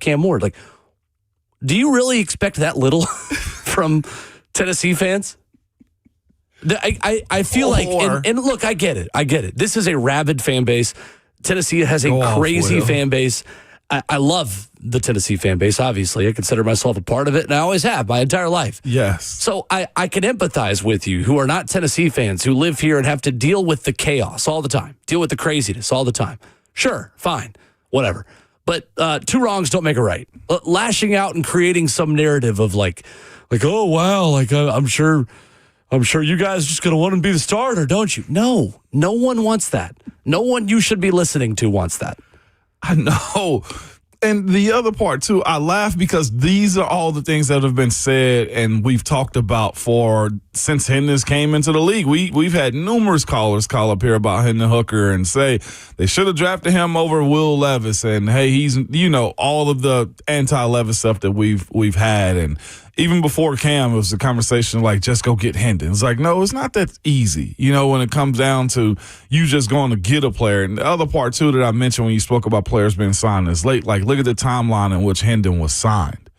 Cam Ward. Like, do you really expect that little from Tennessee fans? I feel like, and look, I get it. This is a rabid fan base. Tennessee has a crazy fan base. I love the Tennessee fan base, obviously. I consider myself a part of it, and I always have my entire life. Yes. So I can empathize with you who are not Tennessee fans, who live here and have to deal with the chaos all the time, deal with the craziness all the time. Sure, fine, whatever. But two wrongs don't make a right. Lashing out and creating some narrative of like, oh, wow, like I'm sure you guys are just going to want to be the starter, don't you? No one wants that. No one you should be listening to wants that. I know. And the other part, too, I laugh because these are all the things that have been said and we've talked about since Hendon came into the league. We've had numerous callers call up here about Hendon Hooker and say they should have drafted him over Will Levis. And, hey, he's, all of the anti-Levis stuff that we've had. And even before Cam, it was a conversation like, just go get Hendon. It's like, no, it's not that easy, when it comes down to you just going to get a player. And the other part, too, that I mentioned when you spoke about players being signed is late, like, look at the timeline in which Hendon was signed.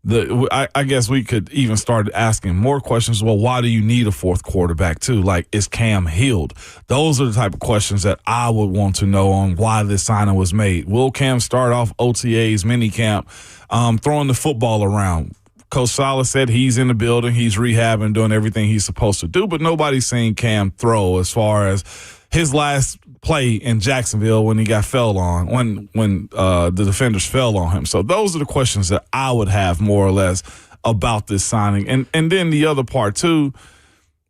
I guess we could even start asking more questions. Well, why do you need a fourth quarterback, too? Like, is Cam healed? Those are the type of questions that I would want to know on why this signing was made. Will Cam start off OTAs, minicamp, throwing the football around? Coach Salah said he's in the building, he's rehabbing, doing everything he's supposed to do, but nobody's seen Cam throw as far as his last play in Jacksonville when he got fell on, when the defenders fell on him. So those are the questions that I would have more or less about this signing. And then the other part, too,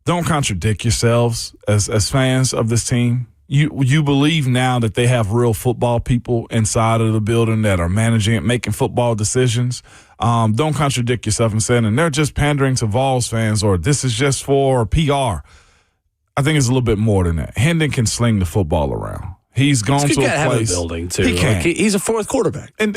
don't contradict yourselves as fans of this team. You believe now that they have real football people inside of the building that are managing it, making football decisions. Don't contradict yourself and saying, and they're just pandering to Vols fans or this is just for PR. I think it's a little bit more than that. Hendon can sling the football around. He's gone to a place. Have a building too. He can. He's a fourth quarterback. And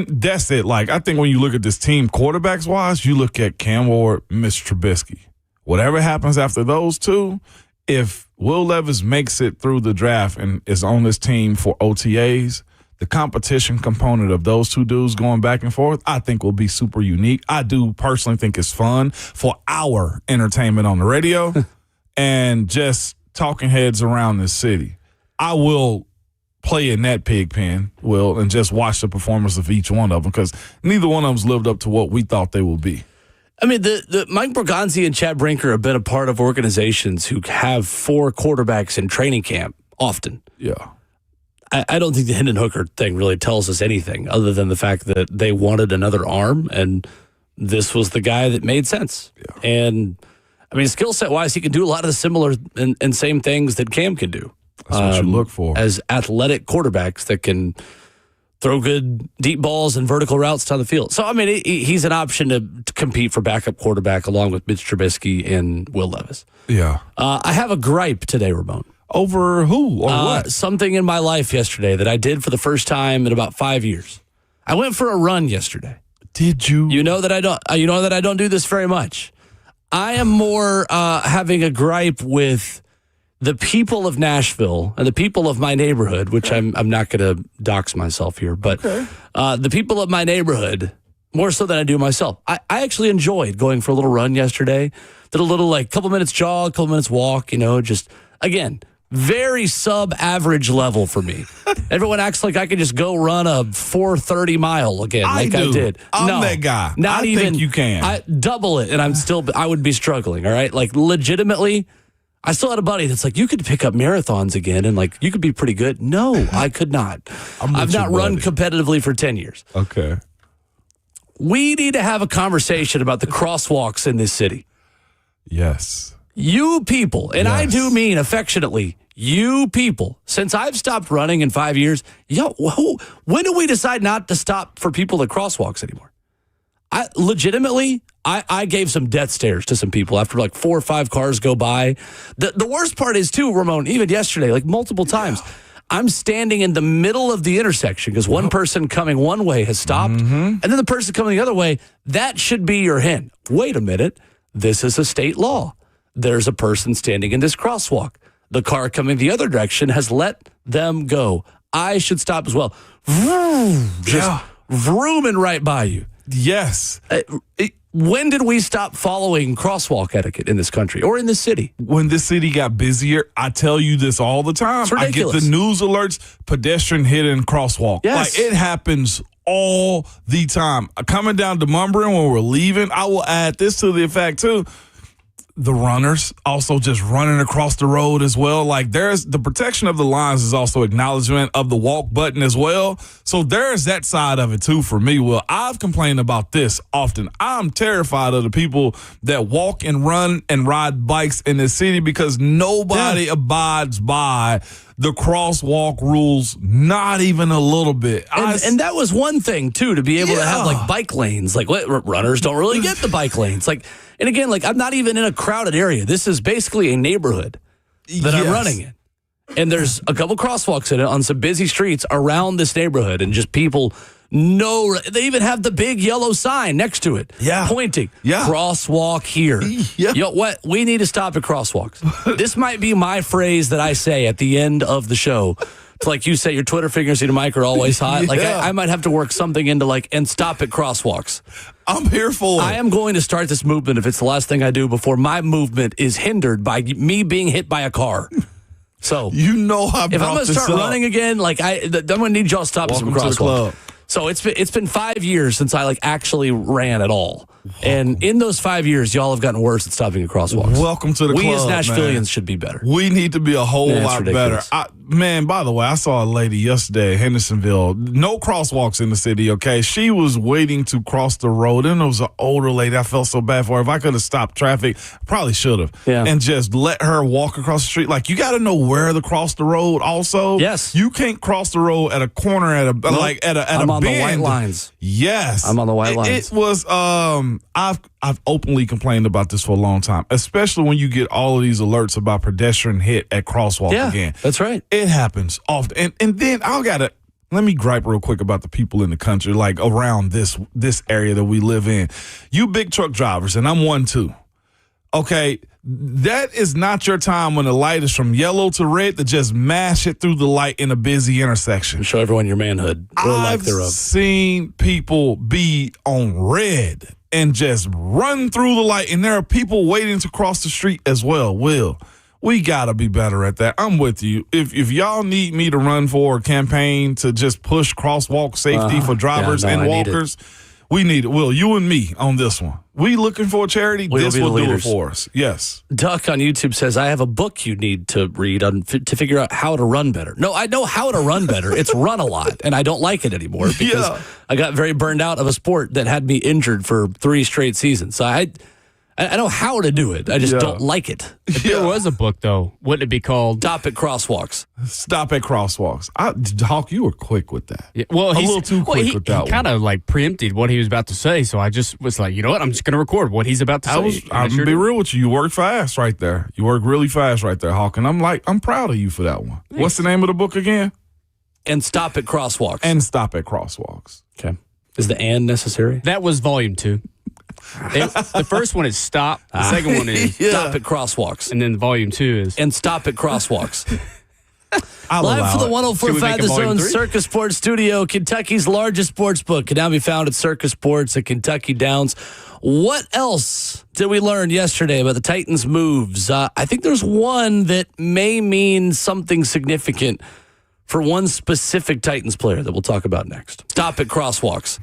that's it. Like, I think when you look at this team quarterbacks-wise, you look at Cam Ward, Mr. Trubisky. Whatever happens after those two, if Will Levis makes it through the draft and is on this team for OTAs, the competition component of those two dudes going back and forth, I think will be super unique. I do personally think it's fun for our entertainment on the radio and just talking heads around this city. I will play in that pig pen, Will, and just watch the performance of each one of them because neither one of them's lived up to what we thought they would be. I mean, the Mike Bergonzi and Chad Brinker have been a part of organizations who have four quarterbacks in training camp often. Yeah. I don't think the Hendon Hooker thing really tells us anything other than the fact that they wanted another arm, and this was the guy that made sense. Yeah. And, I mean, skill set-wise, he can do a lot of the similar and same things that Cam can do. That's what you look for. As athletic quarterbacks that can throw good deep balls and vertical routes down the field. So, I mean, he's an option to compete for backup quarterback along with Mitch Trubisky and Will Levis. Yeah. I have a gripe today, Ramon. Over who or what? Something in my life yesterday that I did for the first time in about 5 years. I went for a run yesterday. Did you? You know that I don't. You know that I don't do this very much. I am more having a gripe with the people of Nashville and the people of my neighborhood, which I'm not going to dox myself here, but the people of my neighborhood more so than I do myself. I actually enjoyed going for a little run yesterday. Did a little couple minutes jog, couple minutes walk. Just again. Very sub-average level for me. Everyone acts like I could just go run a 4:30 mile again, I did. I'm that guy. Not even. Think you can. I double it, and I would be struggling. All right, like legitimately, I still had a buddy that's like, you could pick up marathons again, and you could be pretty good. No, I could not. I've not run competitively for 10 years. Okay. We need to have a conversation about the crosswalks in this city. Yes. You people, and I do mean affectionately, you people, since I've stopped running in 5 years, when do we decide not to stop for people at crosswalks anymore? I gave some death stares to some people after 4 or 5 cars go by. The worst part is, too, Ramon, even yesterday, multiple times, I'm standing in the middle of the intersection because one person coming one way has stopped, and then the person coming the other way, that should be your hint. Wait a minute, this is a state law. There's a person standing in this crosswalk. The car coming the other direction has let them go. I should stop as well. Just vrooming right by you. Yes. When did we stop following crosswalk etiquette in this country or in this city? When this city got busier, I tell you this all the time. It's I get ridiculous. the news alerts, pedestrian hidden crosswalk. Yes. Like, it happens all the time. Coming down to Mumbrin when we're leaving, I will add this to the effect, too. The runners also just running across the road as well. Like, there's the protection of the lines is also acknowledgement of the walk button as well. So there's that side of it too for me. Well, I've complained about this often. I'm terrified of the people that walk and run and ride bikes in this city because nobody abides by the crosswalk rules, not even a little bit. And that was one thing too, to be able to have like bike lanes. Like runners don't really get the bike lanes. Like, and again, like I'm not even in a crowded area. This is basically a neighborhood that I'm running in. And there's a couple crosswalks in it on some busy streets around this neighborhood, and just people know. They even have the big yellow sign next to it, pointing. Crosswalk here. Yo, what? We need to stop at crosswalks. This might be my phrase that I say at the end of the show. It's like you say, your Twitter fingers to mic are always hot. Like I might have to work something into like, and stop at crosswalks. I'm here for it. I am going to start this movement if it's the last thing I do before my movement is hindered by me being hit by a car. So you know, if I'm going to start running again, like I'm going to need y'all to stop at some crosswalks. So it's been 5 years since I like actually ran at all. And in those 5 years, y'all have gotten worse at stopping at crosswalks. Welcome to the club, We as Nashvillians man. should be better. We need to be a whole lot better. Man, by the way, I saw a lady yesterday in Hendersonville. No crosswalks in the city, okay? She was waiting to cross the road, and it was an older lady. I felt so bad for her. If I could have stopped traffic, probably should have. Yeah. And just let her walk across the street. Like, you got to know where to cross the road also. Yes. You can't cross the road at a corner at a like at a I'm a on bend. the white lines. Yes. I'm on the white lines. It was I've openly complained about this for a long time, especially when you get all of these alerts about pedestrian hit at crosswalk again. That's right. It happens often. And then let me gripe real quick about the people in the country, like around this area that we live in. You big truck drivers, and I'm one too. Okay, that is not your time when the light is from yellow to red to just mash it through the light in a busy intersection. Show everyone your manhood. I've seen people be on red and just run through the light, and there are people waiting to cross the street as well. Will, we got to be better at that. I'm with you. If y'all need me to run for a campaign to just push crosswalk safety for drivers and walkers, we need it. Will, you and me on this one. We looking for a charity? This will do it for us. Yes. Duck on YouTube says, I have a book you need to read to figure out how to run better. No, I know how to run better. It's run a lot, and I don't like it anymore because I got very burned out of a sport that had me injured for 3 straight seasons. So I know how to do it. I just don't like it. If there was a book, though, wouldn't it be called Stop at Crosswalks? Stop at Crosswalks. Hawk, you were quick with that. Yeah, well, a little too quick with that one. He kind of like preempted what he was about to say, so I just was like, you know what? I'm just going to record what he's about to say. I'm going to be real with you. You work fast right there. You work really fast right there, Hawk. And I'm proud of you for that one. Thanks. What's the name of the book again? And Stop at Crosswalks. And Stop at Crosswalks. Okay. Is the and necessary? That was volume 2. The first one is Stop. The second one is Stop at Crosswalks. And then volume 2 is And Stop at Crosswalks. Live for the 104.5 The Zone 3? Circus Sports Studio, Kentucky's largest sports book can now be found at Circus Sports at Kentucky Downs. What else did we learn yesterday about the Titans' moves? I think there's one that may mean something significant for one specific Titans player that we'll talk about next. Stop at Crosswalks.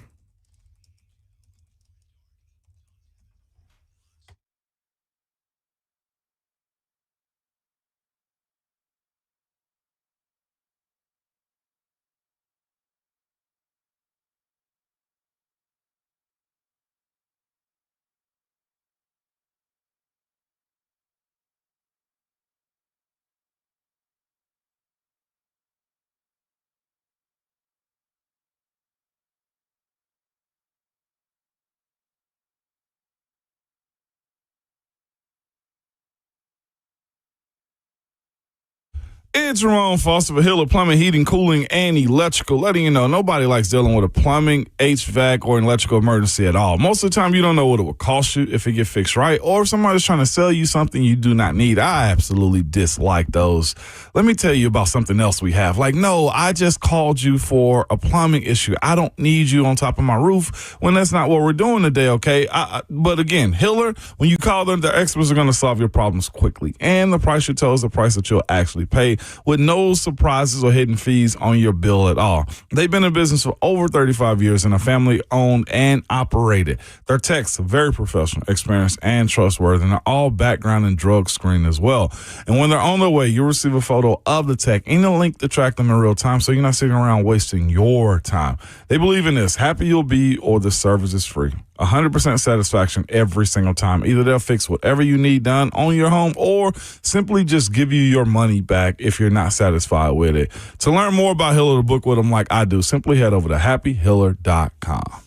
It's Ramon Foster for Hiller Plumbing, Heating, Cooling, and Electrical, letting you know nobody likes dealing with a plumbing, HVAC, or electrical emergency at all. Most of the time, you don't know what it will cost you if it gets fixed right, or if somebody's trying to sell you something you do not need. I absolutely dislike those. Let me tell you about something else we have. Like, no, I just called you for a plumbing issue. I don't need you on top of my roof when that's not what we're doing today, okay? But again, Hiller, when you call them, the experts are going to solve your problems quickly. And the price you tell is the price that you'll actually pay, with no surprises or hidden fees on your bill at all. They've been in business for over 35 years and are family owned and operated. Their techs are very professional, experienced, and trustworthy, and are all background and drug screened as well. And when they're on their way, you'll receive a photo of the tech and a link to track them in real time, so you're not sitting around wasting your time. They believe in this: happy you'll be, or the service is free. 100% satisfaction every single time. Either they'll fix whatever you need done on your home, or simply just give you your money back if you're not satisfied with it. To learn more about Hiller, to book with them like I do, simply head over to happyhiller.com.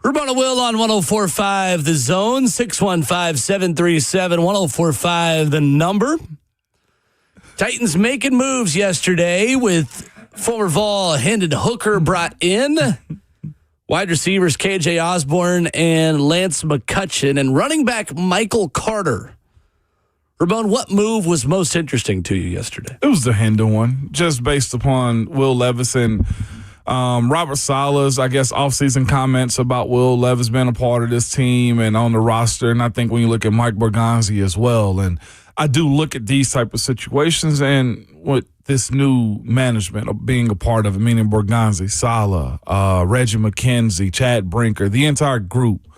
Ramon Will on 104.5 The Zone, 615-737-1045 the number. Titans making moves yesterday with former Vol Hendon Hooker brought in. Wide receivers KJ Osborne and Lance McCutcheon, and running back Michael Carter. Ramon, what move was most interesting to you yesterday? It was the Hendon one, just based upon Will Levis and Robert Sala's, I guess, offseason comments about Will Levis being a part of this team and on the roster. And I think when you look at Mike Borgonzi as well, and I do look at these type of situations and with this new management of being a part of it, meaning Borgonzi, Sala, Reggie McKenzie, Chad Brinker, the entire group,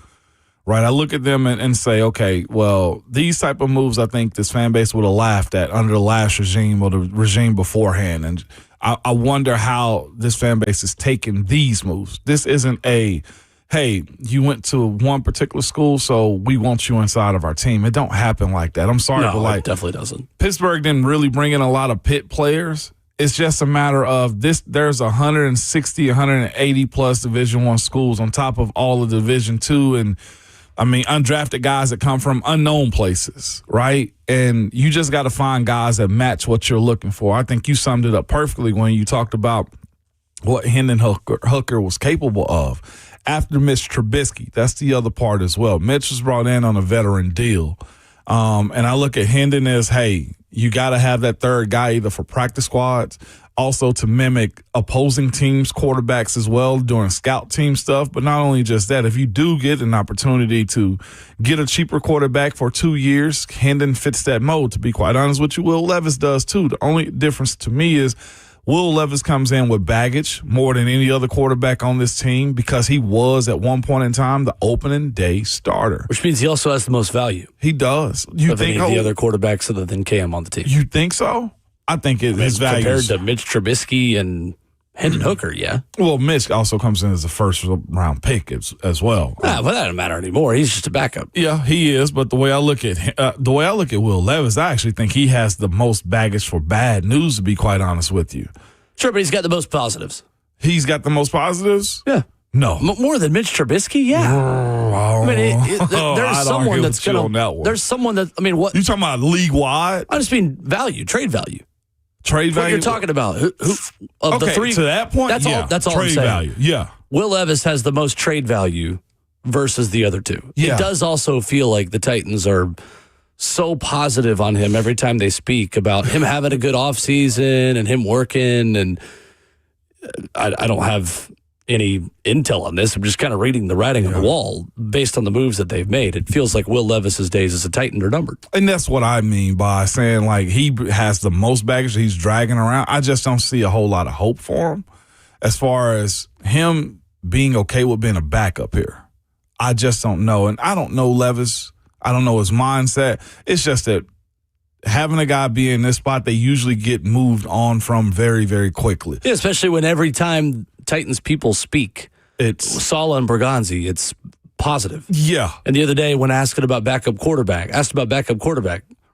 right? I look at them and say, okay, well, these type of moves I think this fan base would have laughed at under the last regime or the regime beforehand. And I wonder how this fan base is taking these moves. This isn't a, hey, you went to one particular school, so we want you inside of our team. It don't happen like that. I'm sorry, but it definitely doesn't. Pittsburgh didn't really bring in a lot of Pitt players. It's just a matter of this. There's 160, 180 plus Division I schools on top of all of Division II and undrafted guys that come from unknown places, right? And you just got to find guys that match what you're looking for. I think you summed it up perfectly when you talked about what Hendon Hooker was capable of. After Mitch Trubisky, that's the other part as well. Mitch was brought in on a veteran deal. And I look at Hendon as, hey, you got to have that third guy either for practice squads, also to mimic opposing teams' quarterbacks as well during scout team stuff. But not only just that, if you do get an opportunity to get a cheaper quarterback for 2 years, Hendon fits that mold, to be quite honest with you. Will Levis does too. The only difference to me is Will Levis comes in with baggage more than any other quarterback on this team because he was at one point in time the opening day starter. Which means he also has the most value. He does. You of think any of the other quarterbacks other than Cam on the team? You think so? I think his value compared to Mitch Trubisky and Hendon Hooker, yeah. Well, Mitch also comes in as a first round pick as well. Well, that doesn't matter anymore. He's just a backup. Yeah, he is. But the way I look at Will Levis, I actually think he has the most baggage for bad news. To be quite honest with you, sure, but he's got the most positives. He's got the most positives. Yeah. No, more than Mitch Trubisky. Yeah. There's someone that's going to. There's someone that. What you talking about league wide? I just mean value, trade value. Trade value. What you're talking about? Who of the three to that point? That's all. That's all trade I'm saying. Value. Yeah. Will Levis has the most trade value versus the other two. Yeah. It does also feel like the Titans are so positive on him every time they speak about him having a good offseason and him working. And I don't have any intel on this. I'm just kind of reading the writing on the wall based on the moves that they've made. It feels like Will Levis's days as a Titan are numbered. And that's what I mean by saying, like, he has the most baggage he's dragging around. I just don't see a whole lot of hope for him as far as him being okay with being a backup here. I just don't know. And I don't know Levis. I don't know his mindset. It's just that having a guy be in this spot, they usually get moved on from very, very quickly. Yeah, especially when every time Titans people speak, it's Sala and Borgonzi, it's positive. Yeah. And the other day when asked about backup quarterback,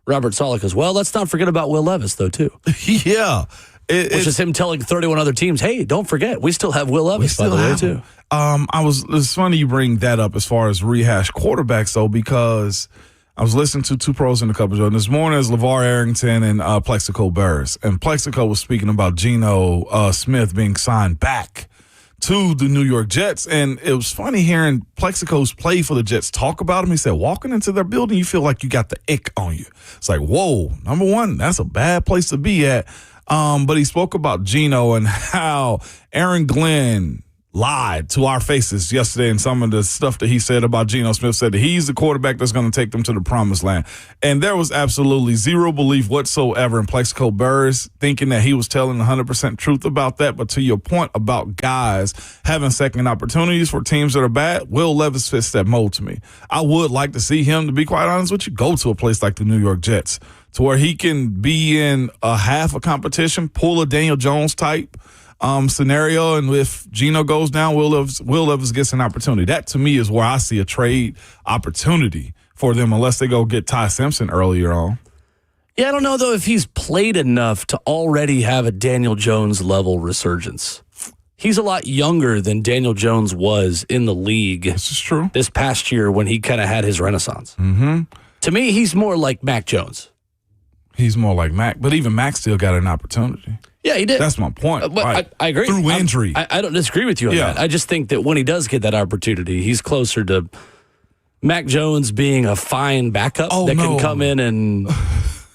Robert Sala goes, well, let's not forget about Will Levis, though, too. Yeah. Which is him telling 31 other teams, hey, don't forget, we still have Will Levis, by the way, too. It's funny you bring that up as far as rehash quarterbacks, though, because I was listening to Two Pros in a Couple of this morning as LeVar Arrington and Plexico Burris. And Plexico was speaking about Geno Smith being signed back to the New York Jets. And it was funny hearing Plexico's play for the Jets talk about him. He said, walking into their building, you feel like you got the ick on you. It's like, whoa, number one, that's a bad place to be at. But he spoke about Geno and how Aaron Glenn lied to our faces yesterday, and some of the stuff that he said about Geno Smith, said that he's the quarterback that's going to take them to the promised land. And there was absolutely zero belief whatsoever in Plexico Burris thinking that he was telling 100% truth about that. But to your point about guys having second opportunities for teams that are bad, Will Levis fits that mold to me. I would like to see him, to be quite honest with you, go to a place like the New York Jets to where he can be in a half a competition, pull a Daniel Jones type scenario, and if Geno goes down, Will Levis gets an opportunity. That, to me, is where I see a trade opportunity for them, unless they go get Ty Simpson earlier on. Yeah, I don't know, though, if he's played enough to already have a Daniel Jones-level resurgence. he's a lot younger than Daniel Jones was in the league. This is true. This past year when he kind of had his renaissance. Mm-hmm. To me, he's more like Mac Jones. He's more like Mac, but even Mac still got an opportunity. Yeah, he did. That's my point. But I agree. Through injury. I don't disagree with you on that. I just think that when he does get that opportunity, he's closer to Mac Jones being a fine backup that can come in and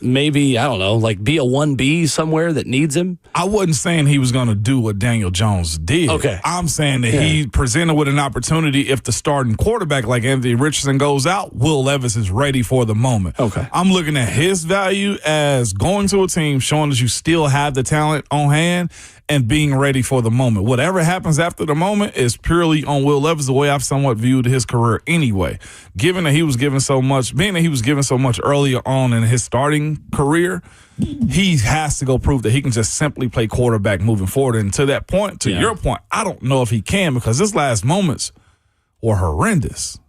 maybe, I don't know, like be a 1B somewhere that needs him. I wasn't saying he was going to do what Daniel Jones did. Okay. I'm saying that he presented with an opportunity if the starting quarterback like Anthony Richardson goes out, Will Levis is ready for the moment. Okay. I'm looking at his value as going to a team, showing that you still have the talent on hand and being ready for the moment. Whatever happens after the moment is purely on Will Levis, the way I've somewhat viewed his career anyway. Given that he was given so much, being that he was given so much earlier on in his starting career, he has to go prove that he can just simply play quarterback moving forward. And to that point, to your point, I don't know if he can because his last moments were horrendous.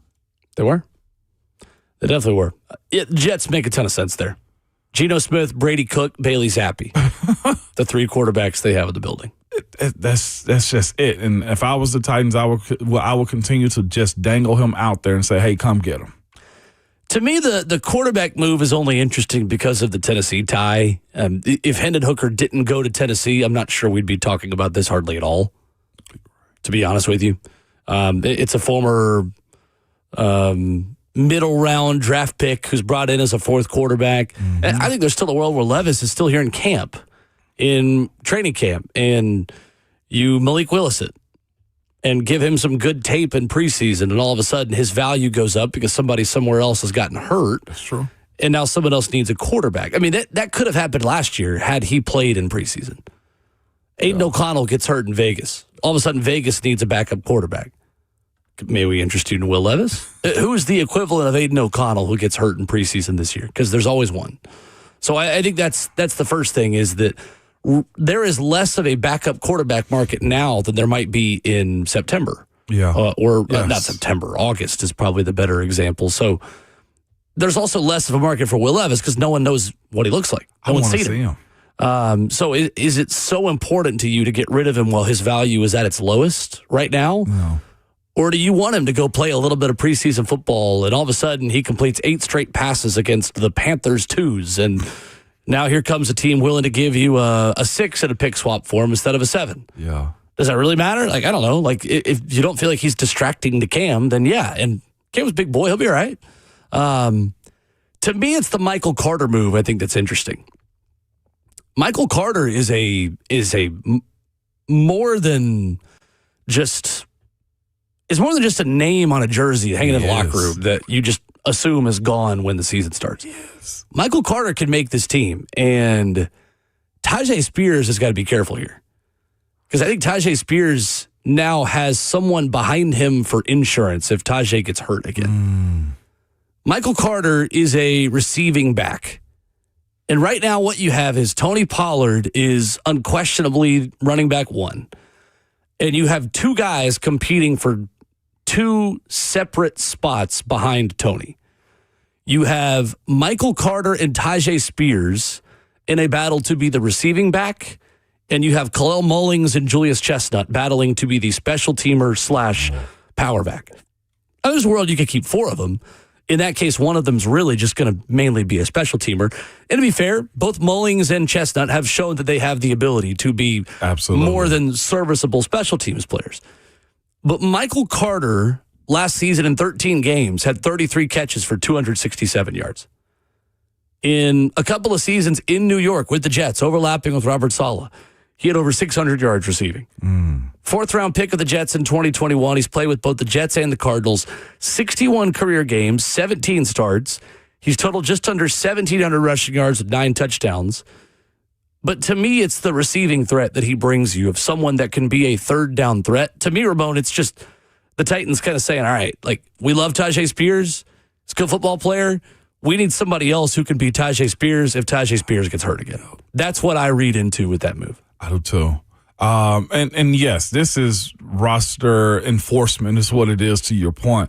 They were. They definitely were. Jets make a ton of sense there. Geno Smith, Brady Cook, Bailey Zappi. The three quarterbacks they have in the building. That's just it. And if I was the Titans, I would continue to just dangle him out there and say, hey, come get him. To me, the quarterback move is only interesting because of the Tennessee tie. If Hendon Hooker didn't go to Tennessee, I'm not sure we'd be talking about this hardly at all, to be honest with you. It's a former middle-round draft pick who's brought in as a fourth quarterback. Mm-hmm. And I think there's still a world where Levis is still here in camp, in training camp, and you Malik Willis it and give him some good tape in preseason, and all of a sudden his value goes up because somebody somewhere else has gotten hurt. That's true. And now someone else needs a quarterback. I mean, that could have happened last year had he played in preseason. Aiden O'Connell gets hurt in Vegas. All of a sudden, Vegas needs a backup quarterback. May we interest you in Will Levis? Who is the equivalent of Aiden O'Connell who gets hurt in preseason this year? Because there's always one. So I think that's the first thing is that there is less of a backup quarterback market now than there might be in September. Yeah. Not September. August is probably the better example. So there's also less of a market for Will Levis because no one knows what he looks like. No one's seen him. So is it so important to you to get rid of him while his value is at its lowest right now? No. Or do you want him to go play a little bit of preseason football and all of a sudden he completes 8 straight passes against the Panthers 2s and now here comes a team willing to give you a 6 and a pick swap for him instead of a 7? Yeah. Does that really matter? Like, I don't know. Like, if you don't feel like he's distracting to Cam, then yeah. And Cam's a big boy. He'll be all right. To me, it's the Michael Carter move I think that's interesting. Michael Carter is a more than just a name on a jersey hanging in the locker room that you just assume is gone when the season starts. Yes. Michael Carter can make this team, and Tyjae Spears has got to be careful here. Because I think Tyjae Spears now has someone behind him for insurance if Tyjae gets hurt again. Michael Carter is a receiving back. And right now what you have is Tony Pollard is unquestionably running back 1. And you have 2 guys competing for 2 separate spots behind Tony. You have Michael Carter and Tyjae Spears in a battle to be the receiving back, and you have Khalil Mullings and Julius Chestnut battling to be the special teamer / power back. Now, there's a world you could keep 4 of them. In that case, one of them's really just going to mainly be a special teamer. And to be fair, both Mullings and Chestnut have shown that they have the ability to be more than serviceable special teams players. But Michael Carter, last season in 13 games, had 33 catches for 267 yards. In a couple of seasons in New York with the Jets, overlapping with Robert Saleh, he had over 600 yards receiving. 4th-round pick of the Jets in 2021. He's played with both the Jets and the Cardinals. 61 career games, 17 starts. He's totaled just under 1,700 rushing yards with 9 touchdowns. But to me, it's the receiving threat that he brings you of someone that can be a third down threat. To me, Ramon, it's just the Titans kind of saying, all right, like, we love Tyjae Spears. He's a good football player. We need somebody else who can be Tyjae Spears if Tyjae Spears gets hurt again. That's what I read into with that move. I do too. And yes, this is roster enforcement is what it is, to your point.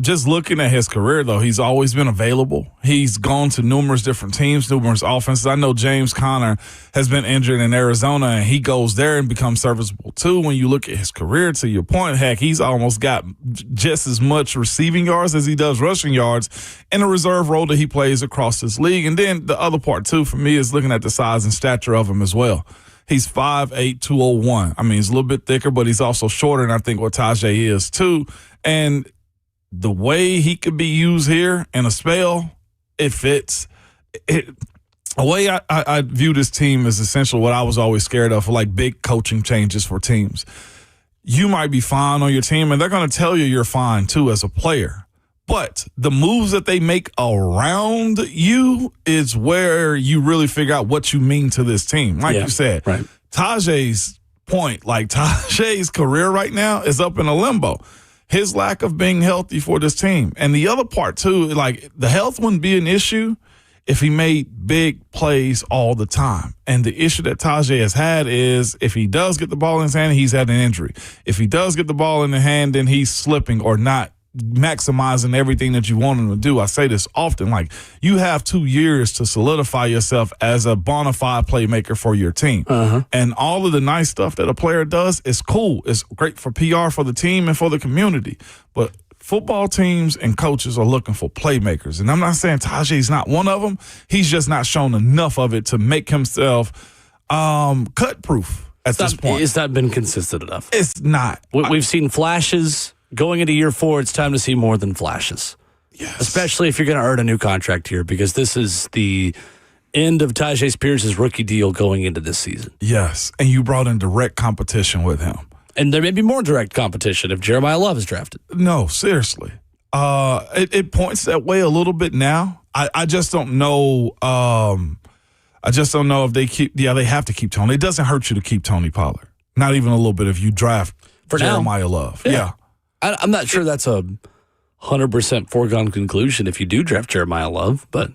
Just looking at his career, though, he's always been available. He's gone to numerous different teams, numerous offenses. I know James Conner has been injured in Arizona, and he goes there and becomes serviceable, too. When you look at his career, to your point, heck, he's almost got just as much receiving yards as he does rushing yards in a reserve role that he plays across this league. And then the other part, too, for me is looking at the size and stature of him as well. He's 5'8", 201. I mean, he's a little bit thicker, but he's also shorter than I think what Tajay is, too. And the way he could be used here in a spell, it fits. The way I view this team is essentially what I was always scared of, like big coaching changes for teams. You might be fine on your team, and they're going to tell you you're fine, too, as a player. But the moves that they make around you is where you really figure out what you mean to this team. Like you said, right. Tajay's point, like Tajay's career right now is up in a limbo. His lack of being healthy for this team. And the other part, too, like the health wouldn't be an issue if he made big plays all the time. And the issue that Tajay has had is if he does get the ball in his hand, he's had an injury. If he does get the ball in the hand, then he's slipping or not maximizing everything that you want him to do. I say this often, like you have 2 years to solidify yourself as a bona fide playmaker for your team. And all of the nice stuff that a player does is cool. It's great for PR for the team and for the community. But football teams and coaches are looking for playmakers. And I'm not saying Tajay's not one of them. He's just not shown enough of it to make himself cut-proof at this point. It's not been consistent enough. It's not. We've seen flashes. Going into year 4, it's time to see more than flashes. Yes. Especially if you're going to earn a new contract here, because this is the end of Tajay Spears' rookie deal going into this season. Yes, and you brought in direct competition with him. And there may be more direct competition if Jeremiah Love is drafted. No, seriously. It points that way a little bit now. I just don't know. I just don't know if they keep. Yeah, they have to keep Tony. It doesn't hurt you to keep Tony Pollard. Not even a little bit if you draft For Jeremiah Love. Yeah. I'm not sure that's a 100% foregone conclusion if you do draft Jeremiah Love, but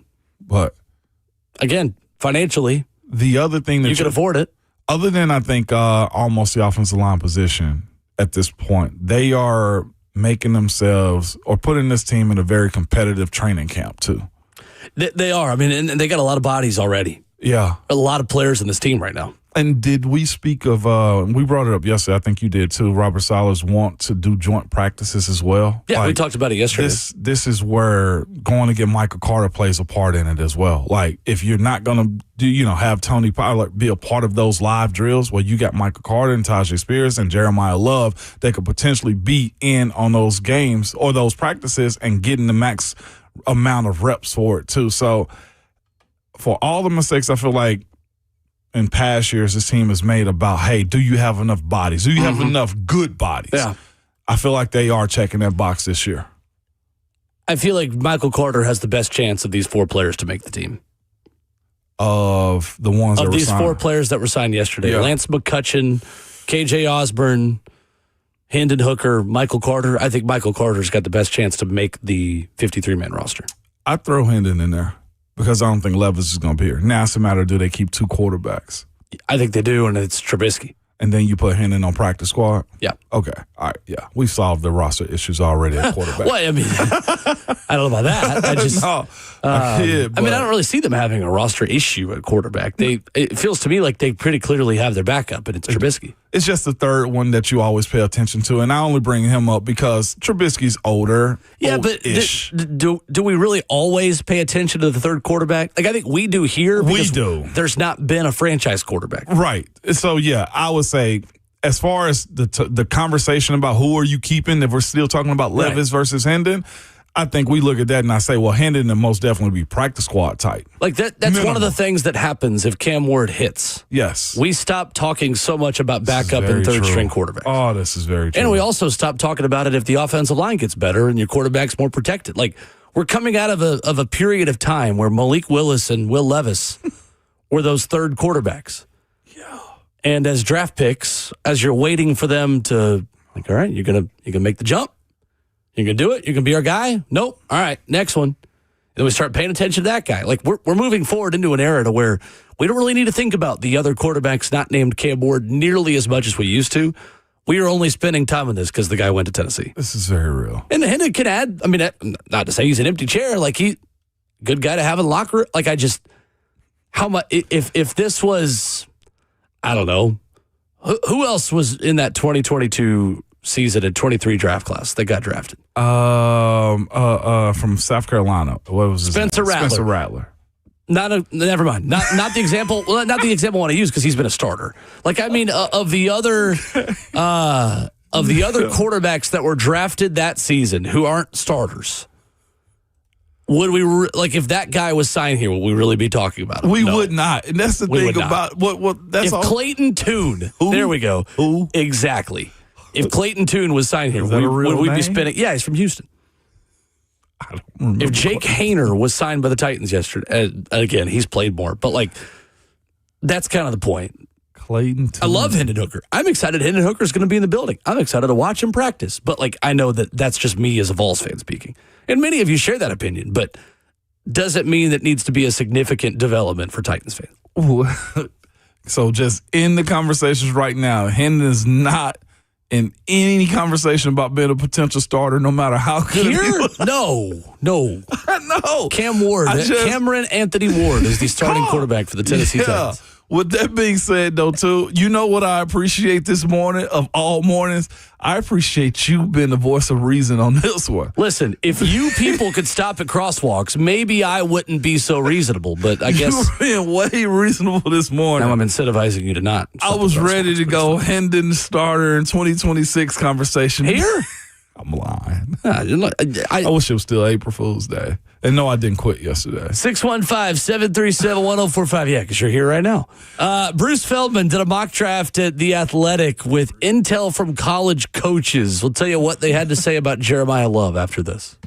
again, financially, the other thing that you can afford it. Other than I think almost the offensive line position at this point, they are making themselves or putting this team in a very competitive training camp too. They are. I mean, and they got a lot of bodies already. Yeah, a lot of players in this team right now. And did we speak of, we brought it up yesterday, I think you did too, Robert Saleh's want to do joint practices as well? Yeah, we talked about it yesterday. This is where going to get Michael Carter plays a part in it as well. Like, if you're not going to have Tony Pollard be a part of those live drills, well, you got Michael Carter and Tajay Spears and Jeremiah Love that could potentially be in on those games or those practices and getting the max amount of reps for it too. So, for all the mistakes I feel like in past years this team has made about, hey, do you have enough bodies? Do you have enough good bodies? Yeah. I feel like they are checking that box this year. I feel like Michael Carter has the best chance of these 4 players to make the team. Of the ones that were signed. Of these 4 players that were signed yesterday. Yeah. Lance McCutcheon, KJ Osborne, Hendon Hooker, Michael Carter. I think Michael Carter's got the best chance to make the 53-man roster. I'd throw Hendon in there. Because I don't think Levis is going to be here. Now it's a matter of do they keep 2 quarterbacks? I think they do, and it's Trubisky. And then you put Hendon on practice squad? Yeah. Okay. All right. Yeah. We've solved the roster issues already at quarterback. Well, I mean, I don't know about that. I just, I don't really see them having a roster issue at quarterback. It feels to me like they pretty clearly have their backup, and it's Trubisky. It's just the third one that you always pay attention to, and I only bring him up because Trubisky's older. Yeah, but do we really always pay attention to the third quarterback? Like, I think we do here. We do. There's not been a franchise quarterback. Right. So, yeah, I would say as far as the conversation about who are you keeping, if we're still talking about Levis versus Hendon, I think we look at that and I say, well, Hendon will most definitely be practice squad type. Like that's one of the things that happens if Cam Ward hits. Yes. We stop talking so much about backup and third-string quarterbacks. Oh, this is very true. And we also stop talking about it if the offensive line gets better and your quarterback's more protected. Like, we're coming out of a period of time where Malik Willis and Will Levis were those third quarterbacks. Yeah. And as draft picks, as you're waiting for them to, like, all right, you're gonna make the jump. You can do it. You can be our guy. Nope. All right, next one. And then we start paying attention to that guy. Like, we're moving forward into an era to where we don't really need to think about the other quarterbacks not named Cam Ward nearly as much as we used to. We are only spending time on this because the guy went to Tennessee. This is very real. And Hendon can add, I mean, not to say he's an empty chair, like good guy to have in the locker room. Like how much, if this was, I don't know, who else was in that 2022 season and 23 draft class that got drafted? From South Carolina. What was his Spencer name? Rattler. Spencer Rattler. Never mind. Not the example. Well, not the example I want to use because he's been a starter. Like I mean, of the other quarterbacks that were drafted that season who aren't starters, would we like if that guy was signed here? Would we really be talking about him? We No. would not, and that's the thing about what. That's if all. Clayton Tune. There we go. Who? Exactly. If Clayton Tune was signed here, Is that a real would we be name? spending? Yeah, he's from Houston. I don't remember. If Jake Hayner was signed by the Titans yesterday, again, he's played more, but like that's kind of the point. Clayton, I love Hendon Hooker. I'm excited Hendon Hooker's going to be in the building. I'm excited to watch him practice, but like I know that that's just me as a Vols fan speaking, and many of you share that opinion. But does it mean that needs to be a significant development for Titans fans? Ooh. So just in the conversations right now, Hendon is not in any conversation about being a potential starter, no matter how good he Here, was. no. No. Cameron Anthony Ward is the starting quarterback for the Tennessee Titans. With that being said, though, too, you know what I appreciate this morning of all mornings? I appreciate you being the voice of reason on this one. Listen, if you people could stop at crosswalks, maybe I wouldn't be so reasonable, but I guess You're being way reasonable this morning. now I'm incentivizing you to not. I was ready to go Hendon starter in 2026 conversation. Here? I'm lying. I I wish it was still April Fool's Day. And no, I didn't quit yesterday. 615-737-1045. Yeah, because you're here right now. Bruce Feldman did a mock draft at The Athletic with intel from college coaches. We'll tell you what they had to say about Jeremiah Love after this.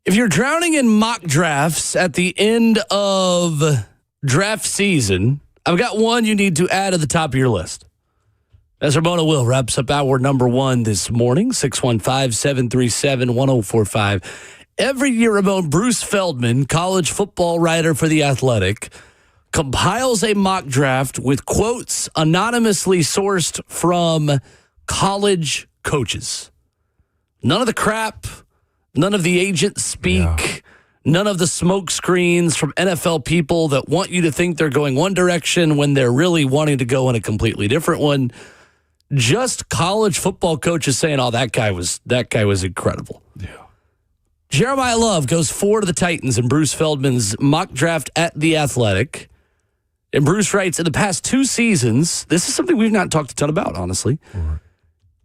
If you're drowning in mock drafts at the end of draft season, I've got one you need to add to the top of your list. As Ramon Will wraps up hour number 1 this morning, 615-737-1045. Every year, Ramon, Bruce Feldman, college football writer for The Athletic, compiles a mock draft with quotes anonymously sourced from college coaches. None of the crap, none of the agent speak, none of the smoke screens from NFL people that want you to think they're going one direction when they're really wanting to go in a completely different one. Just college football coaches saying, "Oh, that guy was incredible." Yeah. Jeremiah Love goes 4 to the Titans in Bruce Feldman's mock draft at The Athletic. And Bruce writes, in the past 2 seasons, this is something we've not talked a ton about, honestly. Right.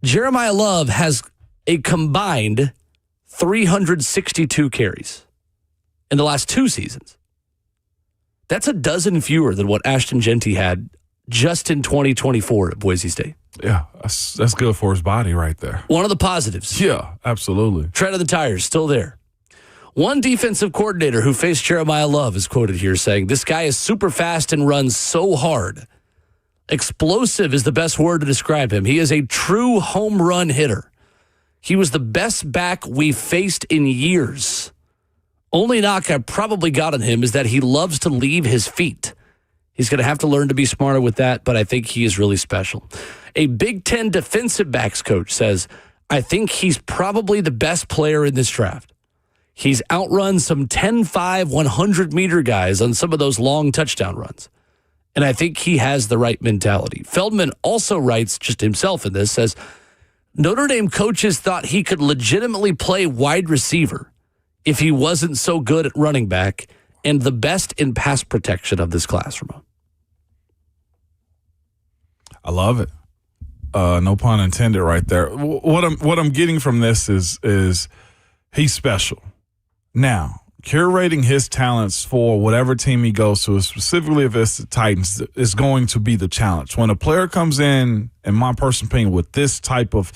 Jeremiah Love has a combined 362 carries in the last 2 seasons. That's a dozen fewer than what Ashton Genty had just in 2024 at Boise State. Yeah, that's good for his body right there. One of the positives. Yeah, absolutely. Tread of the tires, still there. One defensive coordinator who faced Jeremiah Love is quoted here saying, "This guy is super fast and runs so hard. Explosive is the best word to describe him. He is a true home run hitter. He was the best back we've faced in years. Only knock I probably got on him is that he loves to leave his feet. He's going to have to learn to be smarter with that, but I think he is really special." A Big Ten defensive backs coach says, "I think he's probably the best player in this draft. He's outrun some 10-5, 100-meter guys on some of those long touchdown runs. And I think he has the right mentality." Feldman also writes, just himself in this, says, "Notre Dame coaches thought he could legitimately play wide receiver if he wasn't so good at running back and the best in pass protection of this class." Ramon. I love it. No pun intended right there. What I'm getting from this is he's special. Now, curating his talents for whatever team he goes to, specifically if it's the Titans, is going to be the challenge. When a player comes in my personal opinion, with this type of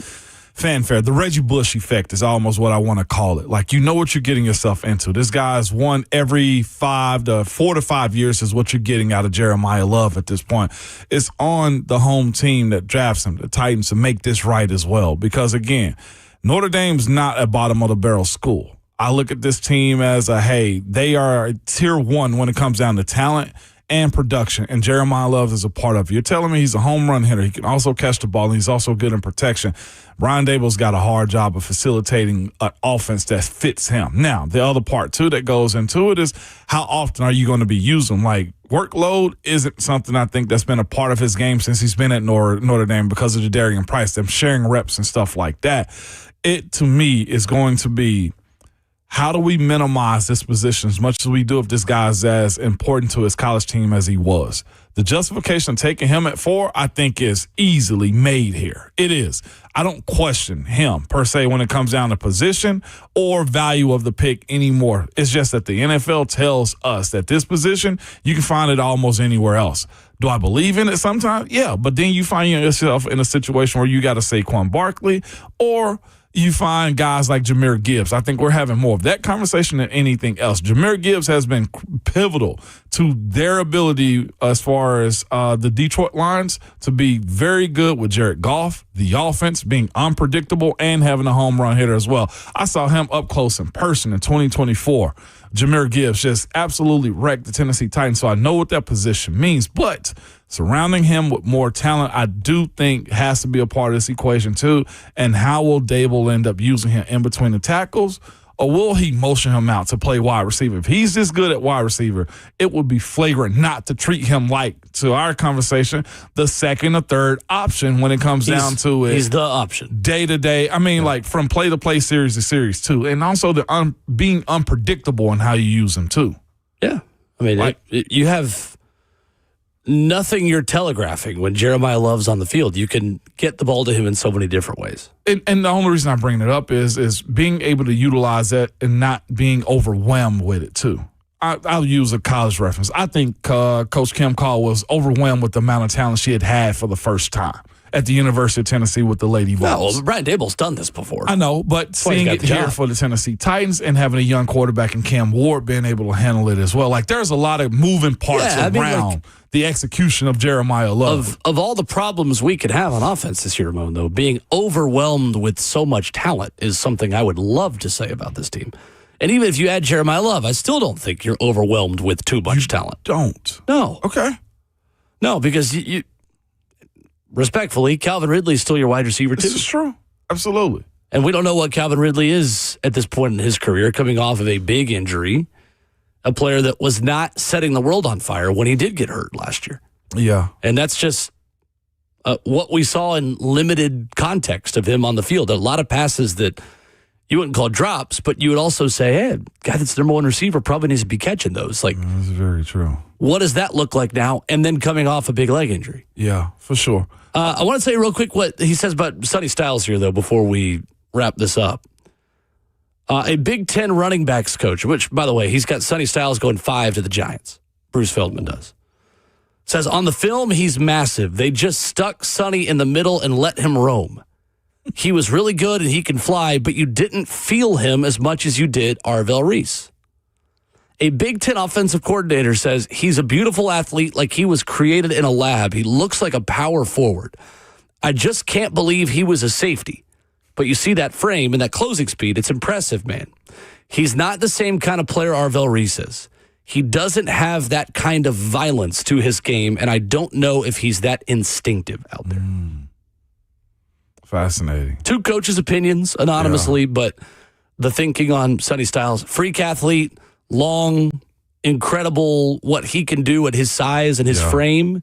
fanfare, the Reggie Bush effect is almost what I want to call it. Like, you know what you're getting yourself into. This guy's won every 4 to 5 years is what you're getting out of Jeremiah Love at this point. It's on the home team that drafts him, the Titans, to make this right as well. Because, again, Notre Dame's not a bottom-of-the-barrel school. I look at this team as they are tier 1 when it comes down to talent and production, and Jeremiah Love is a part of it. You're telling me he's a home run hitter. He can also catch the ball, and he's also good in protection. Brian Daboll's got a hard job of facilitating an offense that fits him. Now, the other part, too, that goes into it is how often are you going to be using? Like, workload isn't something I think that's been a part of his game since he's been at Notre Dame because of Jadarian Price, them sharing reps and stuff like that. It, to me, is going to be, how do we minimize this position as much as we do if this guy's as important to his college team as he was? The justification of taking him at 4, I think, is easily made here. It is. I don't question him, per se, when it comes down to position or value of the pick anymore. It's just that the NFL tells us that this position, you can find it almost anywhere else. Do I believe in it sometimes? Yeah, but then you find yourself in a situation where you got to Saquon Barkley, or you find guys like Jahmyr Gibbs. I think we're having more of that conversation than anything else. Jahmyr Gibbs has been pivotal to their ability as far as the Detroit Lions to be very good with Jared Goff, the offense being unpredictable, and having a home run hitter as well. I saw him up close in person in 2024. Jahmyr Gibbs just absolutely wrecked the Tennessee Titans, so I know what that position means. But surrounding him with more talent, I do think has to be a part of this equation too. And how will Dable end up using him in between the tackles? Or will he motion him out to play wide receiver? If he's this good at wide receiver, it would be flagrant not to treat him like, to our conversation, the second or third option when it comes down to it. He's the option. Day to day. I mean, like from play to play, series to series too. And also the being unpredictable in how you use him too. Yeah. I mean, you have nothing you're telegraphing when Jeremiah Love's on the field. You can get the ball to him in so many different ways. And the only reason I bring it up is being able to utilize that and not being overwhelmed with it too. I'll use a college reference. I think Coach Kim Call was overwhelmed with the amount of talent she had for the first time. at the University of Tennessee with the Lady Vols. Well, Brian Dable's done this before. I know, but seeing got it the here job. for the Tennessee Titans and having a young quarterback in Cam Ward being able to handle it as well. Like, there's a lot of moving parts around the execution of Jeremiah Love. Of all the problems we could have on offense this year, Ramon, though, being overwhelmed with so much talent is something I would love to say about this team. And even if you add Jeremiah Love, I still don't think you're overwhelmed with too much talent. Don't. No. Okay. No, because you respectfully, Calvin Ridley's still your wide receiver, too. This is true. Absolutely. And we don't know what Calvin Ridley is at this point in his career, coming off of a big injury, a player that was not setting the world on fire when he did get hurt last year. Yeah. And that's just what we saw in limited context of him on the field. A lot of passes that you wouldn't call drops, but you would also say, hey, guy that's the number one receiver probably needs to be catching those. Like, That's very true. what does that look like now? And then coming off a big leg injury. Yeah, for sure. I want to say real quick what he says about Sonny Styles here, though, before we wrap this up. A Big Ten running backs coach, which, by the way, he's got Sonny Styles going 5 to the Giants. Bruce Feldman does. Says, on the film, he's massive. They just stuck Sonny in the middle and let him roam. He was really good and he can fly, but you didn't feel him as much as you did Arvell Reese. A Big Ten offensive coordinator says he's a beautiful athlete like he was created in a lab. He looks like a power forward. I just can't believe he was a safety. But you see that frame and that closing speed, it's impressive, man. He's not the same kind of player Arvell Reese is. He doesn't have that kind of violence to his game, and I don't know if he's that instinctive out there. Fascinating. 2 coaches' opinions anonymously, but the thinking on Sonny Styles, freak athlete, long, incredible what he can do at his size and his frame,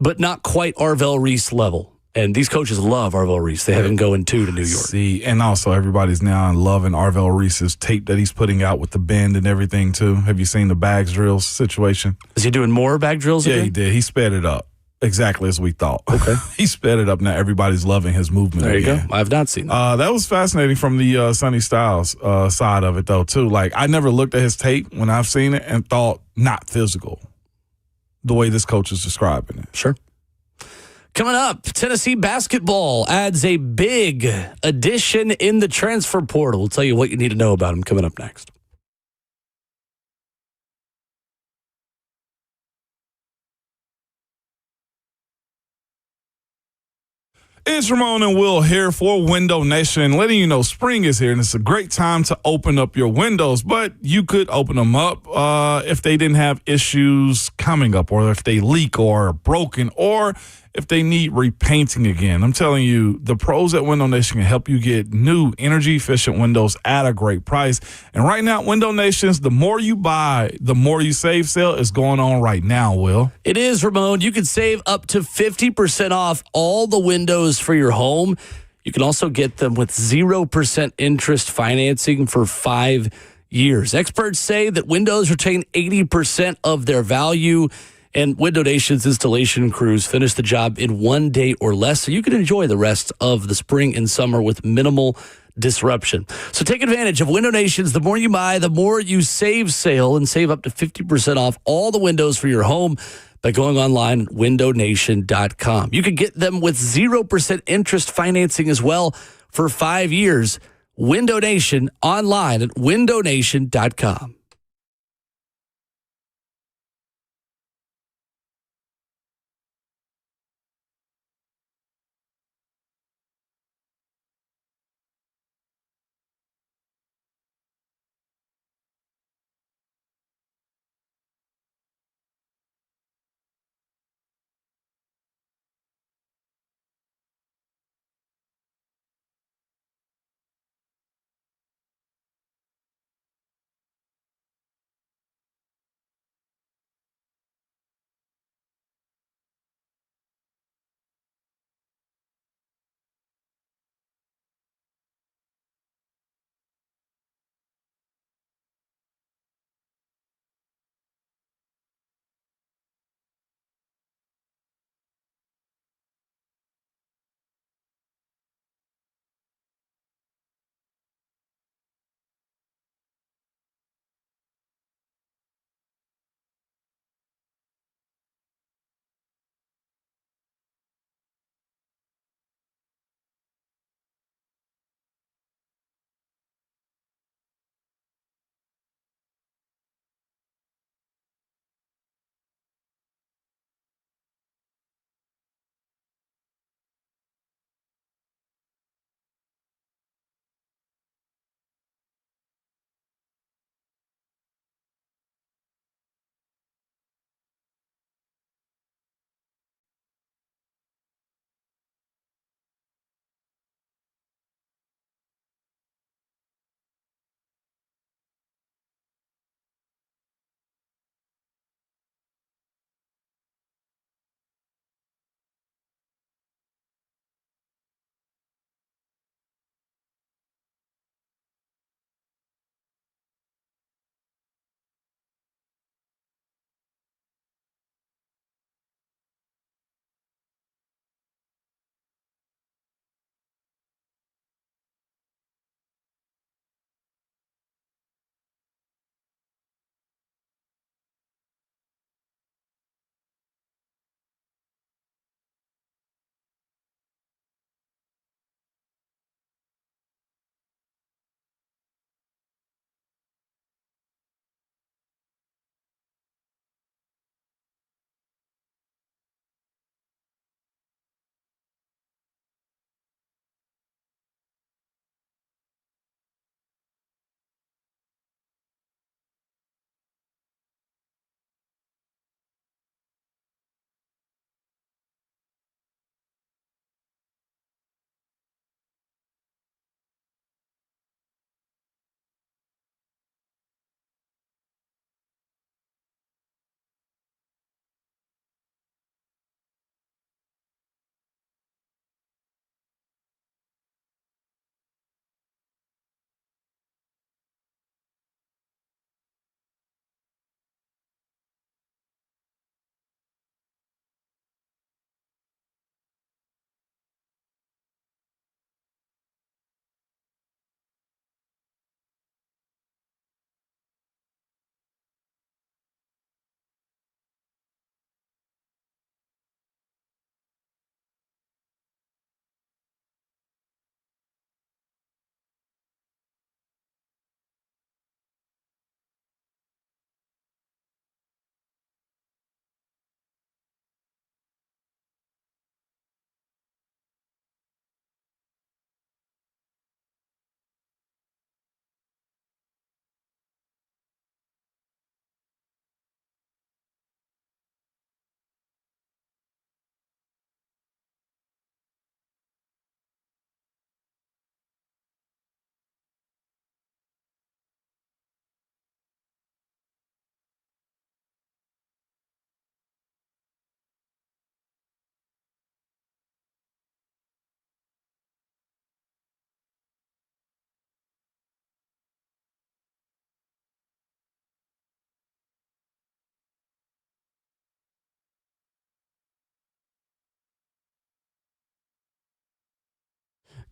but not quite Arvell Reese level. And these coaches love Arvell Reese. They have him going 2 to New York. See, and also everybody's now loving Arvell Reese's tape that he's putting out with the bend and everything, too. Have you seen the bags drills situation? Is he doing more bag drills again? Yeah, he did. He sped it up. Exactly as we thought. Okay. He sped it up. Now everybody's loving his movement. There you again. go. I've not seen that. That was fascinating from the Sonny Styles side of it, though, too. Like, I never looked at his tape when I've seen it and thought not physical, the way this coach is describing it. Sure. Coming up, Tennessee basketball adds a big addition in the transfer portal. We'll tell you what you need to know about him coming up next. It's Ramon and Will here for Window Nation, letting you know spring is here and it's a great time to open up your windows, but you could open them up if they didn't have issues coming up, or if they leak or are broken, or if they need repainting again. I'm telling you, the pros at Window Nation can help you get new energy-efficient windows at a great price. And right now, Window Nation's the more you buy, the more you save sale is going on right now, Will. It is, Ramon. You can save up to 50% off all the windows for your home. You can also get them with 0% interest financing for 5 years. Experts say that windows retain 80% of their value, and Window Nation's installation crews finish the job in 1 day or less, so you can enjoy the rest of the spring and summer with minimal disruption. So take advantage of Window Nation's the more you buy, the more you save sale, and save up to 50% off all the windows for your home by going online at windownation.com. You can get them with 0% interest financing as well for 5 years. Window Nation online at windownation.com.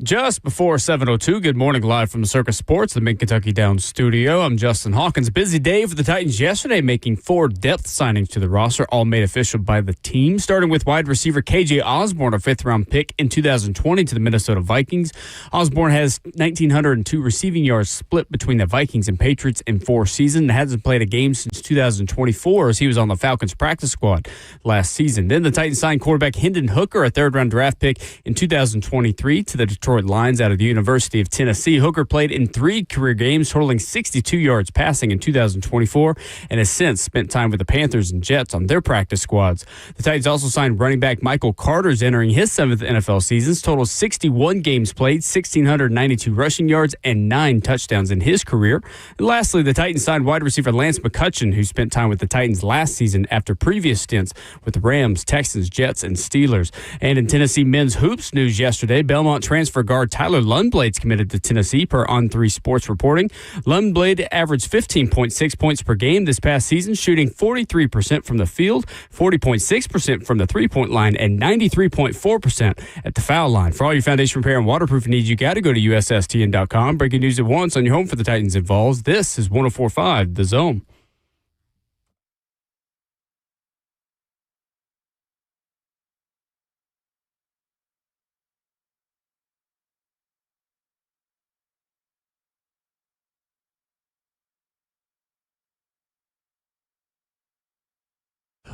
Just before 7:02, good morning live from the Circus Sports, the Mid-Kentucky Downs studio. I'm Justin Hawkins. Busy day for the Titans yesterday, making 4 depth signings to the roster, all made official by the team, starting with wide receiver KJ Osborne, a 5th-round pick in 2020 to the Minnesota Vikings. Osborne has 1,902 receiving yards split between the Vikings and Patriots in 4 seasons and hasn't played a game since 2024 as he was on the Falcons practice squad last season. Then the Titans signed quarterback Hendon Hooker, a 3rd-round draft pick in 2023 to the Detroit Lions out of the University of Tennessee. Hooker played in 3 career games, totaling 62 yards passing in 2024, and has since spent time with the Panthers and Jets on their practice squads. The Titans also signed running back Michael Carter's entering his 7th NFL seasons, total 61 games played, 1,692 rushing yards, and 9 touchdowns in his career. And lastly, the Titans signed wide receiver Lance McCutcheon, who spent time with the Titans last season after previous stints with the Rams, Texans, Jets, and Steelers. And in Tennessee men's hoops news yesterday, Belmont transfer guard Tyler Lundblade's committed to Tennessee per On3 Sports reporting. Lundblade averaged 15.6 points per game this past season, shooting 43% from the field, 40.6% from the three-point line, and 93.4% at the foul line. For all your foundation repair and waterproofing needs, you got to go to USSTN.com. Breaking news at once on your home for the Titans and Vols. This is 104.5 The Zone.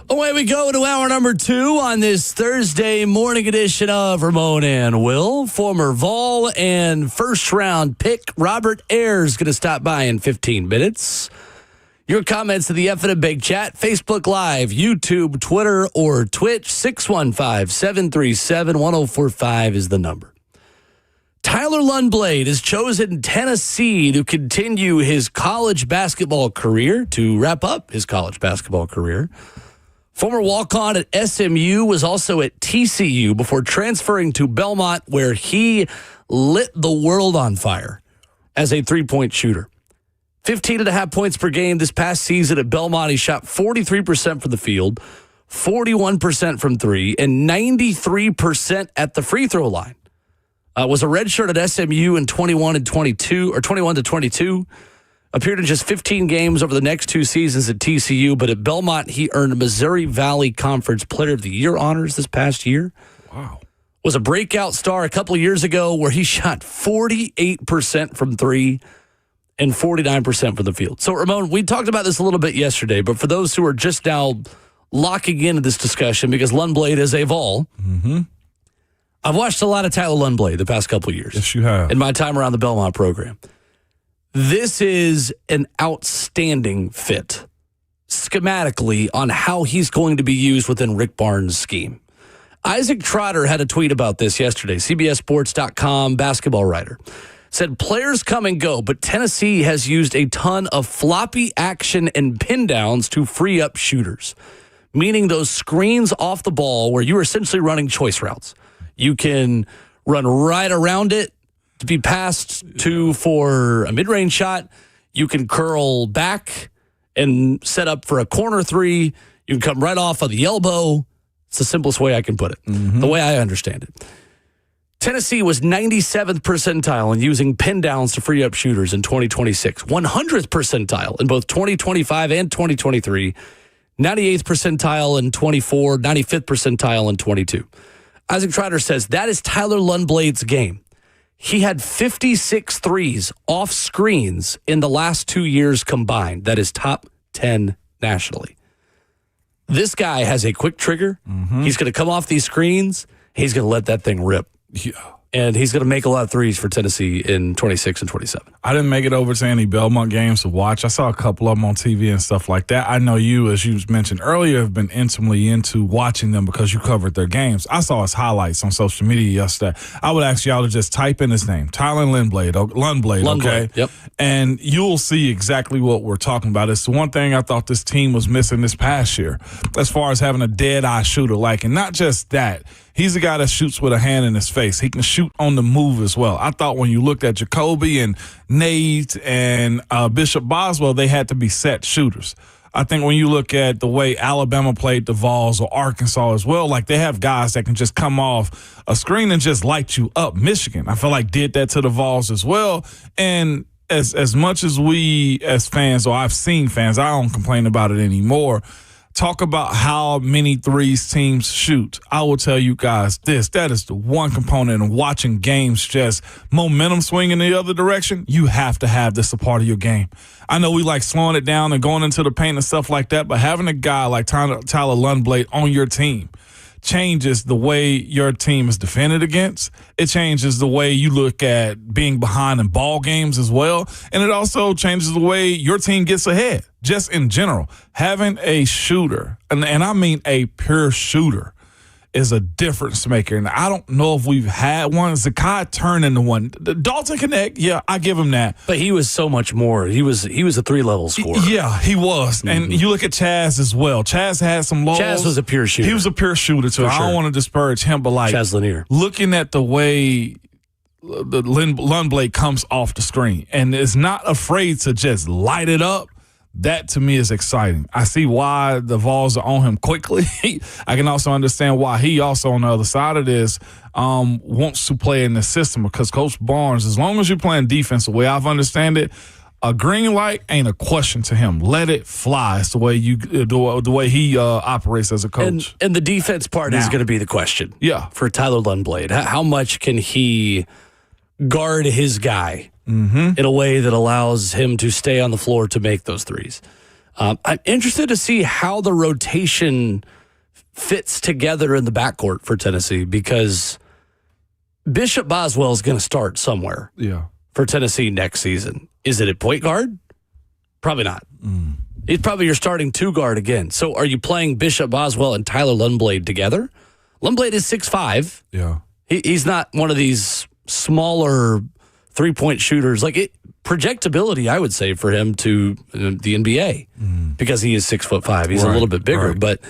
Away we go to hour number 2 on this Thursday morning edition of Ramon and Will. Former Vol and first-round pick Robert Ayers going to stop by in 15 minutes. Your comments to the F and Big Chat, Facebook Live, YouTube, Twitter, or Twitch, 615-737-1045 is the number. Tyler Lundblade has chosen Tennessee to continue his college basketball career, to wrap up his college basketball career. Former walk-on at SMU, was also at TCU before transferring to Belmont, where he lit the world on fire as a three-point shooter. 15.5 points per game this past season at Belmont. He shot 43% from the field, 41% from 3, and 93% at the free throw line. Was a redshirt at SMU in 21 to 22. Appeared in just 15 games over the next 2 seasons at TCU, but at Belmont, he earned Missouri Valley Conference Player of the Year honors this past year. Wow. Was a breakout star a couple of years ago where he shot 48% from 3 and 49% from the field. So, Ramon, we talked about this a little bit yesterday, but for those who are just now locking into this discussion, because Lundblade is a Vol, I've watched a lot of Tyler Lundblade the past couple of years. Yes, you have. In my time around the Belmont program. This is an outstanding fit schematically on how he's going to be used within Rick Barnes' scheme. Isaac Trotter had a tweet about this yesterday, CBSSports.com basketball writer. Said players come and go, but Tennessee has used a ton of floppy action and pin downs to free up shooters, meaning those screens off the ball where you're essentially running choice routes. You can run right around it to be passed to for a mid-range shot. You can curl back and set up for a corner 3. You can come right off of the elbow. It's the simplest way I can put it, the way I understand it. Tennessee was 97th percentile in using pin downs to free up shooters in 2026, 100th percentile in both 2025 and 2023, 98th percentile in 24, 95th percentile in 22. Isaac Trotter says that is Tyler Lundblade's game. He had 56 threes off screens in the last 2 years combined. That is top 10 nationally. This guy has a quick trigger. He's going to come off these screens. He's going to let that thing rip. Yeah. And he's going to make a lot of threes for Tennessee in 26 and 27. I didn't make it over to any Belmont games to watch. I saw a couple of them on TV and stuff like that. I know you, as you mentioned earlier, have been intimately into watching them because you covered their games. I saw his highlights on social media yesterday. I would ask y'all to just type in his name, Tyler Lundblade, okay? Yep. And you'll see exactly what we're talking about. It's the one thing I thought this team was missing this past year as far as having a dead-eye shooter. And not just that, he's a guy that shoots with a hand in his face. He can shoot on the move as well. I thought when you looked at Jacoby and Nate and Bishop Boswell, they had to be set shooters. I think when you look at the way Alabama played the Vols or Arkansas as well, like they have guys that can just come off a screen and just light you up. Michigan, I feel like, did that to the Vols as well. And as much as we as fans, or I've seen fans, I don't complain about it anymore, talk about how many threes teams shoot. I will tell you guys this. That is the one component in watching games, just momentum swing in the other direction. You have to have this a part of your game. I know we like slowing it down and going into the paint and stuff like that, but having a guy like Tyler Lundblade on your team changes the way your team is defended against. It changes the way you look at being behind in ball games as well. And it also changes the way your team gets ahead. Just in general, having a shooter, and I mean a pure shooter, is a difference maker. And I don't know if we've had one. Zakai turned into one. Dalton Connect, yeah, I give him that. But he was so much more. He was a 3-level scorer. Yeah, he was. Mm-hmm. And you look at Chaz as well. Chaz had some lows. Chaz was a pure shooter. He was a pure shooter, too. I don't want to disparage him, but like Chaz Lanier. Looking at the way the Lundblade comes off the screen and is not afraid to just light it up, that to me is exciting. I see why the Vols are on him quickly. I can also understand why he also on the other side of this wants to play in the system, because Coach Barnes, as long as you're playing defense the way I've understand it, a green light ain't a question to him. Let it fly. It's the way the way he operates as a coach. And the defense part is going to be the question. Yeah, for Tyler Lundblade, how much can he guard his guy in a way that allows him to stay on the floor to make those threes? I'm interested to see how the rotation fits together in the backcourt for Tennessee, because Bishop Boswell is going to start somewhere for Tennessee next season. Is it at point guard? Probably not. He's probably your starting 2-guard again. So are you playing Bishop Boswell and Tyler Lundblade together? Lundblade is 6'5". Yeah. He's not one of these smaller three-point shooters. Like projectability, I would say, for him to the NBA, because he is 6'5". He's a little bit bigger. Right. But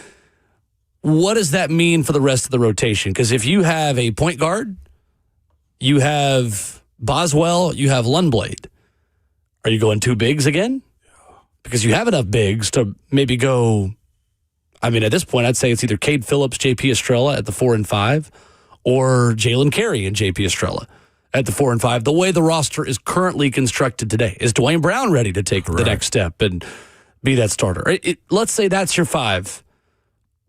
what does that mean for the rest of the rotation? Because if you have a point guard, you have Boswell, you have Lundblade. Are you going 2 bigs again? Because you have enough bigs to maybe go. I mean, at this point, I'd say it's either Cade Phillips, JP Estrella at the 4 and 5, or Jalen Carey and JP Estrella at the 4 and 5. The way the roster is currently constructed today, is Dwayne Brown ready to take the next step and be that starter? Let's say that's your 5.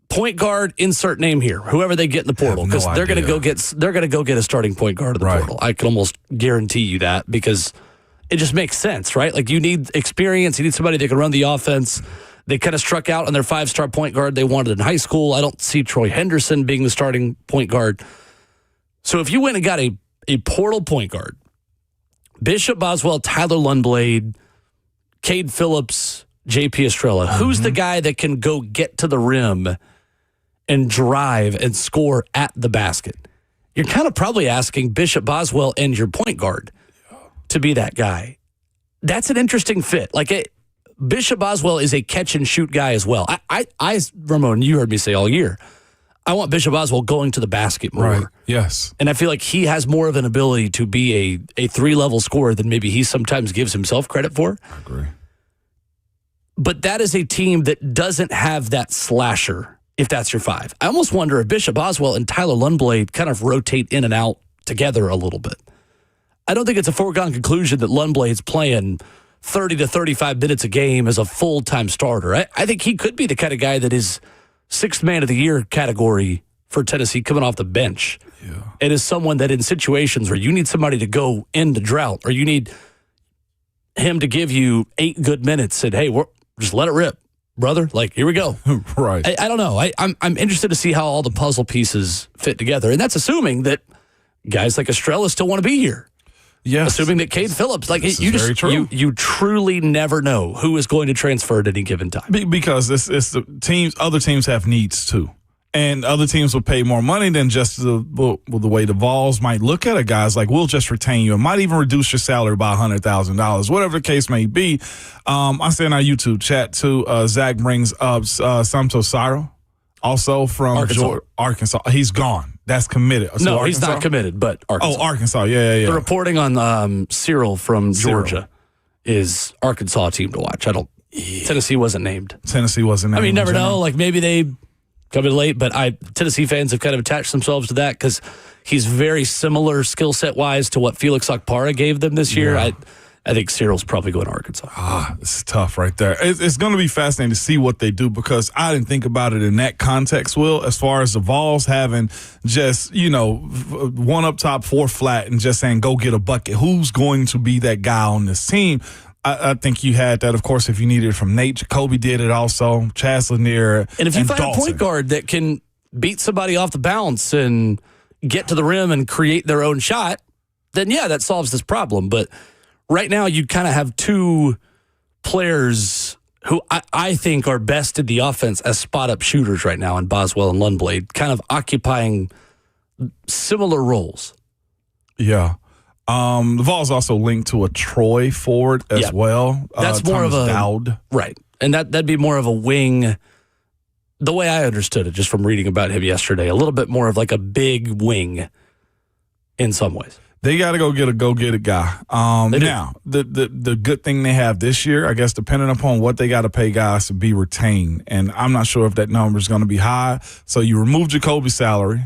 Point guard, insert name here, whoever they get in the portal, because they're going to go get a starting point guard in the portal. I can almost guarantee you that, because it just makes sense, right? Like, you need experience. You need somebody that can run the offense. They kind of struck out on their 5-star point guard they wanted in high school. I don't see Troy Henderson being the starting point guard. So if you went and got a portal point guard, Bishop Boswell, Tyler Lundblade, Cade Phillips, JP Estrella, who's the guy that can go get to the rim and drive and score at the basket? You're kind of probably asking Bishop Boswell and your point guard to be that guy. That's an interesting fit. Like, Bishop Boswell is a catch and shoot guy as well. I Ramon, you heard me say all year, I want Bishop Boswell going to the basket more. Right. Yes. And I feel like he has more of an ability to be a 3-level scorer than maybe he sometimes gives himself credit for. I agree. But that is a team that doesn't have that slasher, if that's your 5. I almost wonder if Bishop Boswell and Tyler Lundblade kind of rotate in and out together a little bit. I don't think it's a foregone conclusion that Lundblade's playing 30 to 35 minutes a game as a full-time starter. I think he could be the kind of guy that is 6th man of the year category for Tennessee coming off the bench. Yeah. It is someone that in situations where you need somebody to go in the drought, or you need him to give you 8 good minutes, and hey, just let it rip, brother. Like, here we go. Right. I don't know. I'm interested to see how all the puzzle pieces fit together. And that's assuming that guys like Estrella still want to be here. Yes. Assuming that Cade Phillips, like, you truly never know who is going to transfer at any given time. Because it's the teams. Other teams have needs too, and other teams will pay more money than just the way the Vols might look at it. Guys, like, we'll just retain you. It might even reduce your salary by $100,000, whatever the case may be. I said in our YouTube chat too. Zach brings up Samto Cyril, also from Arkansas. He's gone. That's committed. So no, he's not committed, but Arkansas. Oh, Arkansas. Yeah. The reporting on Cyril from Georgia is Arkansas team to watch. I don't Tennessee wasn't named. Tennessee wasn't named. I mean, you never know. Like, maybe they come in late, but Tennessee fans have kind of attached themselves to that because he's very similar skill set wise to what Felix Okpara gave them this year. Yeah. I think Cyril's probably going to Arkansas. This is tough right there. It's going to be fascinating to see what they do because I didn't think about it in that context, Will, as far as the Vols having just, one up top, four flat, and just saying, go get a bucket. Who's going to be that guy on this team? I think you had that, of course, if you needed it from Nate. Jacoby did it also. Chaz Lanier. And if you find Dalton. a point guard that can beat somebody off the bounce and get to the rim and create their own shot, then, yeah, that solves this problem. But right now, you kind of have two players who I think are best in the offense as spot-up shooters right now in Boswell and Lundblade, kind of occupying similar roles. Yeah. The Vols also linked to a Troy forward as well. That's more Thomas of a Dowd. Right. And that'd be more of a wing, the way I understood it just from reading about him yesterday, a little bit more of like a big wing in some ways. They got to go get a guy. Now, the good thing they have this year, I guess, depending upon what they got to pay guys to be retained, and I'm not sure if that number is going to be high. So you remove Jacoby's salary.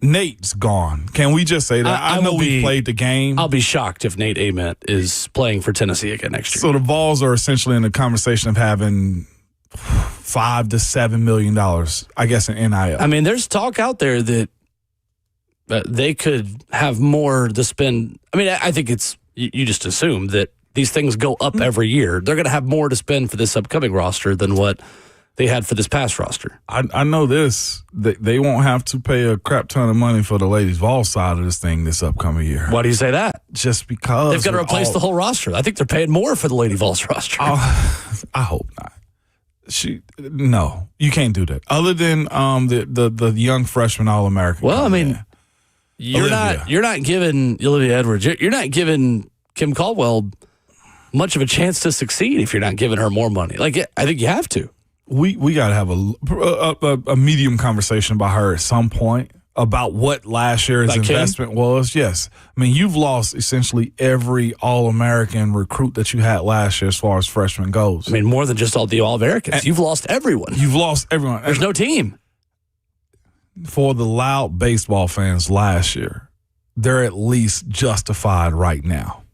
Nate's gone. Can we just say that? I know we played the game. I'll be shocked if Nate Ament is playing for Tennessee again next year. So the Vols are essentially in the conversation of having $5 to $7 million, I guess, in NIL. I mean, there's talk out there that they could have more to spend. I mean, I think you just assume that these things go up every year. They're going to have more to spend for this upcoming roster than what they had for this past roster. I know this. They won't have to pay a crap ton of money for the ladies' Vols side of this thing this upcoming year. Why do you say that? Just because. They've got to replace the whole roster. I think they're paying more for the Lady Vols roster. I hope not. No, you can't do that. Other than the young freshman All-American. Well, I mean, you're not giving Olivia Edwards. You're not giving Kim Caldwell much of a chance to succeed if you're not giving her more money. Like, I think you have to. We got to have a medium conversation about her at some point about what last year's investment was. Yes. I mean, you've lost essentially every All-American recruit that you had last year as far as freshman goes. I mean, more than just all the All-Americans. You've lost everyone. You've lost everyone. There's no team. For the loud baseball fans last year, they're at least justified right now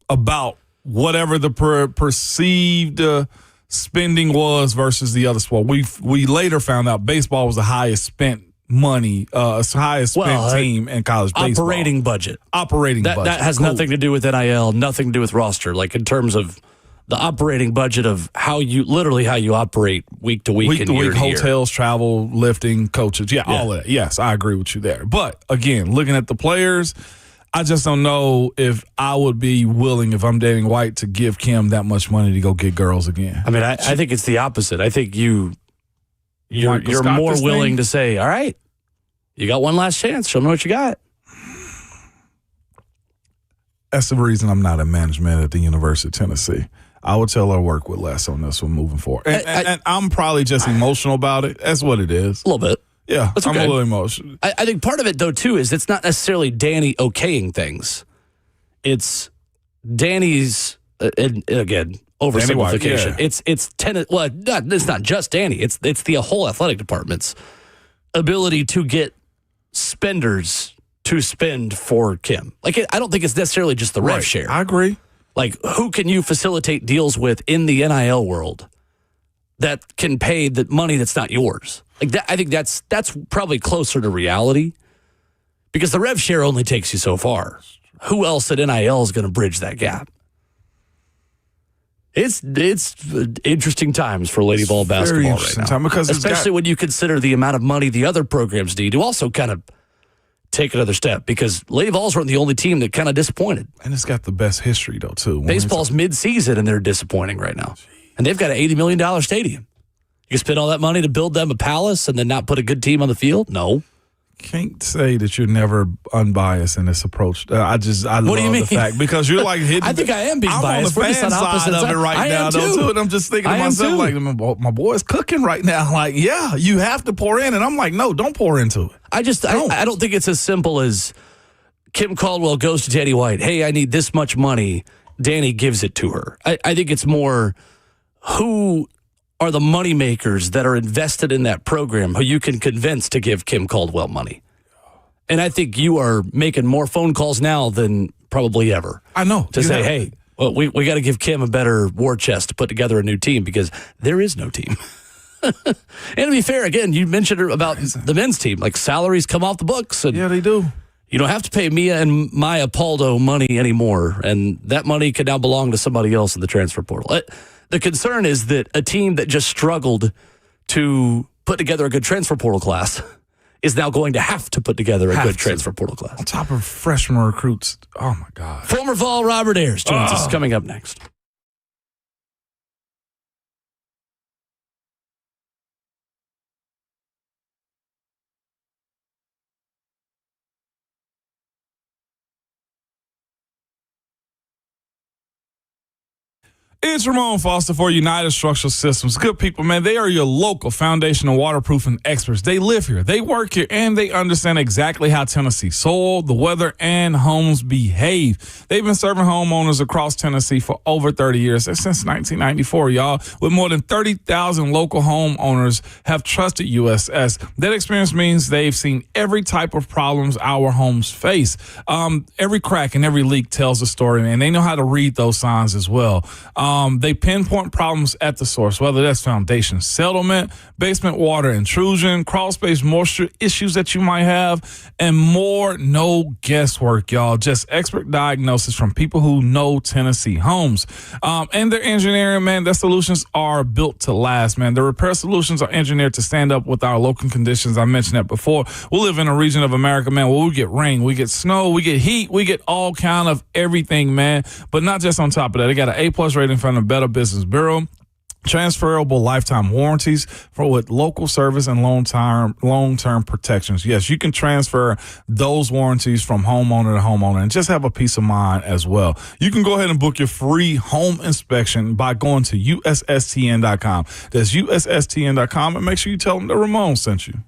about whatever the perceived spending was versus the other sport. We later found out baseball was the highest spent money, highest spent team in college baseball. Operating budget. That has nothing to do with NIL, nothing to do with roster. Like in terms of the operating budget of how you operate week to week, hotels, travel, lifting, coaches, all of that. Yes, I agree with you there. But again, looking at the players, I just don't know if I would be willing, if I'm dating White, to give Kim that much money to go get girls again. I mean, I think it's the opposite. I think you're more willing to say, all right, you got one last chance. Show me what you got. That's the reason I'm not in management at the University of Tennessee. I would tell her to work with less on this one moving forward. And I'm probably just emotional about it. That's what it is. A little bit. Yeah, okay. I'm a little emotional. I think part of it, though, too, is it's not necessarily Danny okaying things. It's Danny's, and again, oversimplification. It's not just Danny. It's the whole athletic department's ability to get spenders to spend for Kim. Like, I don't think it's necessarily just the rev share. I agree. Like, who can you facilitate deals with in the NIL world that can pay the money that's not yours? Like that, I think that's probably closer to reality because the rev share only takes you so far. Who else at NIL is going to bridge that gap? It's interesting times for Lady Vol basketball right now. Because especially when you consider the amount of money the other programs need to also kind of take another step because Lady Vols weren't the only team that kind of disappointed. And it's got the best history, though, too. Baseball's mid-season, and they're disappointing right now. And they've got an $80 million stadium. You spend all that money to build them a palace and then not put a good team on the field? No. Can't say that you're never unbiased in this approach. I love the fact because you're like hitting. I think I am being biased. I'm on the fan side of it right now, though, too. And I'm just thinking to myself, like, my boy's cooking right now. Like, yeah, you have to pour in. And I'm like, no, don't pour into it. I don't think it's as simple as Kim Caldwell goes to Danny White. Hey, I need this much money. Danny gives it to her. I think it's more who are the money makers that are invested in that program who you can convince to give Kim Caldwell money. And I think you are making more phone calls now than probably ever. I know. To say, hey, well, we got to give Kim a better war chest to put together a new team because there is no team. And to be fair, again, you mentioned about the men's team. Like, salaries come off the books. And yeah, they do. you don't have to pay Mia and Maya Paldo money anymore. And that money could now belong to somebody else in the transfer portal. The concern is that a team that just struggled to put together a good transfer portal class is now going to have to put together a good transfer portal class. On top of freshman recruits. Oh, my God. Former Vol Robert Ayers joins us coming up next. It's Ramon Foster for United Structural Systems. Good people, man. They are your local foundational waterproofing experts. They live here, they work here, and they understand exactly how Tennessee soil, the weather, and homes behave. They've been serving homeowners across Tennessee for over 30 years, since 1994, y'all. With more than 30,000 local homeowners have trusted USS. That experience means they've seen every type of problems our homes face. Every crack and every leak tells a story, and they know how to read those signs as well. They pinpoint problems at the source, whether that's foundation settlement, basement water intrusion, crawl space moisture issues that you might have, and more. No guesswork, y'all. Just expert diagnosis from people who know Tennessee homes. And their engineering, man, their solutions are built to last, man. The repair solutions are engineered to stand up with our local conditions. I mentioned that before. We live in a region of America, man, where we get rain, we get snow, we get heat, we get all kind of everything, man. But not just on top of that. They got an A+ rating from the Better Business Bureau. Transferable lifetime warranties with local service and long-term protections. Yes, you can transfer those warranties from homeowner to homeowner and just have a peace of mind as well. You can go ahead and book your free home inspection by going to USSTN.com. That's USSTN.com, and make sure you tell them that Ramon sent you.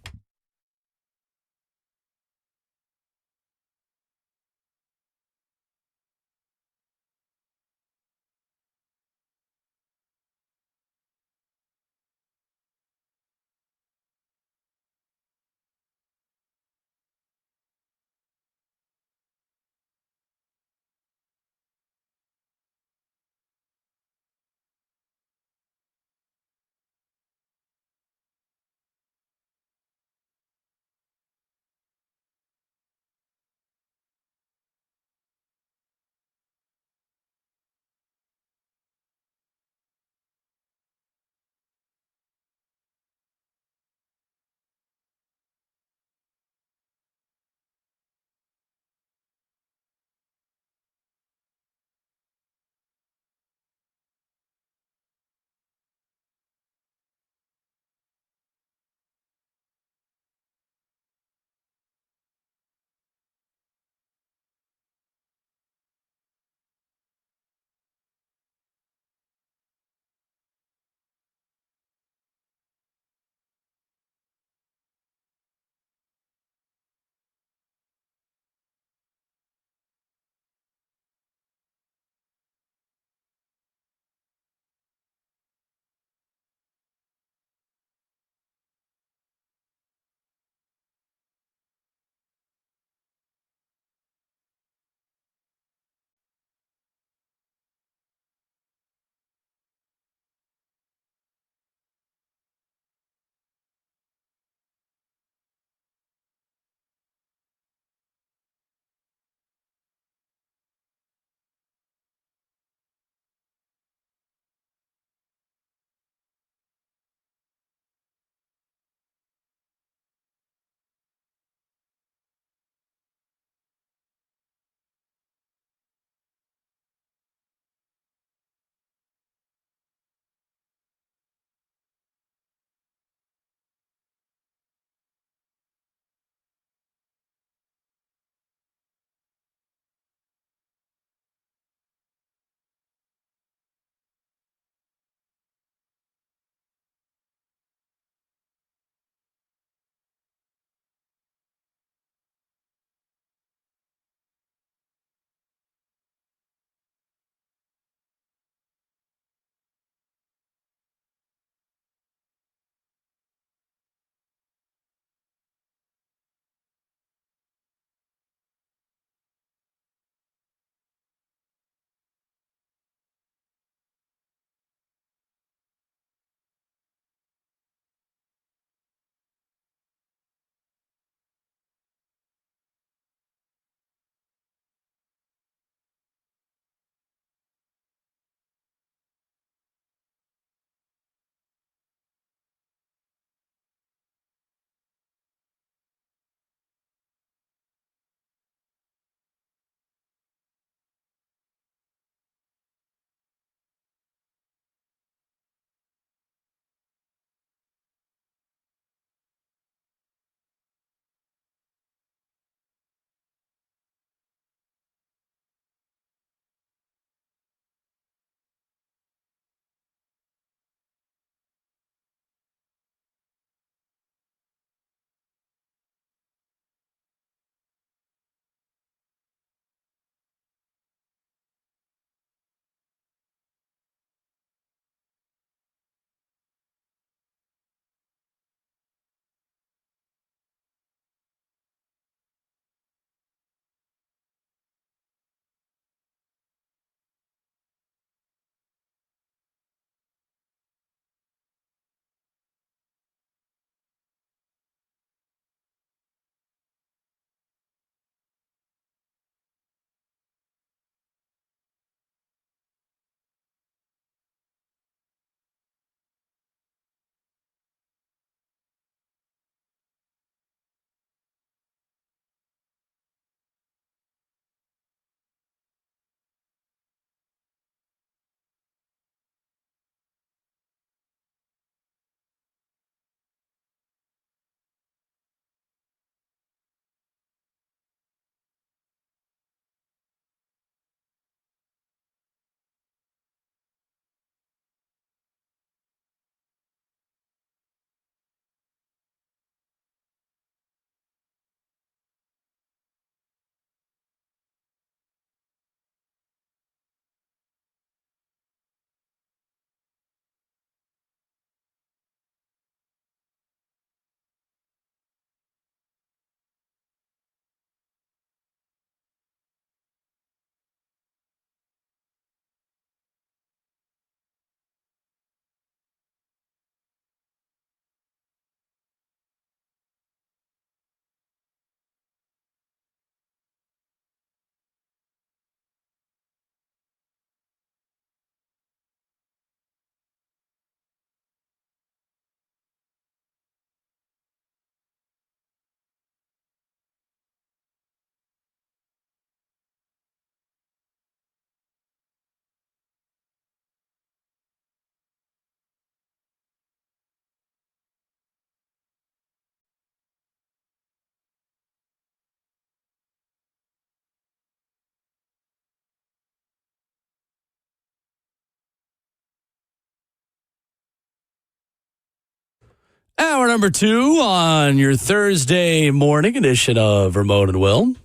Hour number 2 on your Thursday morning edition of Ramon and Will.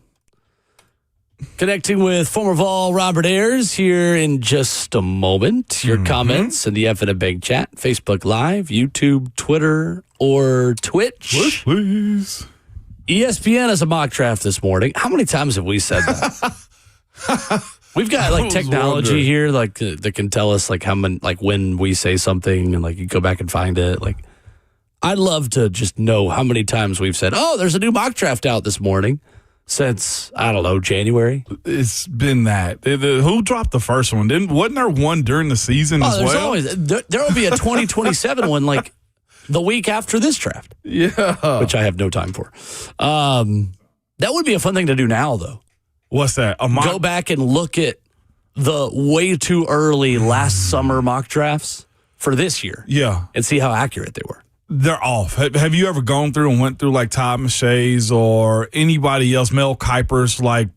Connecting with former Vol Robert Ayers here in just a moment. Your comments in the F&M Bank chat, Facebook Live, YouTube, Twitter, or Twitch. Please. ESPN has a mock draft this morning. How many times have we said that? We've got like technology here, like that can tell us like how many, like when we say something, and like you go back and find it. Like, I'd love to just know how many times we've said, "Oh, there's a new mock draft out this morning." Since, I don't know, January. It's been that. Who dropped the first one? Wasn't there one during the season as well? There will be a 2027 one like the week after this draft. Yeah. Which I have no time for. That would be a fun thing to do now, though. What's that? Go back and look at the way too early last summer mock drafts for this year. Yeah. And see how accurate they were. They're off. Have you ever gone through and went through like Todd McShay's or anybody else, Mel Kiper's like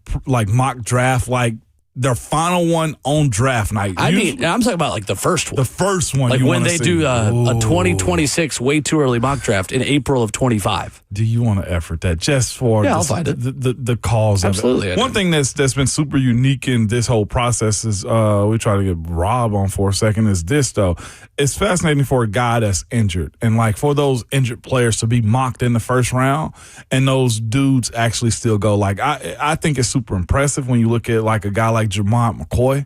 mock draft, like their final one on draft night? I'm talking about like the first one. The first one. Like when they do a 2026 way too early mock draft in April of 25. Do you want to effort that just for I'll find it. The cause Absolutely, of it? One thing that's been super unique in this whole process is we try to get Rob on for a second is this, though. It's fascinating for a guy that's injured and like for those injured players to be mocked in the first round and those dudes actually still go. Like I think it's super impressive when you look at like a guy like Jermont McCoy,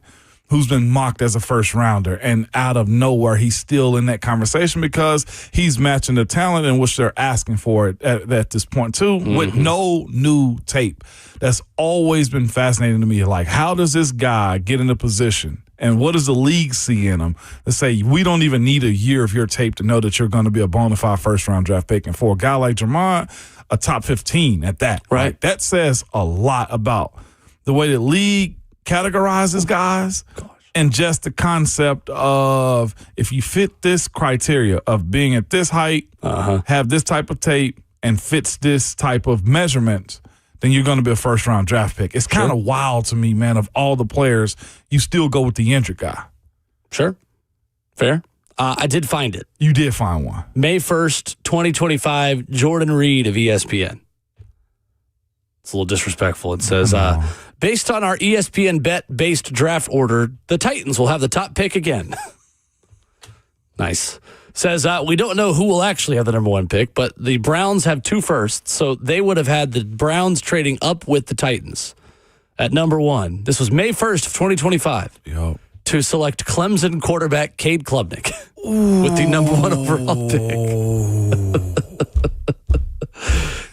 who's been mocked as a first rounder, and out of nowhere, he's still in that conversation because he's matching the talent in which they're asking for it at this point, too, with no new tape. That's always been fascinating to me. Like, how does this guy get in a position, and what does the league see in him to say, we don't even need a year of your tape to know that you're going to be a bona fide first-round draft pick? And for a guy like Jermont, a top 15 at that. Right. Like, that says a lot about the way the league categorizes guys. And just the concept of if you fit this criteria of being at this height, have this type of tape, and fits this type of measurement, then you're going to be a first-round draft pick. It's kind of wild to me, man, of all the players, you still go with the injured guy. Sure. Fair. I did find it. You did find one. May 1st, 2025, Jordan Reed of ESPN. It's a little disrespectful. It says, based on our ESPN bet-based draft order, the Titans will have the top pick again. Nice. Says, we don't know who will actually have the number 1 pick, but the Browns have 2 firsts, so they would have had the Browns trading up with the Titans at number 1. This was May 1st of 2025 to select Clemson quarterback Cade Klubnik with the number 1 overall pick.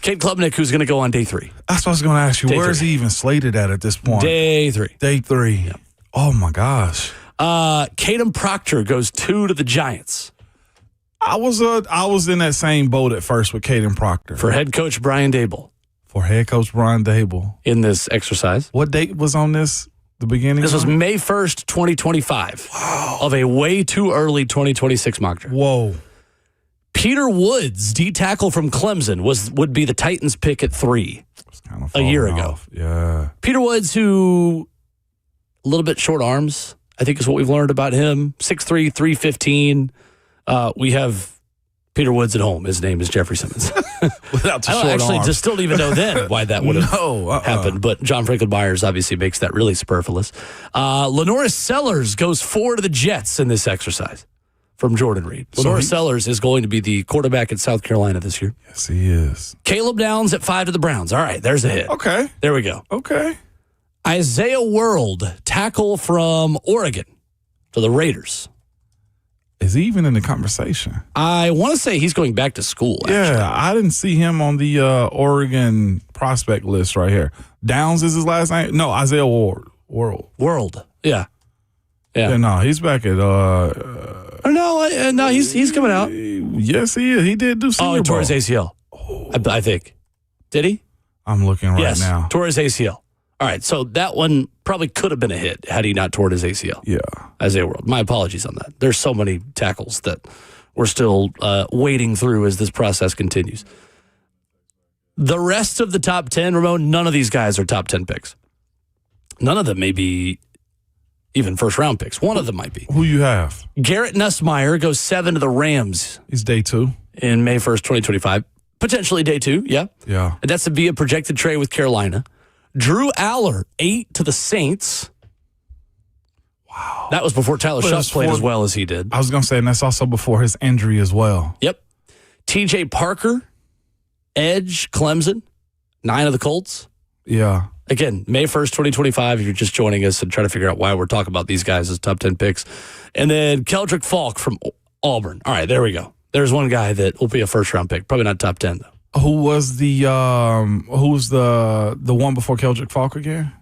Cade Klubnik, who's going to go on day 3. That's what I was going to ask you. Day Where 3. is he even slated at this point? Day 3. Day 3. Yep. Oh, my gosh. Caden Proctor goes 2 to the Giants. I was in that same boat at first with Caden Proctor. For head coach Brian Dable. For head coach Brian Dable. In this exercise. What date was on this? The beginning? This was May 1st, 2025. Wow. Of a way too early 2026 mock draft. Whoa. Peter Woods, D tackle from Clemson, would be the Titans pick at 3 a year ago. Yeah. Peter Woods, who a little bit short arms, I think is what we've learned about him. 6'3", 315. We have Peter Woods at home. His name is Jeffrey Simmons. Without the I short actually arms. just still don't even know then why that would have happened. But John Franklin Myers obviously makes that really superfluous. Lenoris Sellers goes 4 to the Jets in this exercise from Jordan Reed. Lenoris Sellers is going to be the quarterback at South Carolina this year. Yes, he is. Caleb Downs at 5 to the Browns. All right, there's a hit. Okay. There we go. Okay. Isaiah World, tackle from Oregon to the Raiders. Is he even in the conversation? I want to say he's going back to school, actually. Yeah, I didn't see him on the Oregon prospect list right here. Downs is his last name? No, Isaiah World. Yeah. Yeah, no, he's back at No, he's coming out. Yes, he is. He did do Senior He tore Bowl. his ACL. I think. Did he? I'm looking right now. Tore his ACL. All right, so that one probably could have been a hit had he not torn his ACL. Yeah. Isaiah World. My apologies on that. There's so many tackles that we're still wading through as this process continues. The rest of the top 10, Ramon, none of these guys are top 10 picks. None of them may be even first-round picks. One of them might be. Who you have? Garrett Nussmeier goes 7 to the Rams. He's day 2. in May 1st, 2025. Potentially day 2, yeah. Yeah. And that's via projected trade with Carolina. Drew Aller, 8 to the Saints. Wow. That was before Tyler Shucks played as well as he did. I was going to say, and that's also before his injury as well. Yep. TJ Parker, edge, Clemson, 9 of the Colts. Yeah. Again, May 1st, 2025, if you're just joining us and trying to figure out why we're talking about these guys as top 10 picks. And then Keldrick Falk from Auburn. All right, there we go. There's one guy that will be a first-round pick. Probably not top 10, though. Who was the one before Keldrick Falk again?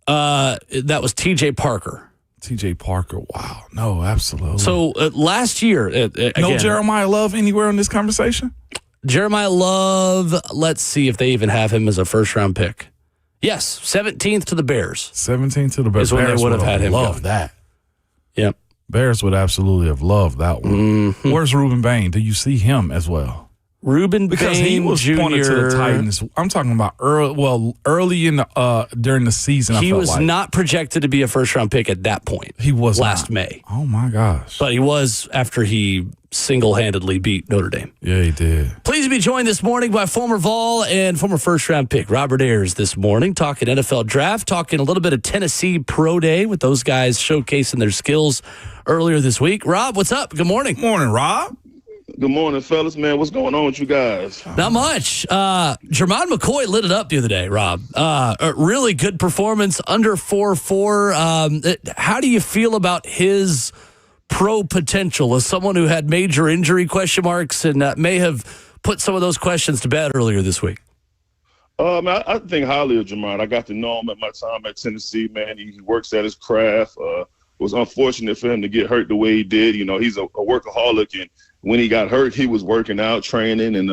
That was TJ Parker. TJ Parker. Wow. No, absolutely. So last year, again, no Jeremiah Love anywhere in this conversation? Jeremiah Love, let's see if they even have him as a first-round pick. Yes, 17th to the Bears. 17th to the Bears. Is when they would have had him. Love that. Yep. Bears would absolutely have loved that one. Mm-hmm. Where's Ruben Bane? Do you see him as well? Ruben Because Bane he was Jr. pointed to the Titans. I'm talking about early in the during the season. He was not projected to be a first-round pick at that point. He was last not. May. Oh my gosh! But he was after he single-handedly beat Notre Dame. Yeah, he did. Pleased to be joined this morning by former Vol and former first-round pick Robert Ayers this morning, talking NFL draft, talking a little bit of Tennessee Pro Day with those guys showcasing their skills earlier this week. Rob, what's up? Good morning. Morning, Rob. Good morning, fellas, man. What's going on with you guys? Not much. Jermon McCoy lit it up the other day, Rob. A really good performance, under 4.4. How do you feel about his pro potential as someone who had major injury question marks and may have put some of those questions to bed earlier this week? I think highly of Jermon. I got to know him at my time at Tennessee, man. He works at his craft. It was unfortunate for him to get hurt the way he did. You know, he's a workaholic, and when he got hurt, he was working out, training, and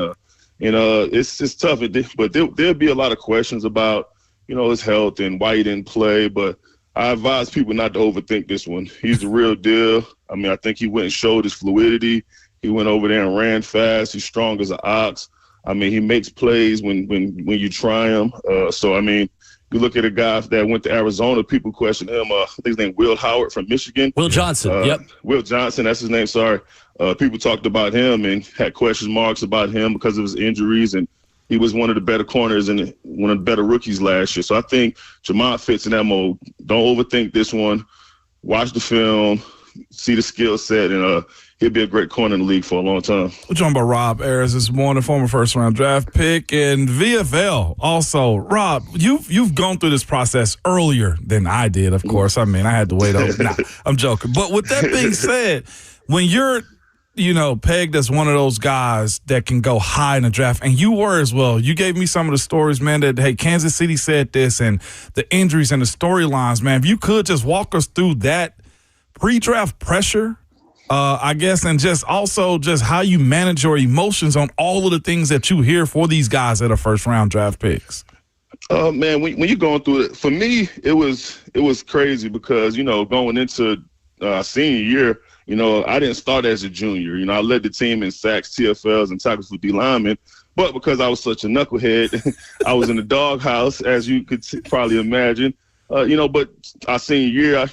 it's tough. But there'll be a lot of questions about, his health and why he didn't play. But I advise people not to overthink this one. He's the real deal. I mean, I think he went and showed his fluidity. He went over there and ran fast. He's strong as an ox. I mean, he makes plays when you try him. So, I mean, you look at a guy that went to Arizona, people question him. I think his name Will Howard from Michigan. Will Johnson, yep. Will Johnson, that's his name, sorry. People talked about him and had question marks about him because of his injuries, and he was one of the better corners and one of the better rookies last year. So I think Jermon fits in that mode. Don't overthink this one. Watch the film, see the skill set, and he'll be a great corner in the league for a long time. We're talking about Rob Ayers this morning, former first-round draft pick, and VFL also. Rob, you've gone through this process earlier than I did, of course. I mean, I had to wait over. Nah, I'm joking. But with that being said, when you're pegged as one of those guys that can go high in the draft, and you were as well. You gave me some of the stories, man, that, hey, Kansas City said this, and the injuries and the storylines, man. If you could just walk us through that pre-draft pressure, I guess, and just how you manage your emotions on all of the things that you hear for these guys that are first-round draft picks. Man, when you're going through it, for me, it was crazy because, going into senior year, I didn't start as a junior. I led the team in sacks, TFLs, and tackles for D linemen. But because I was such a knucklehead, I was in the doghouse, as you could probably imagine. But our senior year,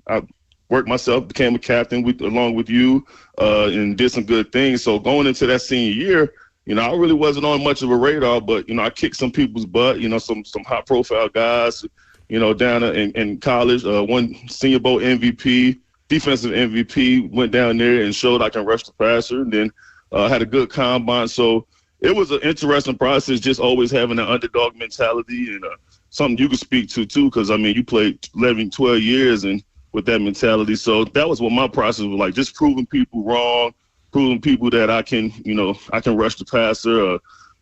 I worked myself, became a captain along with you, and did some good things. So going into that senior year, I really wasn't on much of a radar, but, I kicked some people's butt, some high-profile guys, down in college. One Senior Bowl MVP, defensive MVP, went down there and showed I can rush the passer, and then had a good combine. So it was an interesting process, just always having an underdog mentality, and something you could speak to, too, because, you played 11, 12 years and with that mentality. So that was what my process was like, just proving people wrong, proving people that I can rush the passer,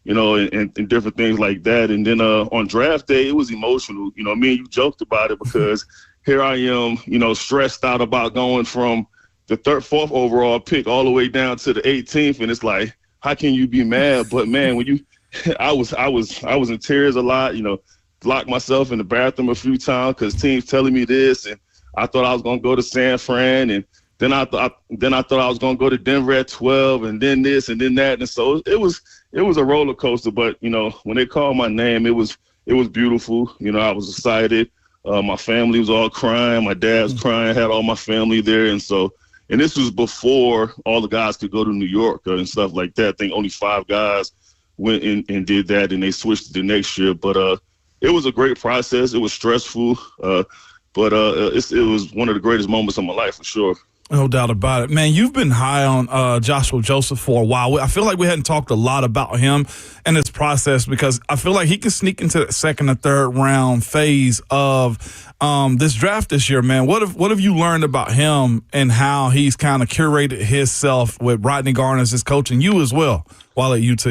and different things like that. And then on draft day, it was emotional. Me and you joked about it because here I am, stressed out about going from the 4th overall pick all the way down to the 18th. And it's like, how can you be mad? But man, when I was in tears a lot, locked myself in the bathroom a few times because teams telling me this, and I thought I was going to go to San Fran, and then I thought I was going to go to Denver at 12, and then this and then that. And so it was a roller coaster. But, when they called my name, it was beautiful. I was excited. My family was all crying. My dad was crying, had all my family there. And so, And this was before all the guys could go to New York and stuff like that. I think only 5 guys went in and did that, and they switched it the next year. But it was a great process. It was stressful, but it was one of the greatest moments of my life for sure. No doubt about it. Man, you've been high on Joshua Joseph for a while. I feel like we hadn't talked a lot about him and his process because I feel like he can sneak into that second or third round phase of this draft this year, man. What have you learned about him and how he's kind of curated himself with Rodney Garner as his coach and you as well while at UT?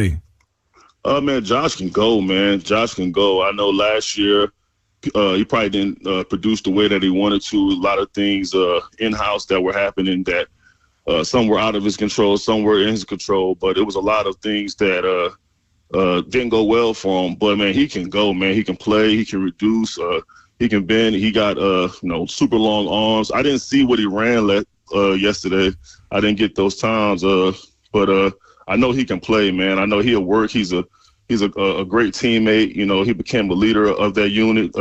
Man, Josh can go, man. Josh can go. I know last year he probably didn't produce the way that he wanted to. A lot of things in-house that were happening that some were out of his control, some were in his control. But it was a lot of things that didn't go well for him. But, man, he can go, man. He can play. He can reduce. He can bend. He got, super long arms. I didn't see what he ran yesterday. I didn't get those times. But I know he can play, man. I know he'll work. He's a great teammate. You know, he became a leader of that unit.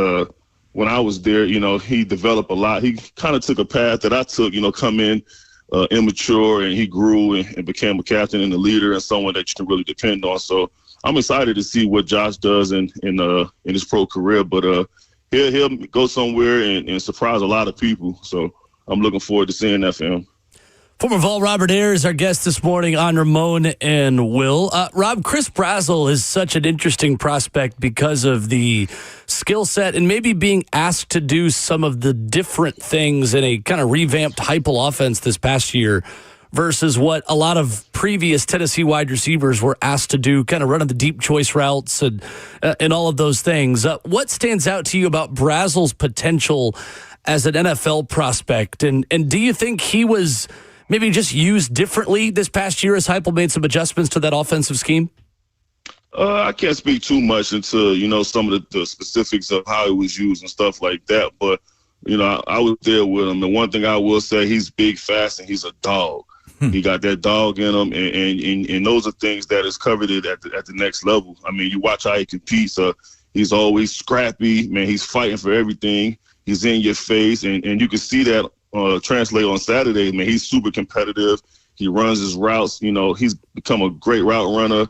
When I was there, he developed a lot. He kind of took a path that I took, come in immature, and he grew and became a captain and a leader and someone that you can really depend on. So I'm excited to see what Josh does in his pro career. But he'll go somewhere and surprise a lot of people. So I'm looking forward to seeing that for him. Former Vol Robert Ayers, our guest this morning on Ramon and Will. Rob, Chris Brazzell is such an interesting prospect because of the skill set and maybe being asked to do some of the different things in a kind of revamped Heupel offense this past year versus what a lot of previous Tennessee wide receivers were asked to do, kind of running the deep choice routes and all of those things. What stands out to you about Brazzell's potential as an NFL prospect? And do you think he was maybe just used differently this past year as Heupel made some adjustments to that offensive scheme? I can't speak too much into, some of the specifics of how it was used and stuff like that. But, I was there with him. And one thing I will say, he's big, fast, and he's a dog. He got that dog in him. And those are things that is coveted at the next level. I mean, you watch how he competes. He's always scrappy. Man, he's fighting for everything. He's in your face. And you can see that translate on Saturday. Man, he's super competitive. He runs his routes. He's become a great route runner.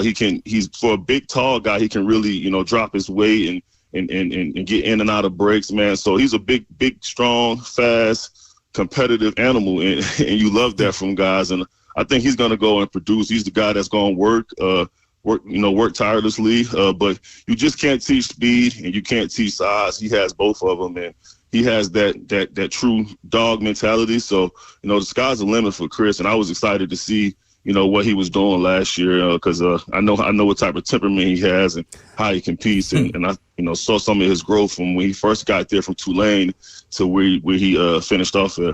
He's for a big, tall guy. He can really, drop his weight and get in and out of breaks, man. So he's a big, strong, fast, competitive animal, and you love that from guys. And I think he's going to go and produce. He's the guy that's going to work tirelessly. But you just can't teach speed and you can't teach size. He has both of them, and he has that true dog mentality. So, the sky's the limit for Chris, and I was excited to see, what he was doing last year because I know what type of temperament he has and how he competes, and I saw some of his growth from when he first got there from Tulane to where he finished off there.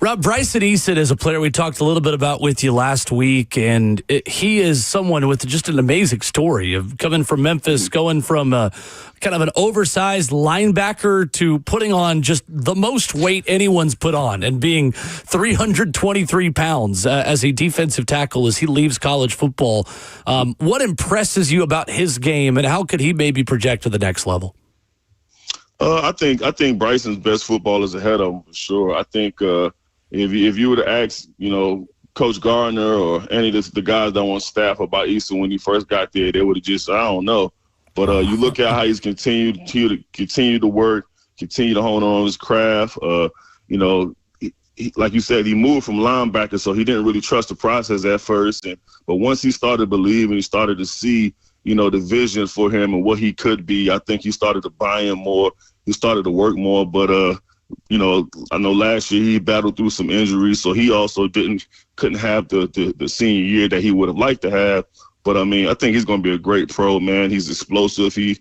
Rob, Bryson Easton is a player we talked a little bit about with you last week, and he is someone with just an amazing story of coming from Memphis, going from kind of an oversized linebacker to putting on just the most weight anyone's put on and being 323 pounds as a defensive tackle as he leaves college football. What impresses you about his game, and how could he maybe project to the next level? I think Bryson's best football is ahead of him for sure. I think if you were to ask, Coach Gardner or any of the guys that were on staff about Easton when he first got there, they would have just, I don't know. But you look at how he's continued to work, continue to hone on his craft. He, like you said, he moved from linebacker, so he didn't really trust the process at first. But once he started believing, he started to see, the vision for him and what he could be, I think he started to buy in more. He started to work more. But, I know last year he battled through some injuries, so he also couldn't have the senior year that he would have liked to have. But, I think he's going to be a great pro, man. He's explosive. He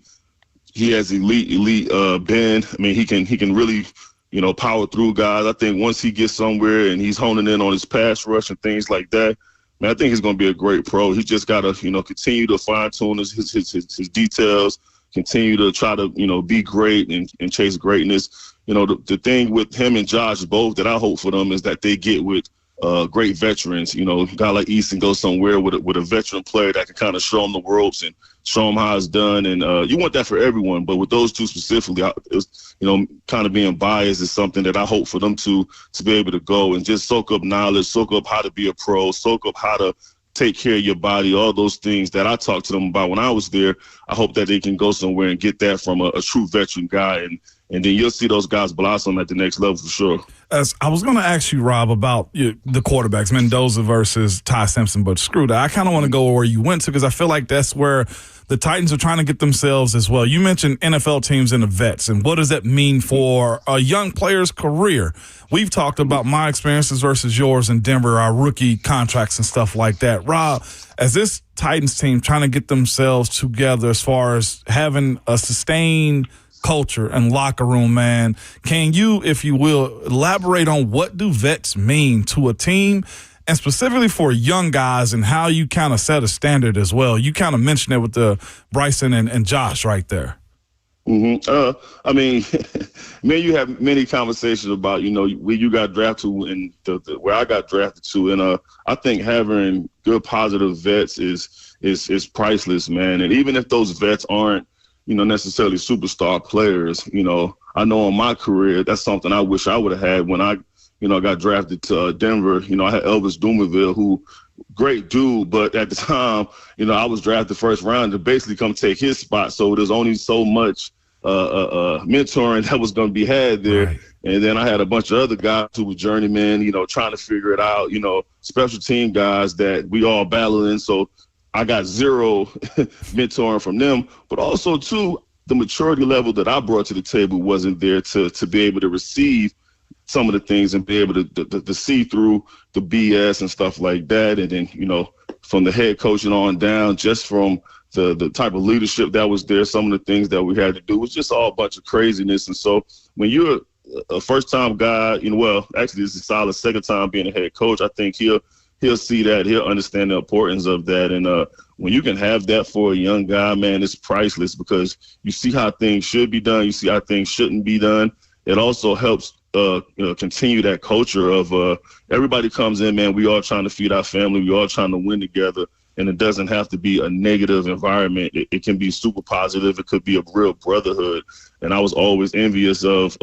has elite bend. He can really, power through guys. I think once he gets somewhere and he's honing in on his pass rush and things like that, man, I think he's going to be a great pro. He just got to, continue to fine-tune his details, continue to try to, be great and chase greatness. The thing with him and Josh both that I hope for them is that they get with great veterans. You know, a guy like Easton goes somewhere with a veteran player that can kind of show him the ropes and show him how it's done. And you want that for everyone, but with those two specifically, it was, you know, kind of being biased is something that I hope for them to be able to go and just soak up knowledge, soak up how to be a pro, soak up how to take care of your body, all those things that I talked to them about when I was there. I hope that they can go somewhere and get that from a true veteran guy. And then you'll see those guys blossom at the next level for sure. As I was going to ask you, Rob, about the quarterbacks, Mendoza versus Ty Simpson, but screw that. I kind of want to go where you went to because I feel like that's where the Titans are trying to get themselves as well. You mentioned NFL teams and the vets, and what does that mean for a young player's career? We've talked about my experiences versus yours in Denver, our rookie contracts and stuff like that. Rob, as this Titans team trying to get themselves together as far as having a sustained culture and locker room, man, can you, if you will, elaborate on what do vets mean to a team and specifically for young guys and how you kind of set a standard as well? You kind of mentioned it with the Bryson and Josh right there. Mm-hmm. I mean, man, you have many conversations about, you know, where you got drafted to and where I got drafted to. And I think having good, positive vets is priceless, man. And even if those vets aren't, you know, necessarily superstar players, you know, I know in my career, that's something I wish I would have had when I, you know, got drafted to Denver. You know, I had Elvis Dumerville, who great dude, but at the time, you know, I was drafted first round to basically come take his spot. So there's only so much mentoring that was going to be had there. Right. And then I had a bunch of other guys who were journeymen, you know, trying to figure it out, you know, special team guys that we all battling. So I got zero mentoring from them, but also too, the maturity level that I brought to the table wasn't there to be able to receive some of the things and be able to see through the BS and stuff like that. And then, you know, from the head coach and on down, just from the type of leadership that was there, some of the things that we had to do was just all a bunch of craziness. And so when you're a first-time guy, you know, well, actually this is solid second time being a head coach, I think he'll see that, he'll understand the importance of that. And when you can have that for a young guy, man, it's priceless because you see how things should be done. You see how things shouldn't be done. It also helps you know, continue that culture of everybody comes in, man, we all trying to feed our family. We all trying to win together. And it doesn't have to be a negative environment. It can be super positive. It could be a real brotherhood. And I was always envious of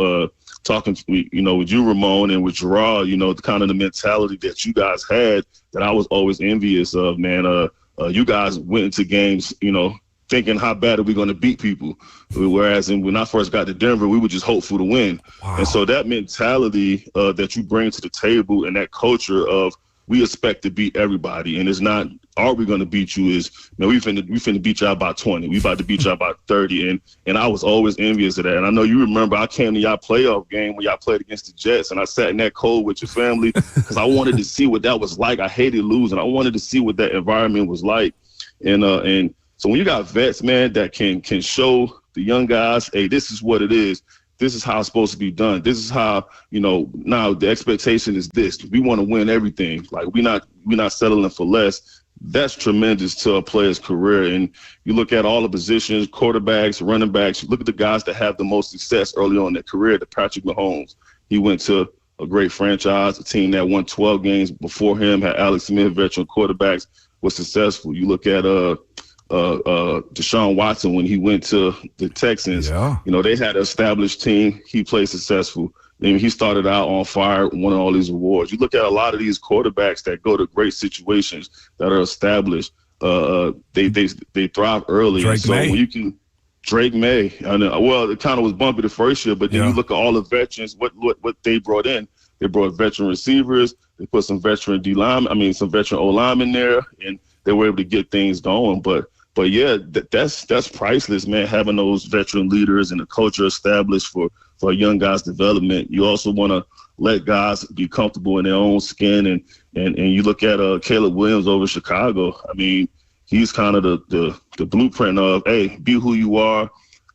talking, you know, with you, Ramon, and with Gerard, you know, the kind of the mentality that you guys had that I was always envious of, man. You guys went into games, you know, thinking how bad are we going to beat people. Whereas when I first got to Denver, we were just hopeful to win. Wow. And so that mentality that you bring to the table and that culture of we expect to beat everybody. And it's not, are we going to beat you? Is, man, we finna beat y'all by 20. We about to beat y'all by 30. And I was always envious of that. And I know you remember I came to y'all playoff game when y'all played against the Jets, and I sat in that cold with your family because I wanted to see what that was like. I hated losing. I wanted to see what that environment was like. And so when you got vets, man, that can show the young guys, hey, this is what it is. This is how it's supposed to be done. This is how, you know, now the expectation is this. We want to win everything. Like we're not settling for less. That's tremendous to a player's career. And you look at all the positions, quarterbacks, running backs, look at the guys that have the most success early on in their career, the Patrick Mahomes. He went to a great franchise, a team that won 12 games before him, had Alex Smith, veteran quarterbacks, was successful. You look at Deshaun Watson when he went to the Texans. Yeah. You know, they had an established team. He played successful. I mean, he started out on fire, won all these awards. You look at a lot of these quarterbacks that go to great situations that are established. They thrive early. Drake May. When you can, Drake May. I know, well, it kind of was bumpy the first year, but then you look at all the veterans. What they brought in? They brought veteran receivers. They put some veteran some veteran O-linemen there, and they were able to get things going. But yeah, that's priceless, man, having those veteran leaders and the culture established for a young guy's development. You also want to let guys be comfortable in their own skin. And you look at Caleb Williams over Chicago. I mean, he's kind of the blueprint of, hey, be who you are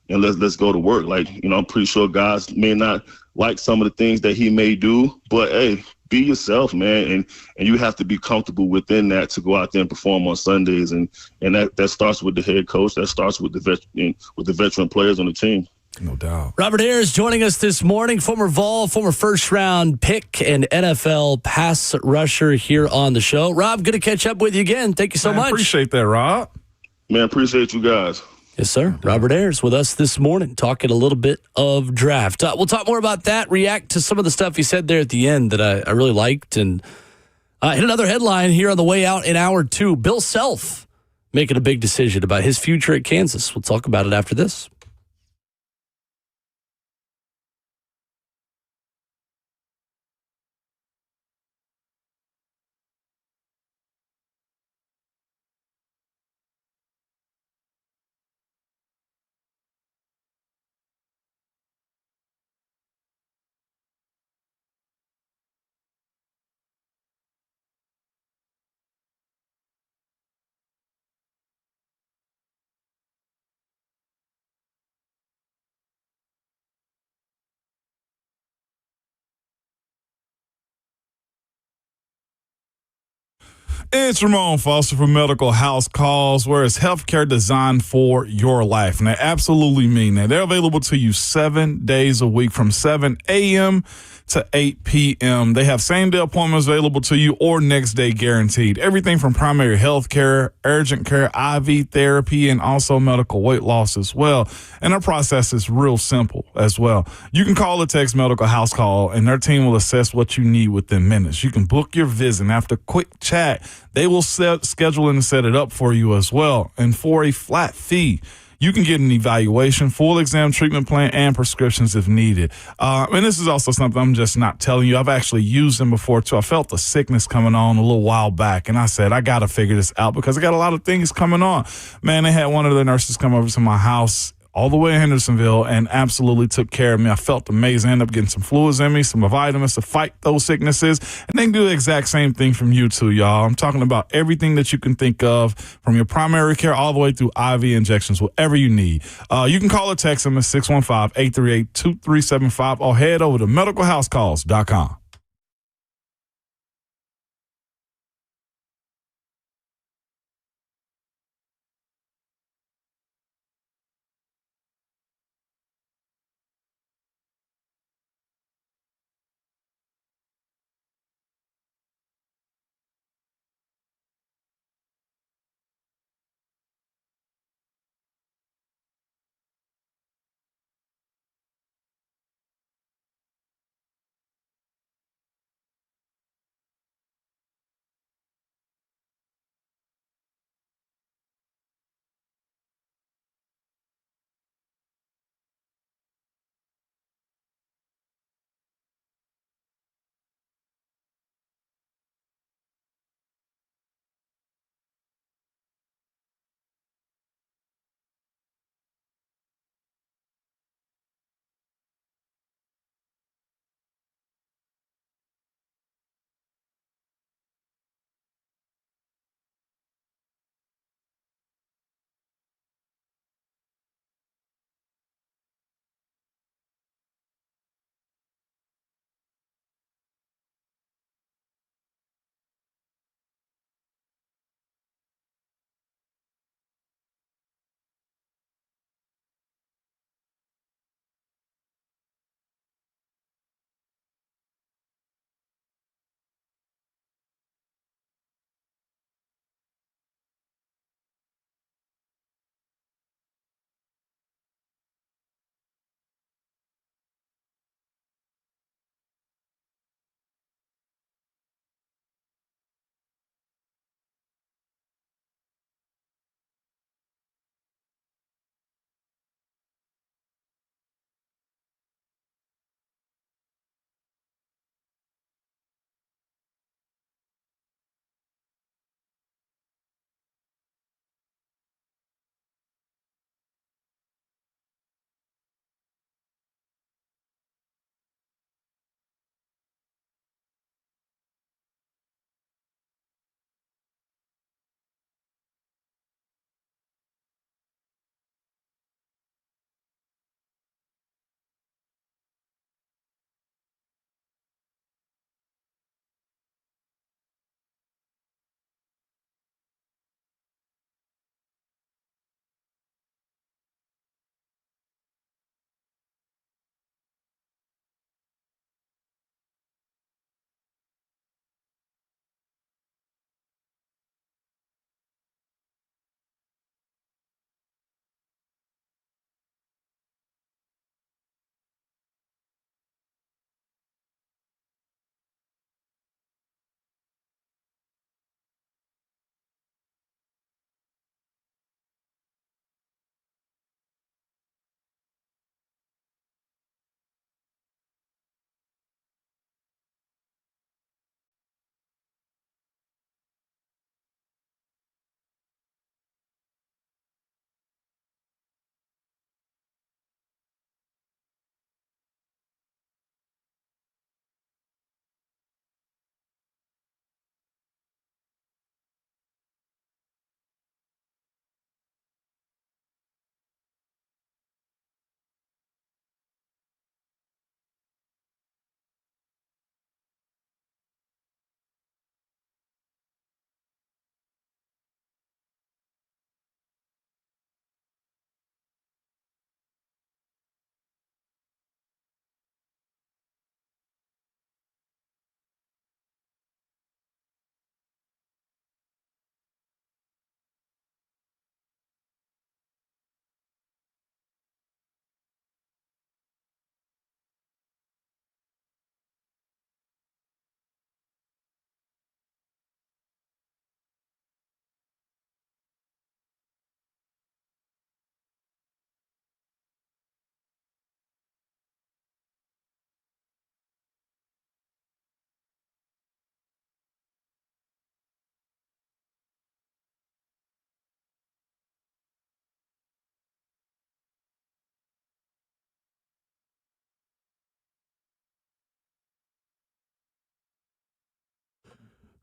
and let's go to work. Like, you know, I'm pretty sure guys may not like some of the things that he may do, but hey, be yourself, man, and you have to be comfortable within that to go out there and perform on Sundays, and that starts with the head coach. That starts with the veteran players on the team. No doubt. Robert Ayers joining us this morning, former Vol, former first-round pick, and NFL pass rusher here on the show. Rob, good to catch up with you again. Thank you so much. Appreciate that, Rob. Man, appreciate you guys. Yes, sir. Robert Ayers with us this morning, talking a little bit of draft. We'll talk more about that, react to some of the stuff he said there at the end that I really liked, and hit another headline here on the way out in hour 2. Bill Self making a big decision about his future at Kansas. We'll talk about it after this. It's Ramon Foster from Medical House Calls, where it's healthcare designed for your life. And they absolutely mean that. They're available to you 7 days a week from 7 a.m. to 8 p.m. They have same-day appointments available to you or next-day guaranteed. Everything from primary health care, urgent care, IV therapy, and also medical weight loss as well. And their process is real simple as well. You can call or text Medical House Call, and their team will assess what you need within minutes. You can book your visit, and after a quick chat, they will schedule and set it up for you as well. And for a flat fee, you can get an evaluation, full exam treatment plan, and prescriptions if needed. And this is also something I'm just not telling you. I've actually used them before, too. I felt the sickness coming on a little while back, and I said, I got to figure this out because I got a lot of things coming on. Man, they had one of the nurses come over to my house all the way in Hendersonville and absolutely took care of me. I felt amazing. I ended up getting some fluids in me, some vitamins to fight those sicknesses. And they can do the exact same thing from you too, y'all. I'm talking about everything that you can think of, from your primary care all the way through IV injections, whatever you need. You can call or text them at 615-838-2375 or head over to medicalhousecalls.com.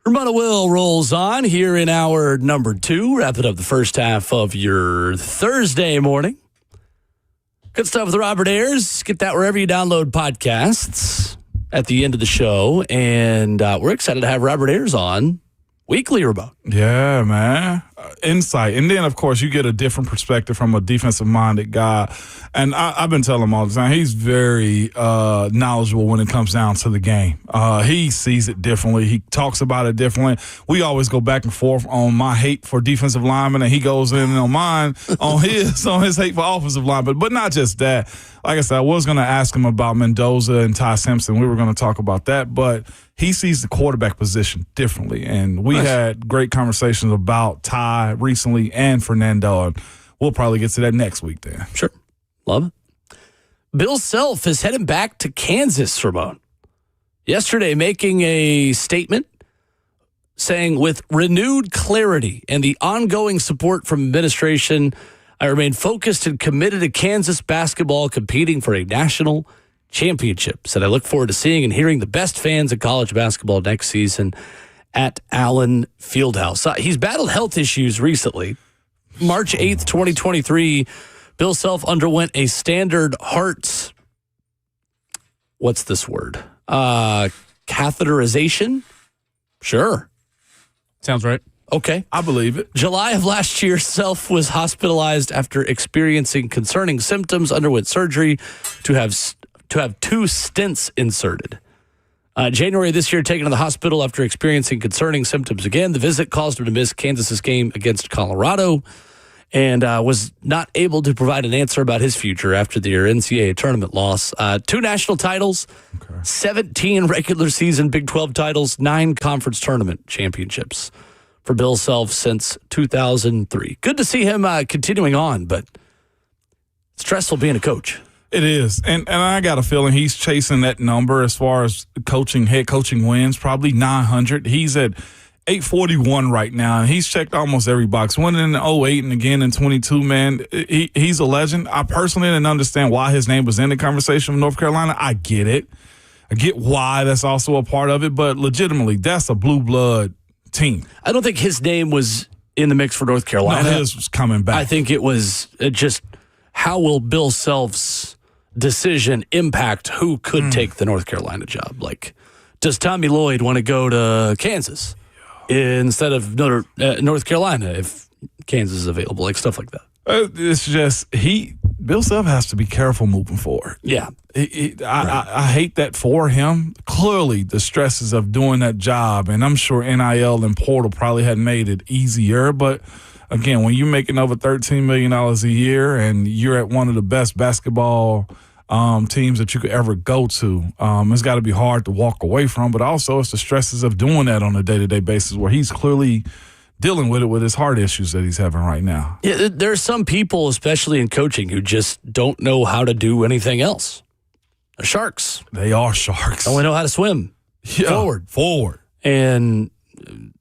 Ramon Will rolls on here in hour number 2, wrapping up the first half of your Thursday morning. Good stuff with Robert Ayers. Get that wherever you download podcasts at the end of the show. And we're excited to have Robert Ayers on weekly, Ramon. Yeah, man. Insight. And then, of course, you get a different perspective from a defensive-minded guy. And I've been telling him all the time, he's very knowledgeable when it comes down to the game. He sees it differently. He talks about it differently. We always go back and forth on my hate for defensive linemen, and he goes in on mine on his hate for offensive linemen. But not just that. Like I said, I was going to ask him about Mendoza and Ty Simpson. We were going to talk about that, but he sees the quarterback position differently. And we had great conversations about Ty recently and Fernando. And we'll probably get to that next week then. Sure. Love it. Bill Self is heading back to Kansas, Ramon. Yesterday, making a statement saying, with renewed clarity and the ongoing support from administration, I remain focused and committed to Kansas basketball competing for a national championship. Said I look forward to seeing and hearing the best fans of college basketball next season at Allen Fieldhouse. He's battled health issues recently. March 8th, 2023, Bill Self underwent a standard heart, what's this word? Catheterization? Sure. Sounds right. Okay. I believe it. July of last year, Self was hospitalized after experiencing concerning symptoms, underwent surgery to have 2 stents inserted. January this year, taken to the hospital after experiencing concerning symptoms again. The visit caused him to miss Kansas's game against Colorado and was not able to provide an answer about his future after their NCAA tournament loss. 2 national titles, 17 regular season Big 12 titles, 9 conference tournament championships for Bill Self since 2003. Good to see him continuing on, but stressful being a coach. It is. And I got a feeling he's chasing that number as far as head coaching wins, probably 900. He's at 841 right now, and he's checked almost every box. Winning in 08 and again in 22, man. He's a legend. I personally didn't understand why his name was in the conversation with North Carolina. I get it. I get why that's also a part of it, but legitimately, that's a blue blood team. I don't think his name was in the mix for North Carolina. No, his was coming back. I think it was just how will Bill Self's decision impact who could take the North Carolina job? Like, does Tommy Lloyd want to go to Kansas instead of North Carolina if Kansas is available? Like, stuff like that. It's just Bill Self has to be careful moving forward. Yeah. I hate that for him. Clearly, the stresses of doing that job, and I'm sure NIL and portal probably had made it easier. But again, when you're making over $13 million a year and you're at one of the best basketball teams that you could ever go to, it's got to be hard to walk away from. But also, it's the stresses of doing that on a day-to-day basis where he's clearly dealing with it with his heart issues that he's having right now. Yeah, there are some people, especially in coaching, who just don't know how to do anything else. They're sharks. They are sharks. Only know how to swim. Yeah, forward. And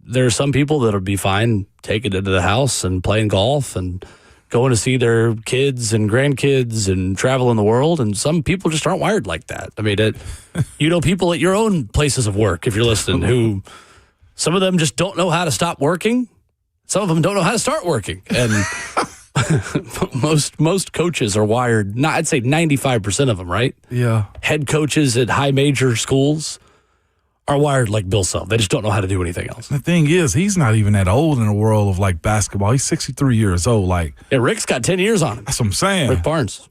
there are some people that'll be fine taking it to the house and playing golf and going to see their kids and grandkids and traveling the world. And some people just aren't wired like that. I mean, people at your own places of work, if you're listening, who some of them just don't know how to stop working. Some of them don't know how to start working. And most coaches are wired, I'd say 95% of them, right? Yeah. Head coaches at high major schools are wired like Bill Self. They just don't know how to do anything else. The thing is, he's not even that old in the world of like basketball. He's 63 years old. Like, yeah, Rick's got 10 years on him. That's what I'm saying. Rick Barnes.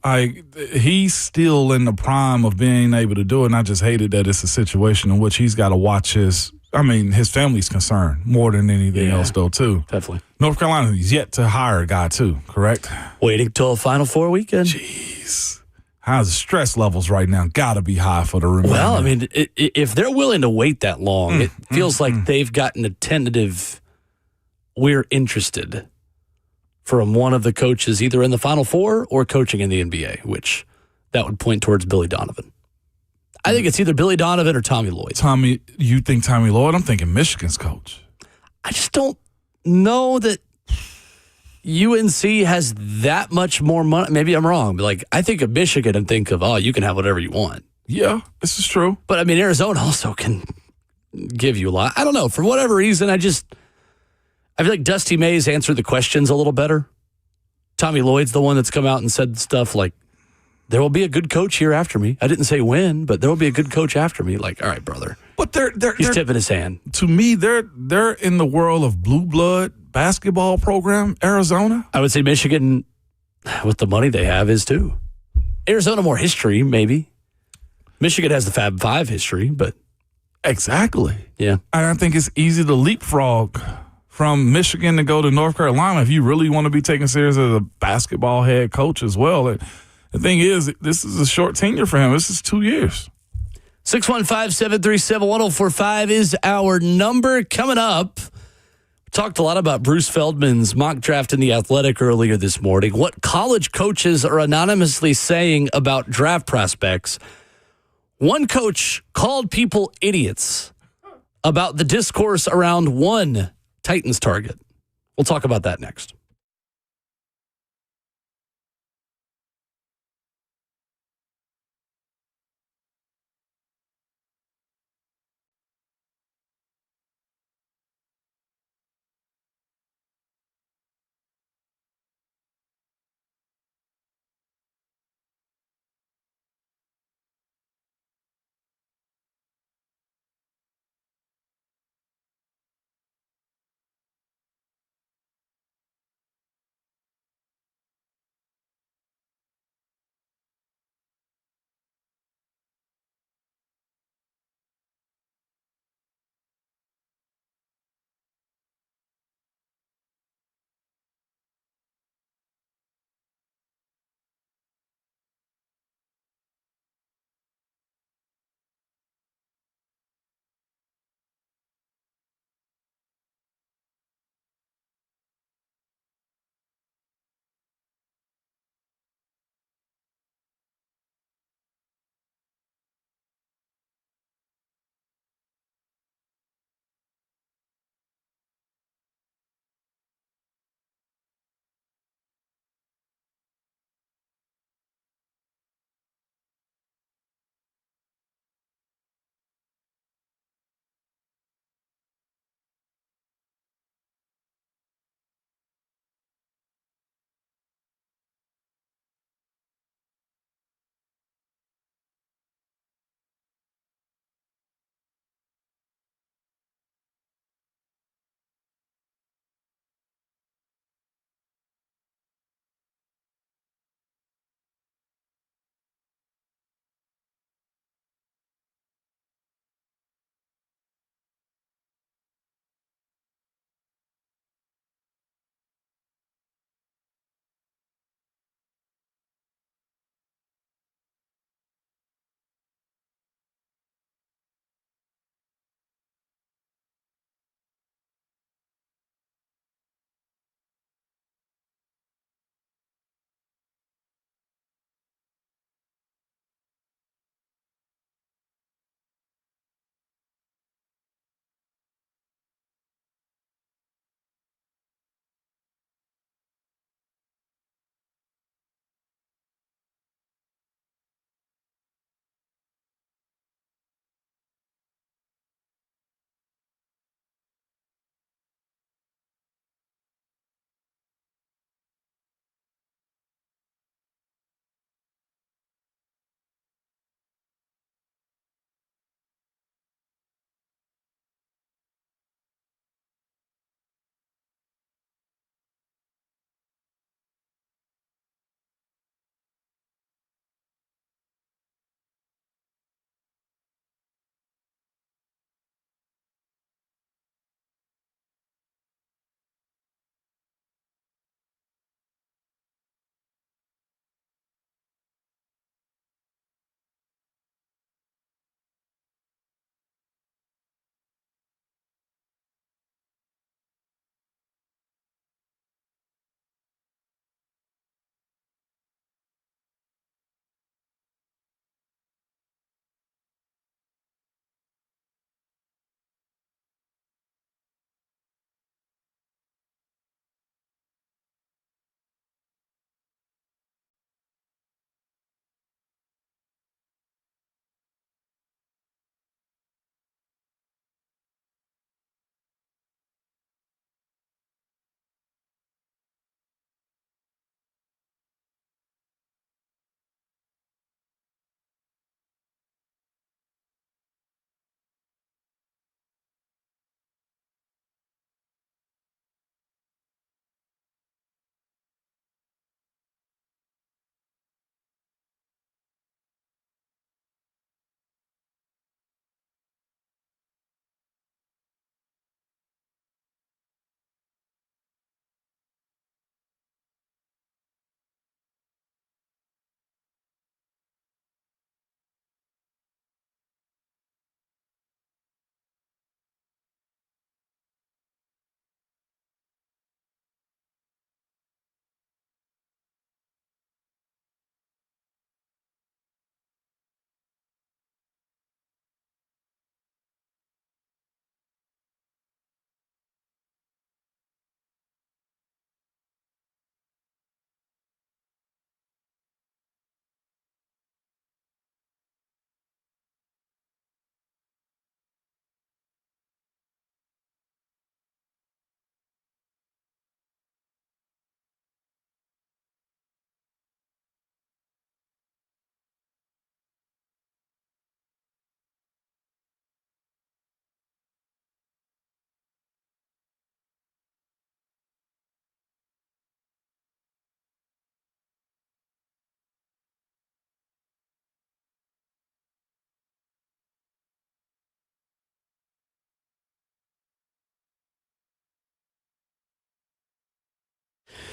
He's still in the prime of being able to do it, and I just hated that it's a situation in which he's got to watch his family's concerned more than anything else, though, too. Definitely. North Carolina is yet to hire a guy, too, correct? Waiting till a Final Four weekend. Jeez. How's the stress levels right now? Got to be high for the remainder. Well, I mean, if they're willing to wait that long, it feels like they've gotten a tentative, we're interested from one of the coaches either in the Final Four or coaching in the NBA, which that would point towards Billy Donovan. I think it's either Billy Donovan or Tommy Lloyd. You think Tommy Lloyd? I'm thinking Michigan's coach. I just don't know that UNC has that much more money. Maybe I'm wrong, but I think of Michigan and think of, you can have whatever you want. Yeah, this is true. But I mean, Arizona also can give you a lot. I don't know. For whatever reason, I feel like Dusty Mays answered the questions a little better. Tommy Lloyd's the one that's come out and said stuff like, there will be a good coach here after me. I didn't say when, but there will be a good coach after me. Like, all right, brother. But He's tipping his hand. To me, they're in the world of blue blood basketball program, Arizona. I would say Michigan, with the money they have, is too. Arizona, more history, maybe. Michigan has the Fab Five history, but. Exactly. Yeah. And I think it's easy to leapfrog from Michigan to go to North Carolina if you really want to be taken serious as a basketball head coach as well. The thing is, this is a short tenure for him. This is 2 years. 615-737-1045 is our number. Coming up, we talked a lot about Bruce Feldman's mock draft in The Athletic earlier this morning. What college coaches are anonymously saying about draft prospects. One coach called people idiots about the discourse around one Titans target. We'll talk about that next.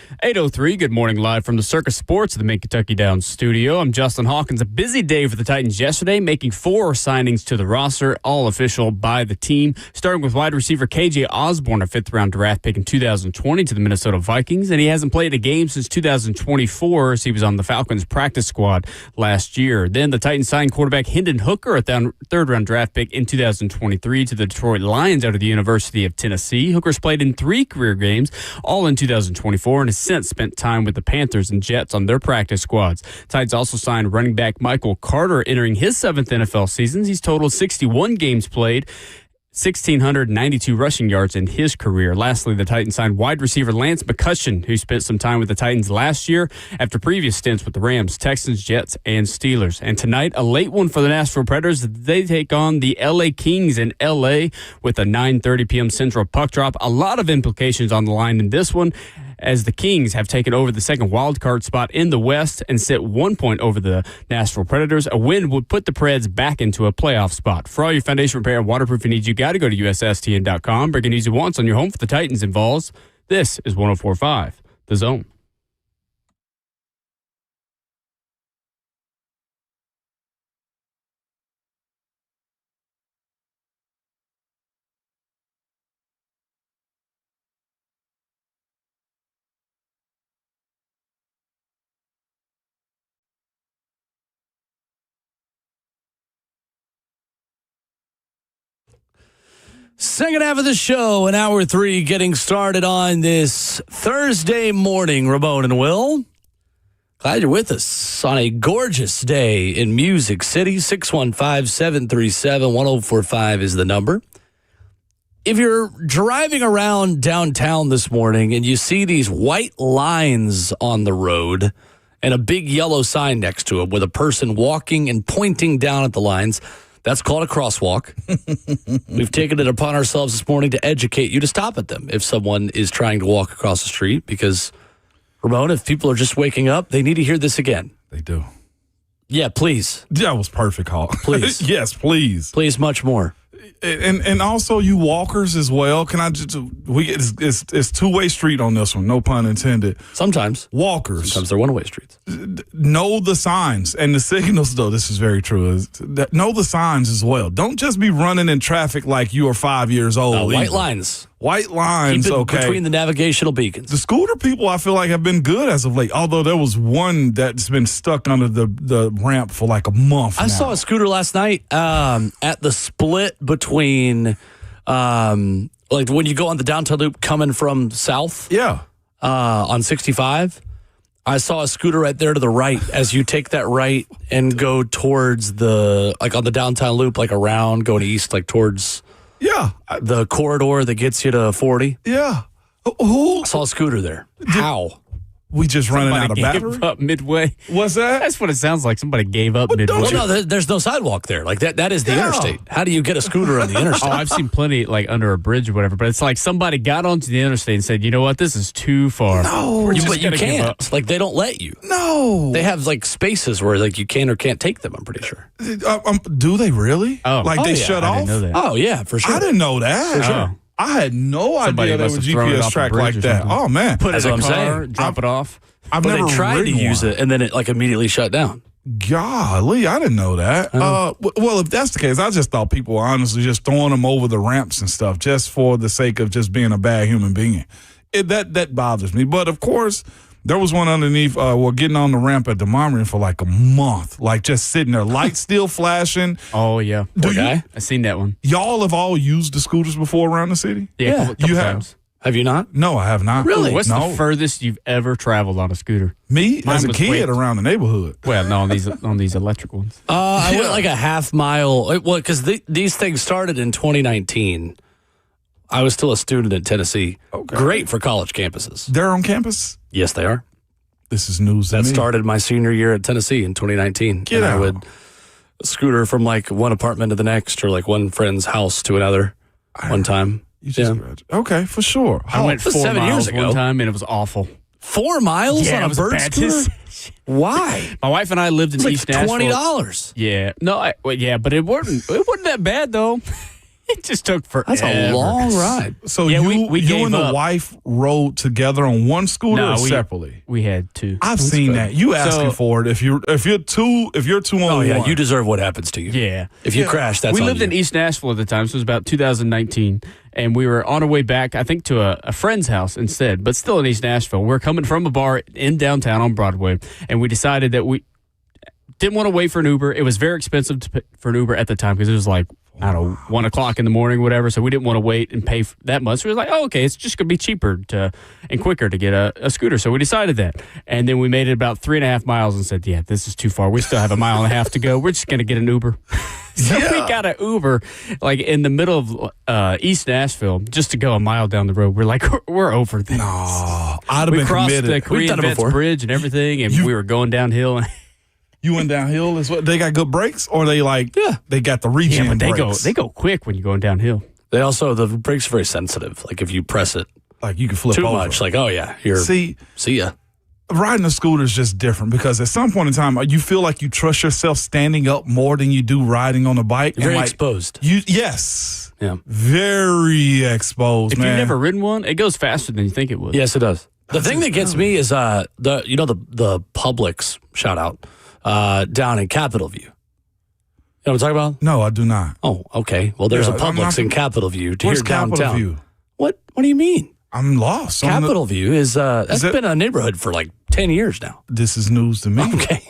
8:03, good morning live from the Circus Sports at the Mid-Kentucky Downs studio. I'm Justin Hawkins. A busy day for the Titans yesterday, making 4 signings to the roster, all official by the team. Starting with wide receiver KJ Osborne, a 5th-round draft pick in 2020 to the Minnesota Vikings, and he hasn't played a game since 2024 as he was on the Falcons practice squad last year. Then the Titans signed quarterback Hendon Hooker, a 3rd-round draft pick in 2023 to the Detroit Lions out of the University of Tennessee. Hooker's played in 3 career games, all in 2024, and has since spent time with the Panthers and Jets on their practice squads. Titans also signed running back Michael Carter, entering his 7th NFL season. He's totaled 61 games played, 1,692 rushing yards in his career. Lastly, the Titans signed wide receiver Lance McCutcheon, who spent some time with the Titans last year after previous stints with the Rams, Texans, Jets, and Steelers. And tonight, a late one for the Nashville Predators. They take on the LA Kings in LA with a 9:30 p.m. Central puck drop. A lot of implications on the line in this one, as the Kings have taken over the second wildcard spot in the West and sit 1 point over the Nashville Predators. A win would put the Preds back into a playoff spot. For all your foundation repair and waterproofing needs, you got to go to USSTN.com. Breaking news you want on your home for the Titans and Vols. This is 104.5 The Zone. Second half of the show, in hour 3, getting started on this Thursday morning. Ramon and Will, glad you're with us on a gorgeous day in Music City. 615-737-1045 is the number. If you're driving around downtown this morning and you see these white lines on the road and a big yellow sign next to it with a person walking and pointing down at the lines, that's called a crosswalk. We've taken it upon ourselves this morning to educate you to stop at them if someone is trying to walk across the street, because, Ramon, if people are just waking up, they need to hear this again. They do. Yeah, please. That was perfect, Hawk. Please. Yes, please. Please, much more. And also you walkers as well. Can I just it's two-way street on this one, no pun intended. Sometimes. Walkers. Sometimes they're one-way streets. Know the signs and the signals, though. This is very true. Know the signs as well. Don't just be running in traffic like you are 5 years old. White lines. White lines, Keep it okay. between the navigational beacons. The scooter people, I feel like, have been good as of late. Although there was one that's been stuck under the ramp for like a month. I saw a scooter last night at the split between, like when you go on the downtown loop coming from south. Yeah. On 65. I saw a scooter right there to the right as you take that right and go towards the, like on the downtown loop, like around going east, like towards the corridor that gets you to 40. Yeah. Who? I saw a scooter there. How? We just running out of Somebody battery? gave up midway. What's that? That's what it sounds like. Somebody gave up midway. Well, no, there's no sidewalk there. Like that is the interstate. How do you get a scooter on the interstate? Oh, I've seen plenty like under a bridge or whatever, but it's like somebody got onto the interstate and said, you know what, this is too far. No. But you can't. Like they don't let you. No. They have like spaces where like you can or can't take them, I'm pretty sure. Do they really? Oh. Like they yeah, shut I off? didn't know that. Oh, yeah, for sure. I didn't know that. For sure. I had no Somebody idea there must was have thrown it GPS off a track bridge like or that. something. Oh, man. Put That's it in what a I'm car, saying. drop it off. I've But never they tried to ridden use one. it, and then it like immediately shut down. Golly, I didn't know that. Well, if that's the case, I just thought people were honestly just throwing them over the ramps and stuff just for the sake of just being a bad human being. That bothers me. But, of course, there was one underneath, getting on the ramp at the Monument for like a month, like just sitting there, lights still flashing. Oh, yeah. Poor guy. I seen that one. Y'all have all used the scooters before around the city? Yeah, You have? times. Have you not? No, I have not. Really? What's No. the furthest you've ever traveled on a scooter? Me, Mine as a was kid, weight. around the neighborhood. Well, no, on these electric ones. I went like a half mile. Well, because these things started in 2019. I was still a student in Tennessee. Okay. Great for college campuses. They're on campus? Yes, they are. This is news to That me. started my senior year at Tennessee in 2019. Get and out. I would scooter from like one apartment to the next or like one friend's house to another one time. You just graduated. Okay, for sure. I went was 4 7 miles years ago. one time, and it was awful. 4 miles on it a was bird bad scooter? decision. Why? My wife and I lived in It's like East Nashville. $20. Yeah, no, but it wasn't that bad though. It just took forever. That's a long ride. So Yeah, you we you gave and the up. wife rode together on one scooter or separately? We had two. I've seen that. You asking for it if you're two on Oh, yeah, one. you deserve what happens to you. Yeah. If you crash, that's we on lived you. in East Nashville at the time, so it was about 2019, and we were on our way back, I think, to a friend's house instead, but still in East Nashville. We're coming from a bar in downtown on Broadway, and we decided that we didn't want to wait for an Uber. It was very expensive for an Uber at the time because it was like, I don't know, 1 o'clock in the morning, whatever, so we didn't want to wait and pay that much. So we were like, oh, okay, it's just going to be cheaper and quicker to get a scooter. So we decided that. And then we made it about 3.5 miles and said, yeah, this is too far. We still have 1.5 miles to go. We're just going to get an Uber. So we got an Uber like in the middle of East Nashville just to go a mile down the road. We're like, we're over this. No, I'd have We been crossed committed. the Korean Vets Bridge and everything, and we were going downhill. You went downhill as well. They got good brakes, or they they got the regen Yeah, but brakes. they go quick when you're going downhill. They also, the brakes are very sensitive. Like if you press it Like you can flip too over. much, like, oh yeah, see ya. Riding a scooter is just different because at some point in time, you feel like you trust yourself standing up more than you do riding on a bike. You're very like, exposed. Yes. Yeah. Very exposed, If man. you've never ridden one, it goes faster than you think it would. Yes, it does. The thing that gets me is the Publix shout out down in Capitol View. You know what I'm talking about? No, I do not. Oh, okay. Well, there's a I'm Publix not- in Capitol View to Where's here downtown. Capitol View? What do you mean? I'm lost. Capitol View is that's been a neighborhood for like 10 years now. This is news to me. Okay.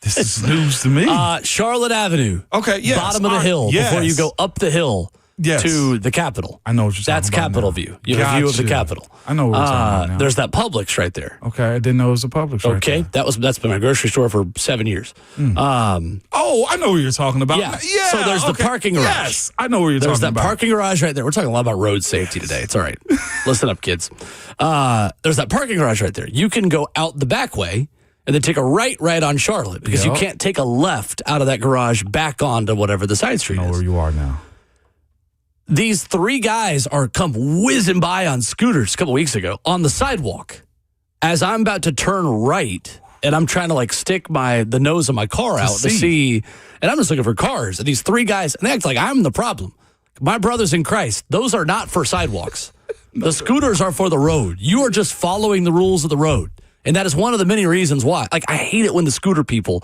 This is news to me. Charlotte Avenue. Okay, yes. Bottom of the hill before you go up the hill Yes. to the Capitol. I know what you're That's talking about Capitol now. View. You have a view of the Gotcha. Capitol. I know what we're talking about now. There's that Publix right there. Okay, I didn't know it was a Publix right Okay, there. that's been my grocery store for 7 years. Oh, I know what you're talking about. Yeah. So there's the parking garage. Yes, I know what you're There's talking that about. parking garage right there. We're talking a lot about road safety today. It's all right. Listen up, kids. There's that parking garage right there. You can go out the back way and then take a right on Charlotte because you Yep. can't take a left out of that garage back onto whatever the side street I know is. where you are now. These three guys are come whizzing by on scooters a couple weeks ago on the sidewalk as I'm about to turn right and I'm trying to like stick the nose of my car out to see, and I'm just looking for cars. And these three guys, and they act like I'm the problem. My brothers in Christ, those are not for sidewalks. The scooters are for the road. You are just following the rules of the road. And that is one of the many reasons why. Like, I hate it when the scooter people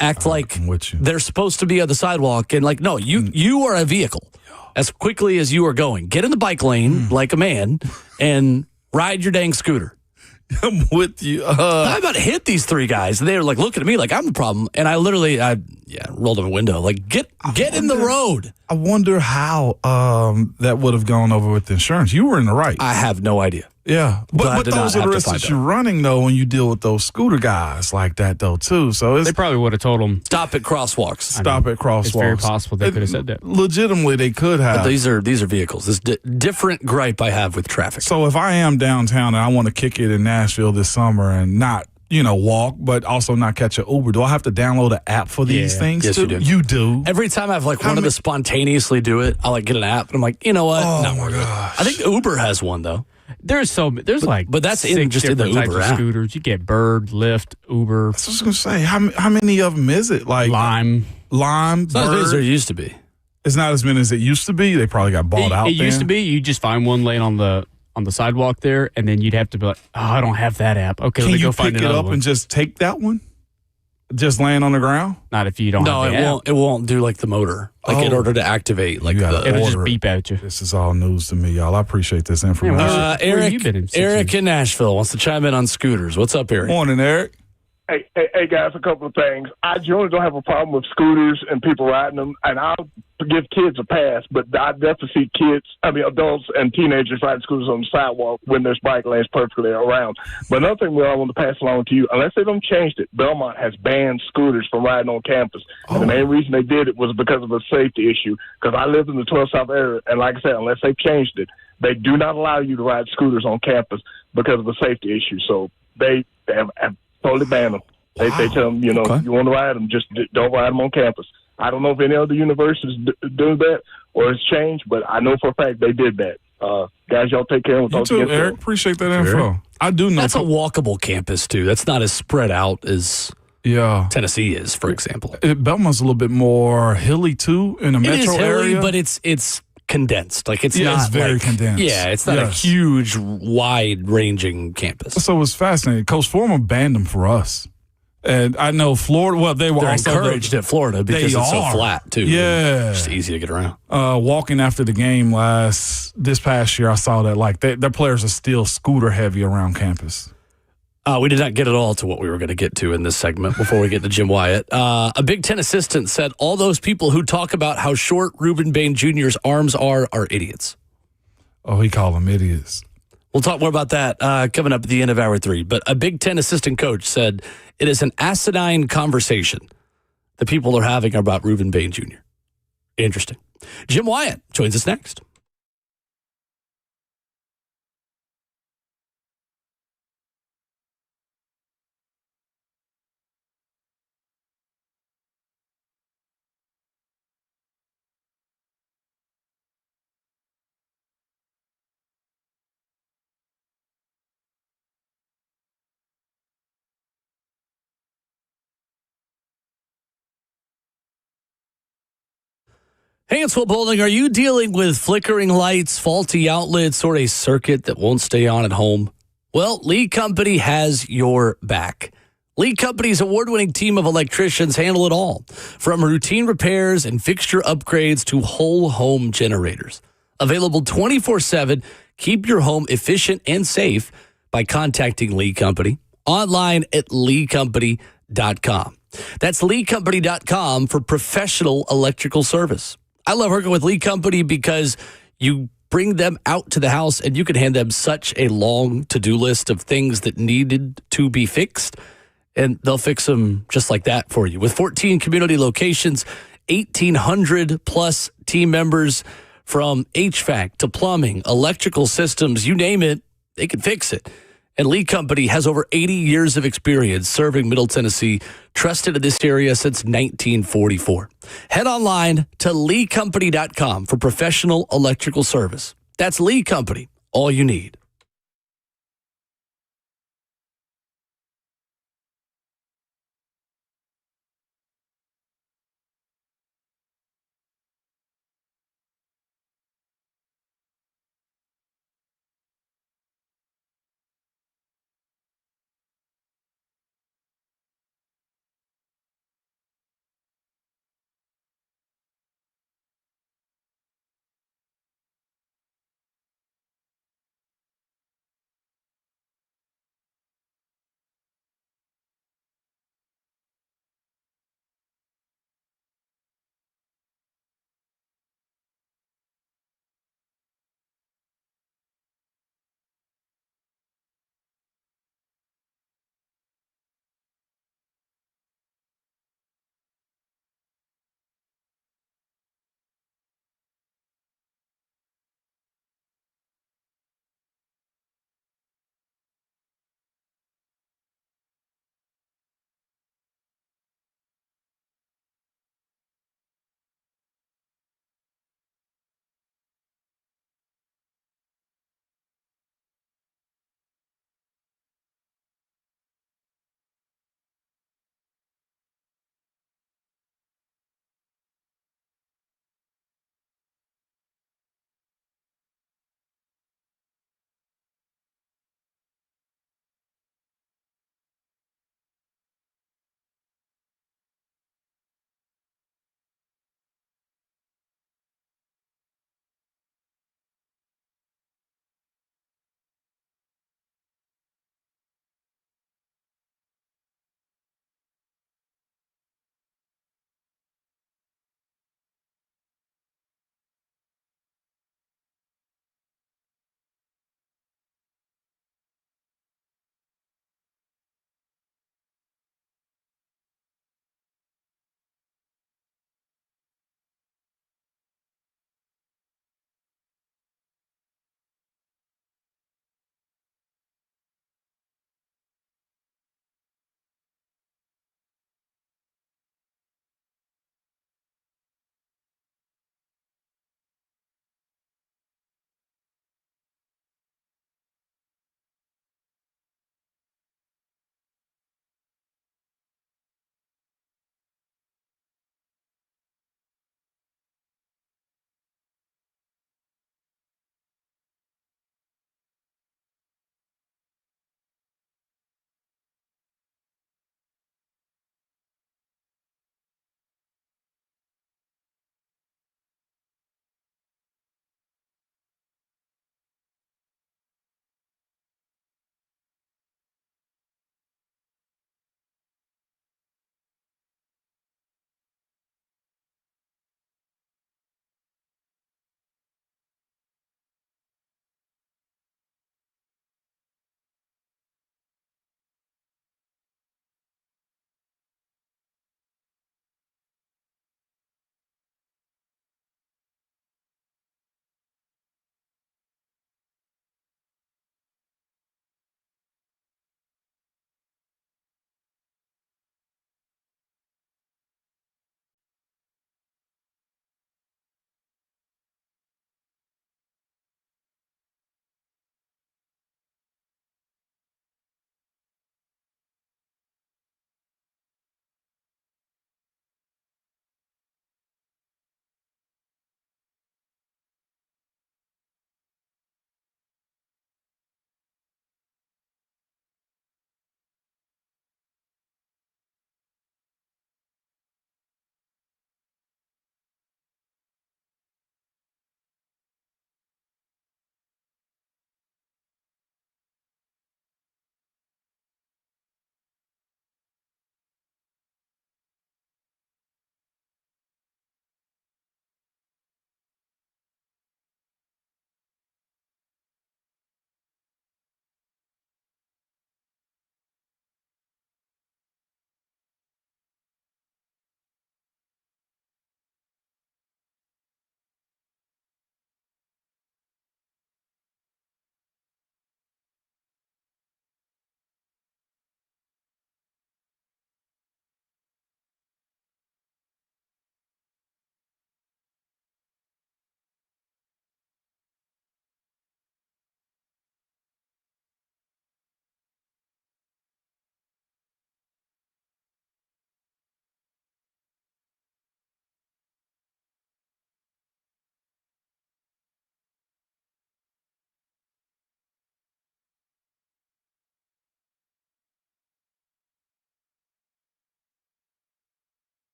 act like I'm with you. they're supposed to be on the sidewalk. And like, no, you are a vehicle. As quickly as you are going, get in the bike lane like a man and ride your dang scooter. I'm with you. I about to hit these three guys. And they were like looking at me like I'm the problem. And I literally, rolled up a window. Like, get in the road. I wonder how that would have gone over with insurance. You were in the right. I have no idea. Yeah. Glad But to not those are have the to risks find that you're running, though, when you deal with those scooter guys like that, though, too. So it's They probably would have told them. Stop at crosswalks. stop at crosswalks. It's very possible they could have said that. Legitimately, they could have. But these are vehicles. This different gripe I have with traffic. So if I am downtown and I want to kick it in Nashville this summer and not, walk, but also not catch an Uber, do I have to download an app for these things? Yes, too? you do. You do. Every time I've wanted to spontaneously do it, I get an app and I'm like, you know what? Oh, Not my worth it. gosh. I think Uber has one though. There's but that's in 6 just in the different types Uber of app. scooters. You get Bird, Lyft, Uber, I was just going to say, how many of them is it? Like Lime. Lime, It's not as big as Bird? there used to be. It's not as many as it used to be. They probably got bought out It used to be you just find one laying on the sidewalk there, and then you'd have to be like, oh, I don't have that app. Okay, Can let me you go find pick it another up one. and just take that one? Just laying on the ground? Not if you don't No, have it the app. won't. It won't do like the motor, in Oh. order to activate like You gotta the. It'll just order it. beep at you. This is all news to me, y'all. I appreciate this information. where have Eric, you been in 6 Eric years? in Nashville wants to chime in on scooters. What's up, Eric? Morning, Eric. Hey, guys, a couple of things. I generally don't have a problem with scooters and people riding them, and I'll give kids a pass, but I definitely see adults and teenagers riding scooters on the sidewalk when there's bike lanes perfectly around. But another thing I want to pass along to you, unless they don't changed it, Belmont has banned scooters from riding on campus. And the main reason they did it was because of a safety issue, because I live in the 12 South area, and like I said, unless they've changed it, they do not allow you to ride scooters on campus because of a safety issue. So they have totally banned them. They tell them, you want to ride them, just don't ride them on campus. I don't know if any other universities do that or it's changed, but I know for a fact they did that. Guys, y'all take care. We'll You talk too, again soon. Eric. Appreciate that info. I do know. That's a walkable campus too. That's not as spread out as Yeah. Tennessee is, for example. Belmont's a little bit more hilly, too, in the It is metro hilly, area. but it's condensed. Like it's not it's very like, condensed. Yeah, it's not a huge, wide-ranging campus. So it was fascinating. Coach Foreman banned them for us. And I know Florida, well, they're also encouraged at Florida because it's so flat, too. Yeah. It's easy to get around. Walking after the game this past year, I saw that like their players are still scooter heavy around campus. We did not get at all to what we were going to get to in this segment before we get to Jim Wyatt. A Big Ten assistant said all those people who talk about how short Ruben Bane Jr.'s arms are idiots. Oh, he called them idiots. We'll talk more about that coming up at the end of Hour 3. But a Big Ten assistant coach said it is an asinine conversation the people are having about Ruben Bane Jr. Interesting. Jim Wyatt joins us next. Hansville Bowling, are you dealing with flickering lights, faulty outlets, or a circuit that won't stay on at home? Well, Lee Company has your back. Lee Company's award-winning team of electricians handle it all, from routine repairs and fixture upgrades to whole home generators. Available 24/7, keep your home efficient and safe by contacting Lee Company. Online at leecompany.com. That's leecompany.com for professional electrical service. I love working with Lee Company because you bring them out to the house and you can hand them such a long to-do list of things that needed to be fixed, and they'll fix them just like that for you. With 14 community locations, 1,800 plus team members, from HVAC to plumbing, electrical systems, you name it, they can fix it. And Lee Company has over 80 years of experience serving Middle Tennessee, trusted in this area since 1944. Head online to leecompany.com for professional electrical service. That's Lee Company, all you need.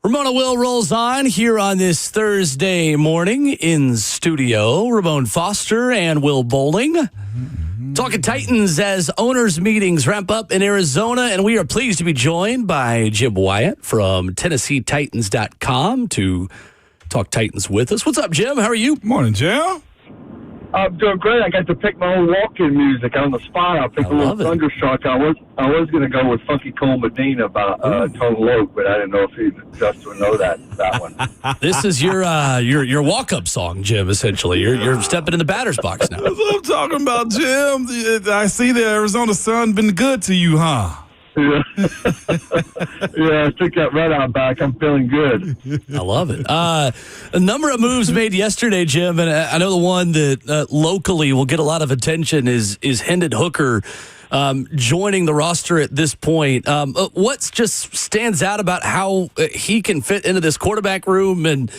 Ramon Will rolls on here on this Thursday morning in studio. Ramon Foster and Will Bowling. Talking Titans as owners' meetings ramp up in Arizona, and we are pleased to be joined by Jim Wyatt from TennesseeTitans.com to talk Titans with us. What's up, Jim? How are you? Morning, Jim. I'm doing great. I got to pick my own walk-in music on the spot. I picked a little Thunderstruck. I was going to go with Funky Cole Medina by Total Oak, but I didn't know if Justin would know that one. This is your walk-up song, Jim. Essentially, you're stepping in the batter's box now. That's what I'm talking about, Jim. I see the Arizona sun been good to you, huh? Yeah, I took that red eye back. I'm feeling good. I love it. A number of moves made yesterday, Jim, and I know the one that locally will get a lot of attention is Hendon Hooker joining the roster at this point. What just stands out about how he can fit into this quarterback room and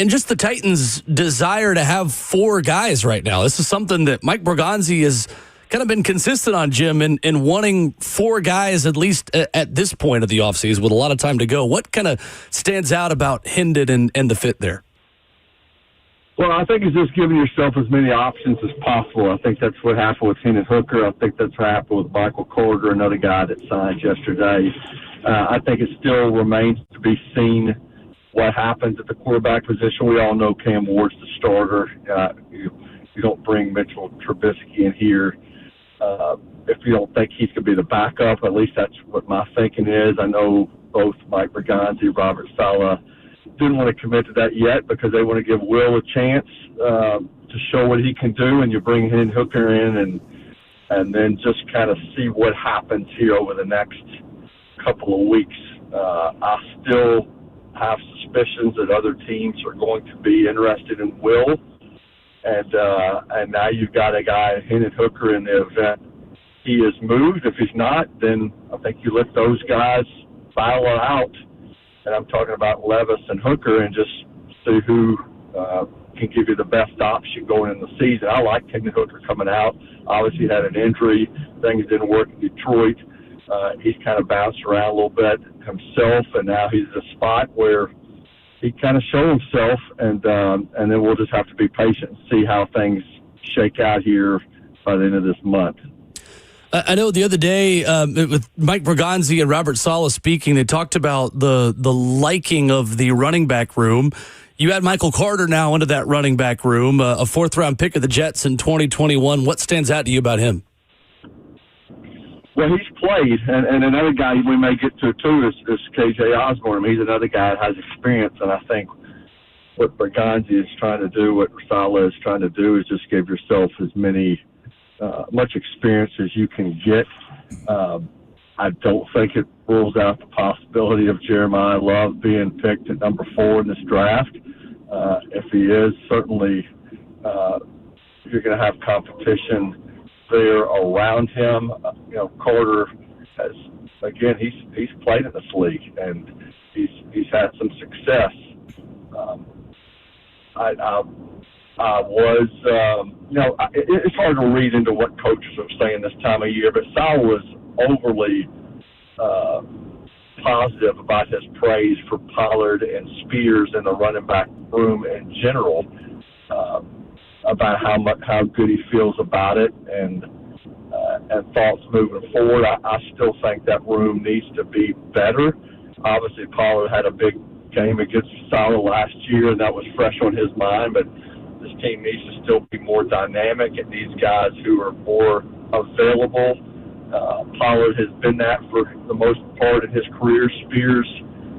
just the Titans' desire to have four guys right now? This is something that Mike Borgonzi has kind of been consistent on, Jim, in wanting four guys at least at this point of the offseason with a lot of time to go. What kind of stands out about Hendon and the fit there? Well, I think it's just giving yourself as many options as possible. I think that's what happened with Hendon Hooker. I think that's what happened with Michael Carter, another guy that signed yesterday. I think it still remains to be seen what happens at the quarterback position. We all know Cam Ward's the starter. You don't bring Mitchell Trubisky in here if you don't think he's going to be the backup. At least that's what my thinking is. I know both Mike Borgonzi, Robert Saleh didn't want to commit to that yet because they want to give Will a chance to show what he can do, and you bring Hendon Hooker in and then just kind of see what happens here over the next couple of weeks. I still have suspicions that other teams are going to be interested in Will. And now you've got a guy, Hendon Hooker, in the event he is moved. If he's not, then I think you let those guys battle it out. And I'm talking about Levis and Hooker, and just see who can give you the best option going in the season. I like Hendon Hooker coming out. Obviously, he had an injury. Things didn't work in Detroit. He's kind of bounced around a little bit himself, and now he's at a spot where he kind of showed himself, and then we'll just have to be patient and see how things shake out here by the end of this month. I know the other day with Mike Borgonzi and Robert Saleh speaking, they talked about the liking of the running back room. You add Michael Carter now into that running back room, a fourth-round pick of the Jets in 2021. What stands out to you about him? Well, he's played, and another guy we may get to, too, is KJ Osborne. He's another guy that has experience, and I think what Borgonzi is trying to do, what Saleh is trying to do, is just give yourself as much experience as you can get. I don't think it rules out the possibility of Jeremiah Love being picked at number 4 in this draft. If he is, certainly you're going to have competition there around him. Carter has, again, he's played in this league and he's had some success. It's hard to read into what coaches are saying this time of year, but Saleh was overly positive about his praise for Pollard and Spears in the running back room in general, about how good he feels about it and thoughts moving forward. I still think that room needs to be better. Obviously, Pollard had a big game against Saleh last year, and that was fresh on his mind, but this team needs to still be more dynamic. It needs guys who are more available. Pollard has been that for the most part in his career. Spears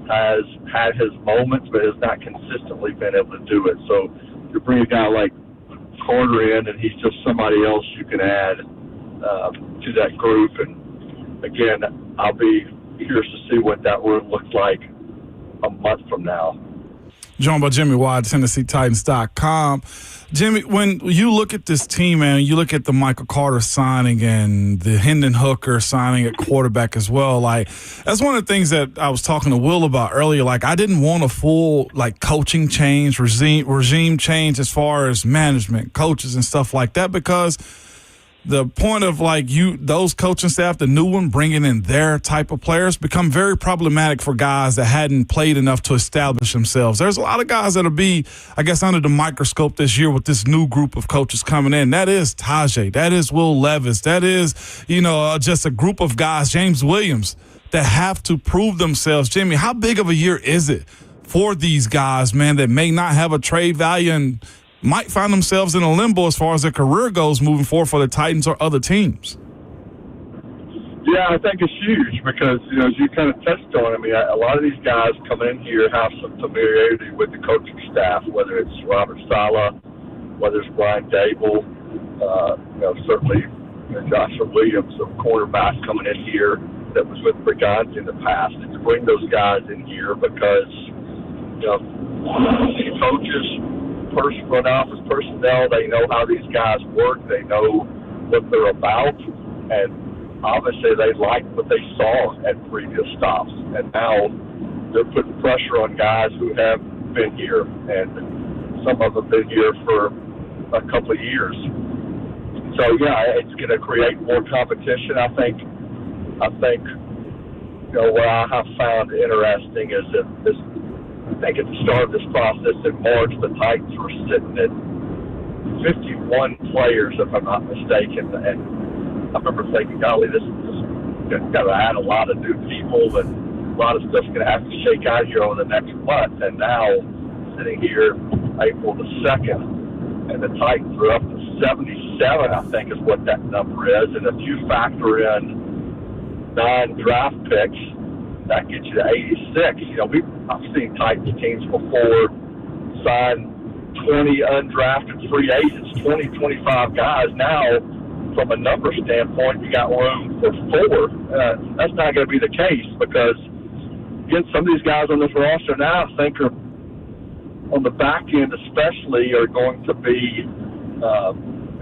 has had his moments, but has not consistently been able to do it. So you bring a guy like Carter in, and he's just somebody else you can add to that group. And again, I'll be curious to see what that room looks like a month from now. Joined by Jimmy Wyatt, TennesseeTitans.com. Jimmy, when you look at this team, man, you look at the Michael Carter signing and the Hendon Hooker signing at quarterback as well. Like, that's one of the things that I was talking to Will about earlier. Like, I didn't want a full, coaching change, regime change as far as management, coaches and stuff like that, because the point of those coaching staff, the new one, bringing in their type of players become very problematic for guys that hadn't played enough to establish themselves. There's a lot of guys that'll be, I guess, under the microscope this year with this new group of coaches coming in. That is Tajay. That is Will Levis. That is, just a group of guys, James Williams, that have to prove themselves. Jimmy, how big of a year is it for these guys, man, that may not have a trade value and might find themselves in a limbo as far as their career goes moving forward for the Titans or other teams? Yeah, I think it's huge because, as you kind of touched on, a lot of these guys coming in here have some familiarity with the coaching staff, whether it's Robert Saleh, whether it's Brian Dable, certainly Joshua Williams, a quarterback coming in here that was with Briganti in the past. And to bring those guys in here because, these coaches, front office personnel, they know how these guys work. They know what they're about. And obviously they liked what they saw at previous stops. And now they're putting pressure on guys who have been here. And some of them have been here for a couple of years. So, yeah, it's going to create more competition. I think what I have found interesting is that I think at the start of this process in March, the Titans were sitting at 51 players, if I'm not mistaken. And I remember thinking, golly, this is got to add a lot of new people, and a lot of stuff's going to have to shake out here over the next month. And now, sitting here April the 2nd, and the Titans are up to 77, I think is what that number is. And if you factor in 9 draft picks, that gets you to 86. I've seen Titans teams before sign 20 undrafted free agents, 20, 25 guys. Now, from a number standpoint, you got room for 4. That's not going to be the case because, again, some of these guys on this roster now I think are, on the back end especially, are going to be,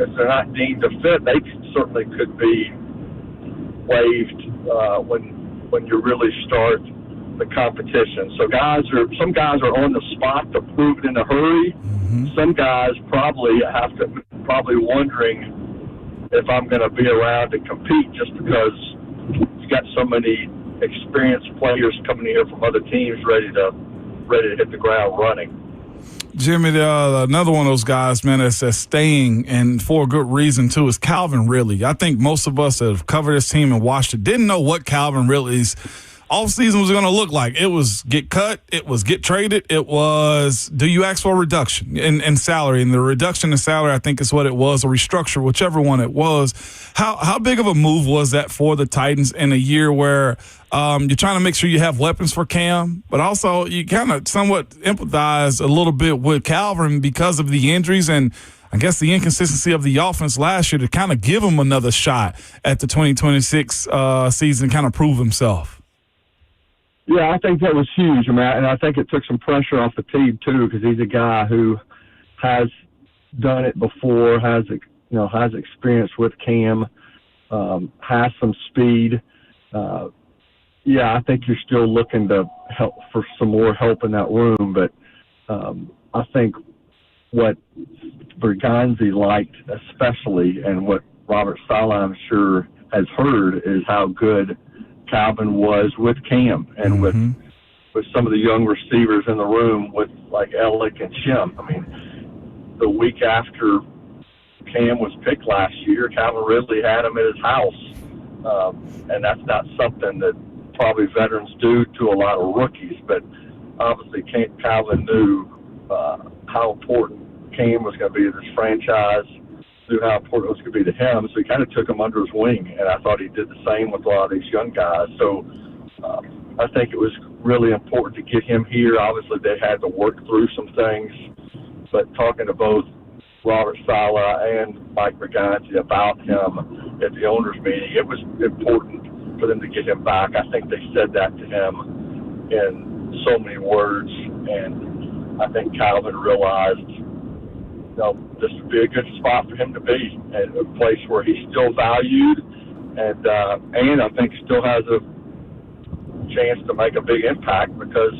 if they're not deemed to fit, they certainly could be waived when you really start the competition. So some guys are on the spot to prove it in a hurry. Mm-hmm. Some guys probably wondering if I'm going to be around to compete just because you've got so many experienced players coming here from other teams ready to hit the ground running. Jimmy, another one of those guys, man, that's staying, and for a good reason, too, is Calvin Ridley. I think most of us that have covered this team and watched it didn't know what Calvin Ridley's offseason was going to look like. It was get cut. It was get traded. It was do you ask for a reduction in salary? And the reduction in salary, I think, is what it was, or restructure, whichever one it was. How big of a move was that for the Titans in a year where you're trying to make sure you have weapons for Cam, but also you kind of somewhat empathize a little bit with Calvin because of the injuries and I guess the inconsistency of the offense last year to kind of give him another shot at the 2026 season, kind of prove himself? Yeah, I think that was huge, and I think it took some pressure off the team too, because he's a guy who has done it before, has experience with Cam, has some speed. Yeah, I think you're still looking to help for some more help in that room, but I think what Briganti liked especially, and what Robert Saleh, I'm sure, has heard, is how good Calvin was with Cam and with some of the young receivers in the room with like Ellick and Shim. I mean, the week after Cam was picked last year, Calvin Ridley had him at his house. And that's not something that probably veterans do to a lot of rookies, but obviously Calvin knew how important Cam was going to be to this franchise, knew how important it was going to be to him, so he kind of took him under his wing, and I thought he did the same with a lot of these young guys. So I think it was really important to get him here. Obviously, they had to work through some things, but talking to both Robert Saleh and Mike Briganti about him at the owners' meeting, it was important for them to get him back. I think they said that to him in so many words, and I think Calvin realized this would be a good spot for him to be, and a place where he's still valued, and I think still has a chance to make a big impact because,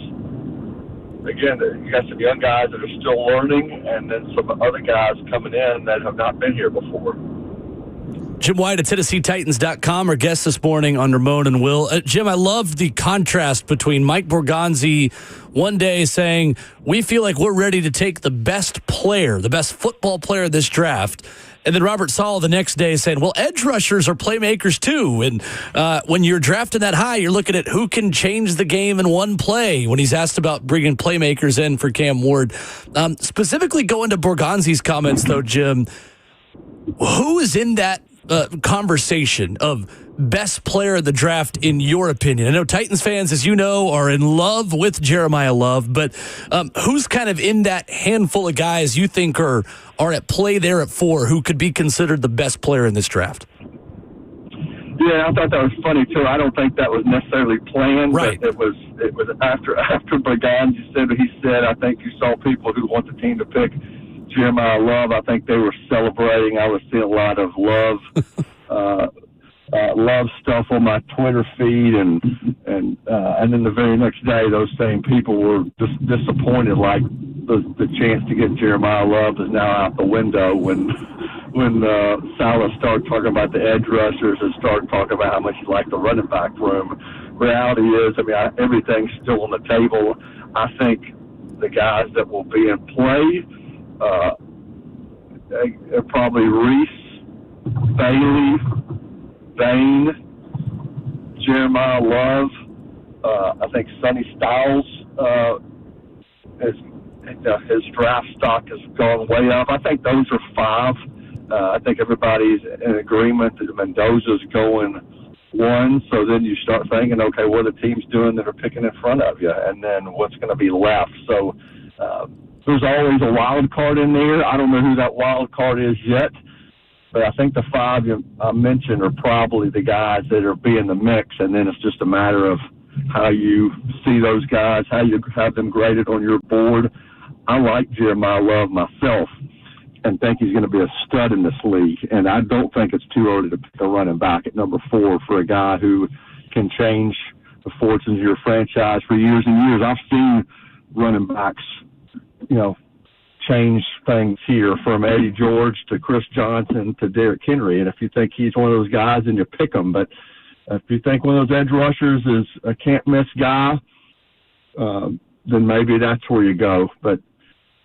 again, you got some young guys that are still learning, and then some other guys coming in that have not been here before. Jim Wyatt at TennesseeTitans.com. Our guest this morning on Ramon and Will. Jim, I love the contrast between Mike Borgonzi one day saying, we feel like we're ready to take the best player, the best football player of this draft. And then Robert Saleh the next day saying, well, edge rushers are playmakers too. And when you're drafting that high, you're looking at who can change the game in one play when he's asked about bringing playmakers in for Cam Ward. Specifically going to Borgonzi's comments, though, Jim, who is in that conversation of best player of the draft in your opinion? I know Titans fans, as you know, are in love with Jeremiah Love, but who's kind of in that handful of guys you think are at play there at 4 who could be considered the best player in this draft? Yeah, I thought that was funny too. I don't think that was necessarily planned, right. But it was after Borgonzi said what he said. I think you saw people who want the team to pick Jeremiah Love. I think they were celebrating. I was seeing a lot of Love stuff on my Twitter feed, and then the very next day, those same people were just disappointed. Like the chance to get Jeremiah Love is now out the window when Saleh started talking about the edge rushers and started talking about how much he liked the running back room. Reality is, everything's still on the table. I think the guys that will be in play are probably Reese, Bailey, Bane, Jeremiah Love. I think Sonny Styles, his draft stock has gone way up. I think those are 5. I think everybody's in agreement that Mendoza's going 1. So then you start thinking, okay, what are the teams doing that are picking in front of you? And then what's going to be left? So there's always a wild card in there. I don't know who that wild card is yet. But I think the 5 I mentioned are probably the guys that are being the mix, and then it's just a matter of how you see those guys, how you have them graded on your board. I like Jeremiah Love myself and think he's going to be a stud in this league, and I don't think it's too early to pick a running back at number 4 for a guy who can change the fortunes of your franchise for years and years. I've seen running backs, change things here from Eddie George to Chris Johnson to Derrick Henry. And if you think he's one of those guys, then you pick him. But if you think one of those edge rushers is a can't-miss guy, then maybe that's where you go. But,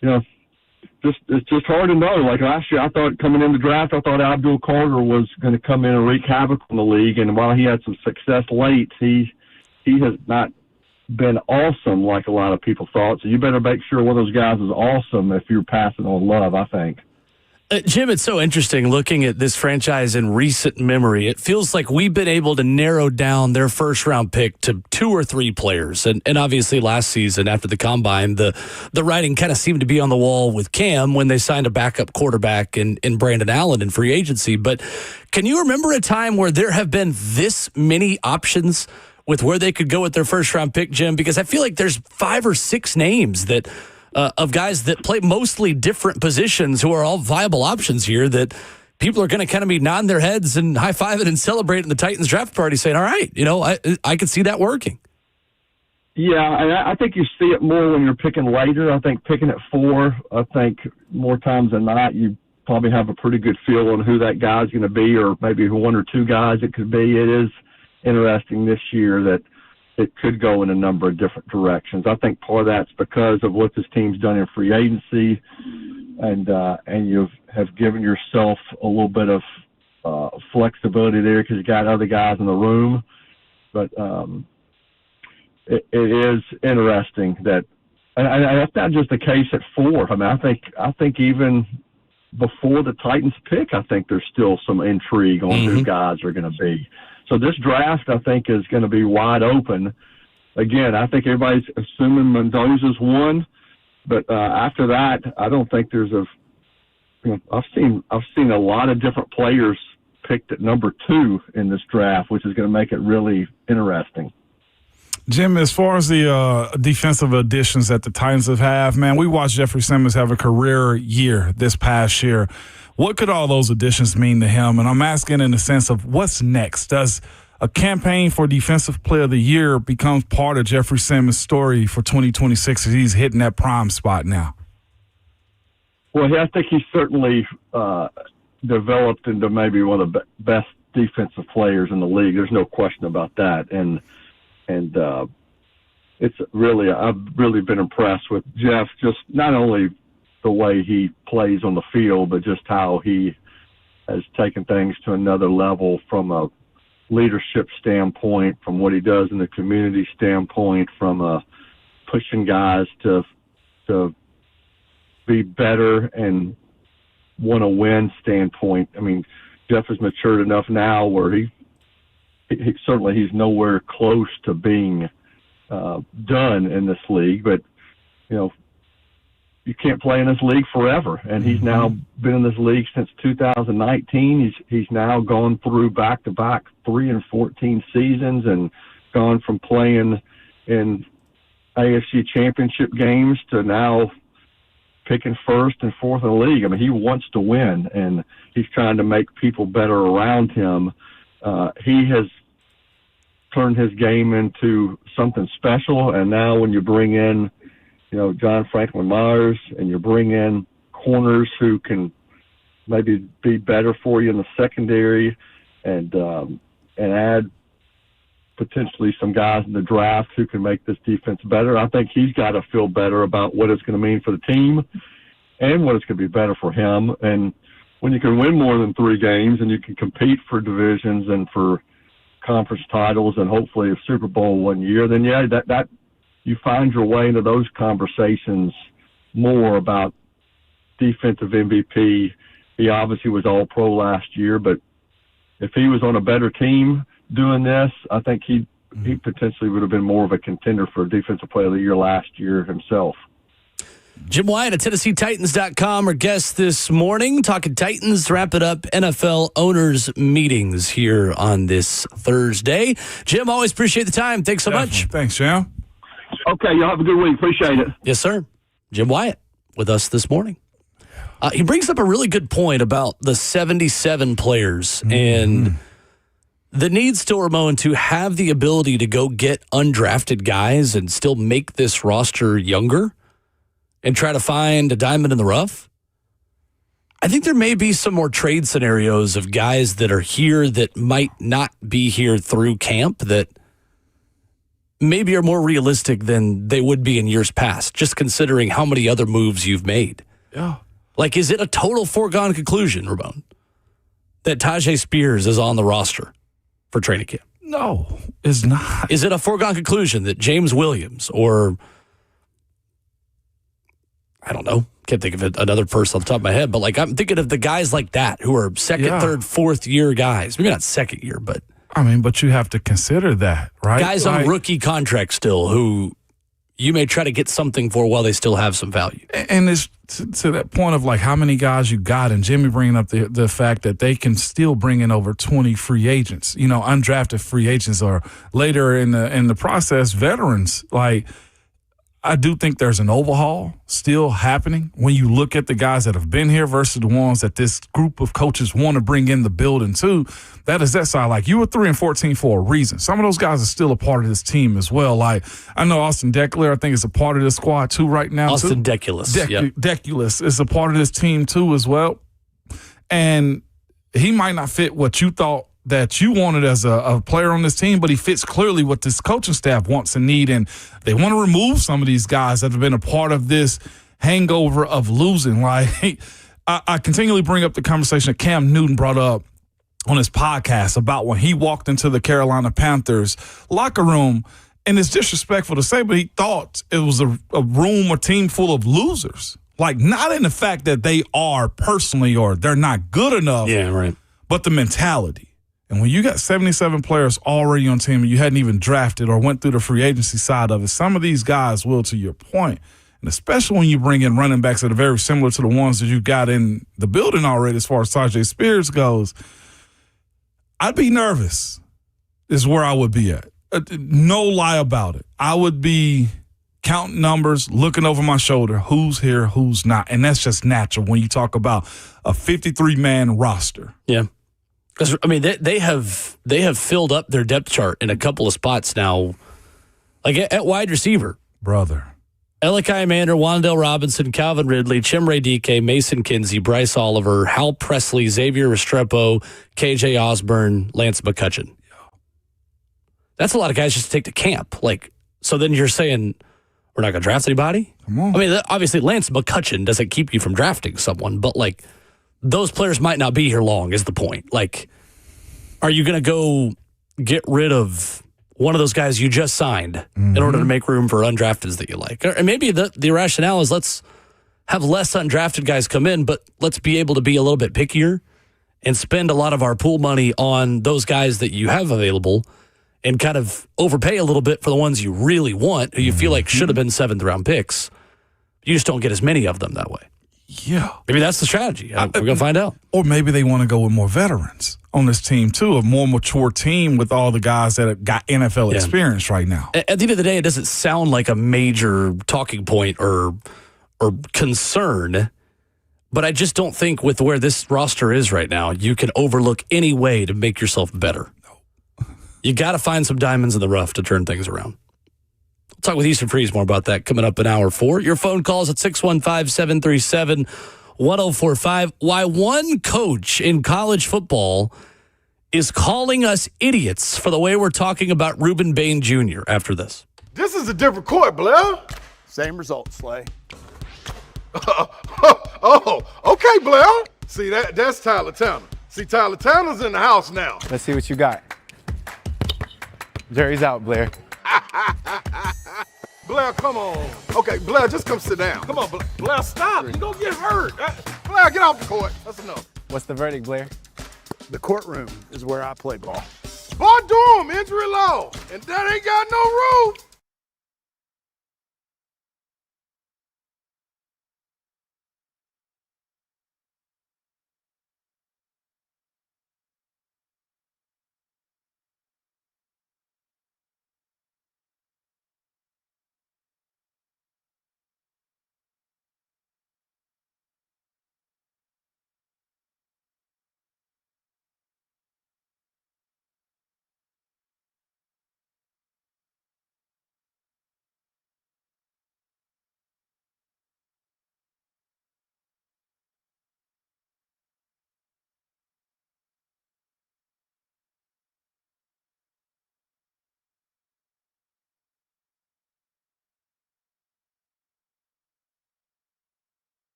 it's just hard to know. Like last year, I thought coming in the draft, I thought Abdul Carter was going to come in and wreak havoc on the league. And while he had some success late, he has not been awesome like a lot of people thought. So you better make sure one of those guys is awesome if you're passing on Love, I think. Jim, it's so interesting looking at this franchise in recent memory. It feels like we've been able to narrow down their first-round pick to 2 or 3 players. And obviously last season after the Combine, the writing kind of seemed to be on the wall with Cam when they signed a backup quarterback in Brandon Allen in free agency. But can you remember a time where there have been this many options with where they could go with their first-round pick, Jim? Because I feel like there's 5 or 6 names that of guys that play mostly different positions who are all viable options here that people are going to kind of be nodding their heads and high-fiving and celebrating the Titans draft party saying, all right, I can see that working. Yeah, and I think you see it more when you're picking later. I think picking at 4, I think more times than not, you probably have a pretty good feel on who that guy's going to be, or maybe 1 or 2 guys it could be. It is interesting this year that it could go in a number of different directions. I think part of that's because of what this team's done in free agency, and you have given yourself a little bit of flexibility there because you got other guys in the room. But it is interesting that, and that's not just the case at 4. I think even before the Titans pick, I think there's still some intrigue on who guys are going to be. So this draft, I think, is going to be wide open. Again, I think everybody's assuming Mendoza's 1, but after that, I don't think there's I've seen a lot of different players picked at number 2 in this draft, which is going to make it really interesting. Jim, as far as the defensive additions that the Titans have, man, we watched Jeffrey Simmons have a career year this past year. What could all those additions mean to him? And I'm asking in the sense of what's next? Does a campaign for Defensive Player of the Year become part of Jeffrey Simmons' story for 2026 as he's hitting that prime spot now? Well, I think he's certainly developed into maybe one of the best defensive players in the league. There's no question about that. And it's really, I've really been impressed with Jeff, just not only the way he plays on the field, but just how he has taken things to another level from a leadership standpoint, from what he does in the community standpoint, from pushing guys to be better and want to win standpoint. I mean, Jeff has matured enough now where he certainly he's nowhere close to being done in this league, but you can't play in this league forever. And he's now been in this league since 2019. He's now gone through back-to-back 3 and 14 seasons and gone from playing in AFC championship games to now picking first and fourth in the league. I mean, he wants to win, and he's trying to make people better around him. He has turned his game into something special, and now when you bring in John Franklin Myers, and you bring in corners who can maybe be better for you in the secondary, and add potentially some guys in the draft who can make this defense better. I think he's got to feel better about what it's going to mean for the team and what it's going to be better for him. And when you can win more than 3 games and you can compete for divisions and for conference titles and hopefully a Super Bowl one year, then that you find your way into those conversations more about defensive MVP. He obviously was All-Pro last year, but if he was on a better team doing this, I think he potentially would have been more of a contender for Defensive Player of the Year last year himself. Jim Wyatt at TennesseeTitans.com, our guest this morning, talking Titans, wrapping up NFL owners meetings here on this Thursday. Jim, always appreciate the time. Thanks so much. Thanks, Jim. Okay, y'all have a good week. Appreciate it. Yes, sir. Jim Wyatt with us this morning. He brings up a really good point about the 77 players and the need still, Ramon, to have the ability to go get undrafted guys and still make this roster younger and try to find a diamond in the rough. I think there may be some more trade scenarios of guys that are here that might not be here through camp that maybe are more realistic than they would be in years past, just considering how many other moves you've made. Yeah. Like, is it a total foregone conclusion, Ramon, that Tajay Spears is on the roster for training camp? No, it's not. Is it a foregone conclusion that James Williams or, I don't know, can't think of another person off the top of my head, but like I'm thinking of the guys like that who are second, third, fourth year guys. Maybe not second year, but. I mean, but you have to consider that, right? Guys on rookie contracts still who you may try to get something for while they still have some value. And it's to that point of like how many guys you got, and Jimmy bringing up the fact that they can still bring in over 20 free agents, undrafted free agents, or later in the process, veterans. Like, I do think there's an overhaul still happening when you look at the guys that have been here versus the ones that this group of coaches want to bring in the building too. That is that side. Like, you were 3 and 14 for a reason. Some of those guys are still a part of this team as well. Like, I know Austin Deckler, I think, is a part of this squad too right now. Austin Deculus. Deculus is a part of this team too as well. And he might not fit what you thought that you wanted as a player on this team, but he fits clearly what this coaching staff wants and need. And they want to remove some of these guys that have been a part of this hangover of losing. Like, I continually bring up the conversation that Cam Newton brought up on his podcast about when he walked into the Carolina Panthers locker room. And it's disrespectful to say, but he thought it was a room or team full of losers. Like, not in the fact that they are personally or they're not good enough. Yeah, right. But the mentality. And when you got 77 players already on team and you hadn't even drafted or went through the free agency side of it, some of these guys will, to your point, and especially when you bring in running backs that are very similar to the ones that you got in the building already as far as Tajay Spears goes, I'd be nervous is where I would be at. No lie about it. I would be counting numbers, looking over my shoulder, who's here, who's not. And that's just natural when you talk about a 53-man roster. Yeah. Because, I mean, they have filled up their depth chart in a couple of spots now, like at wide receiver. Brother, Elikai Mander, Wan'Dale Robinson, Calvin Ridley, Chimere Dike, Mason Kinsey, Bryce Oliver, Hal Presley, Xavier Restrepo, KJ Osborne, Lance McCutcheon. That's a lot of guys just to take to camp. Like, so then you're saying we're not going to draft anybody? Come on. I mean, obviously Lance McCutcheon doesn't keep you from drafting someone, but like those players might not be here long is the point. Like, are you going to go get rid of one of those guys you just signed in order to make room for undrafteds that you like? Or maybe the rationale is let's have less undrafted guys come in, but let's be able to be a little bit pickier and spend a lot of our pool money on those guys that you have available and kind of overpay a little bit for the ones you really want, who you feel like should have been 7th-round picks. You just don't get as many of them that way. Yeah. Maybe that's the strategy. We're going to find out. Or maybe they want to go with more veterans on this team, too, a more mature team with all the guys that have got NFL experience right now. At the end of the day, it doesn't sound like a major talking point or concern, but I just don't think with where this roster is right now, you can overlook any way to make yourself better. You got to find some diamonds in the rough to turn things around. We'll talk with Easton Freeze more about that coming up in hour 4. Your phone calls at 615-737-1045. Why one coach in college football is calling us idiots for the way we're talking about Ruben Bane Jr. after this. This is a different court, Blair. Same result, Slay. Oh, okay, Blair. See, that's Tyler Tanner. See, Tyler Tanner's in the house now. Let's see what you got. Jerry's out, Blair. Blair, come on. Okay, Blair, just come sit down. Come on, Blair, stop. You're going to get hurt. Blair, get off the court. That's enough. What's the verdict, Blair? The courtroom is where I play ball. Boy, Durham, injury law. And that ain't got no roof.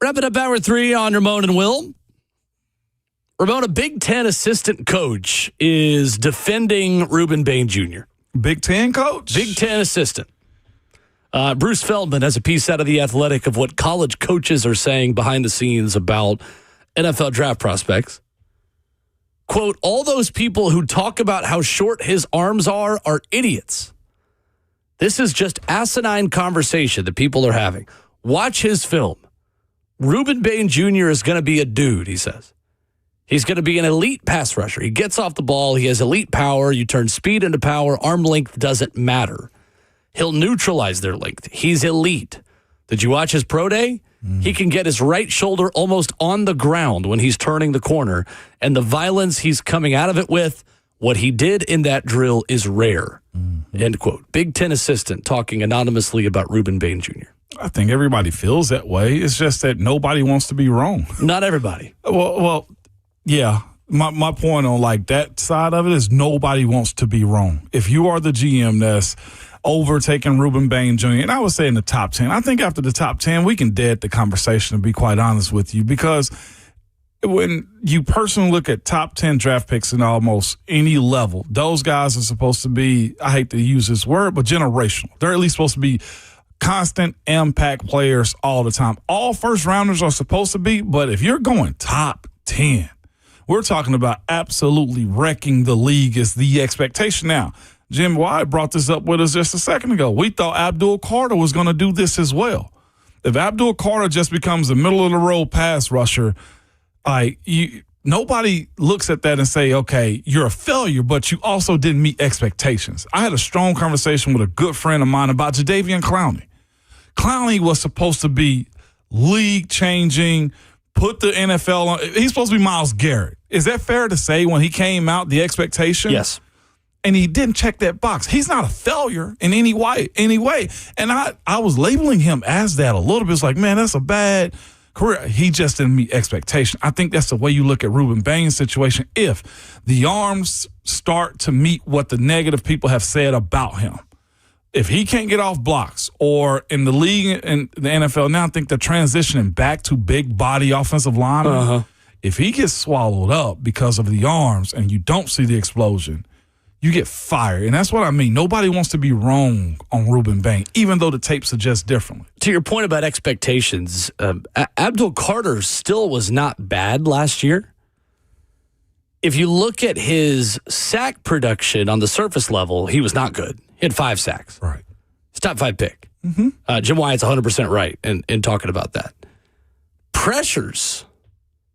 Wrapping up hour 3 on Ramon and Will. Ramon, a Big Ten assistant coach, is defending Ruben Bane Jr. Big Ten coach? Big Ten assistant. Bruce Feldman has a piece out of The Athletic of what college coaches are saying behind the scenes about NFL draft prospects. Quote, all those people who talk about how short his arms are idiots. This is just asinine conversation that people are having. Watch his film. Ruben Bane Jr. is going to be a dude, he says. He's going to be an elite pass rusher. He gets off the ball. He has elite power. You turn speed into power. Arm length doesn't matter. He'll neutralize their length. He's elite. Did you watch his pro day? He can get his right shoulder almost on the ground when he's turning the corner. And the violence he's coming out of it with, what he did in that drill is rare. End quote. Big Ten assistant talking anonymously about Ruben Bane Jr. I think everybody feels that way. It's just that nobody wants to be wrong. Not everybody. Well, yeah. My point on like that side of it is nobody wants to be wrong. If you are the GM that's overtaking Ruben Bane Jr., and I would say in the top 10, I think after the top 10, we can dead the conversation, to be quite honest with you, because when you personally look at top 10 draft picks in almost any level, those guys are supposed to be, I hate to use this word, but generational. They're at least supposed to be constant impact players all the time. All first rounders are supposed to be, but if you're going top 10, we're talking about absolutely wrecking the league is the expectation. Now, Jim Wyatt brought this up with us just a second ago. We thought Abdul Carter was going to do this as well. If Abdul Carter just becomes a middle-of-the-road pass rusher, nobody looks at that and say, okay, you're a failure, but you also didn't meet expectations. I had a strong conversation with a good friend of mine about Jadeveon Clowney. Clowney was supposed to be league-changing, put the NFL on. He's supposed to be Myles Garrett. Is that fair to say when he came out, the expectation? Yes. And he didn't check that box. He's not a failure in any way. And I was labeling him as that a little bit. It's like, man, that's a bad career. He just didn't meet expectation. I think that's the way you look at Ruben Bane's situation. If the arms start to meet what the negative people have said about him, if he can't get off blocks, or in the league and the NFL now, I think they're transitioning back to big body offensive linemen. If he gets swallowed up because of the arms and you don't see the explosion, you get fired. And that's what I mean. Nobody wants to be wrong on Ruben Bane, even though the tape suggests differently. To your point about expectations, Abdul Carter still was not bad last year. If you look at his sack production on the surface level, he was not good. He had 5 sacks. Right. He's top 5 pick. Jim Wyatt's 100% right in talking about that. Pressures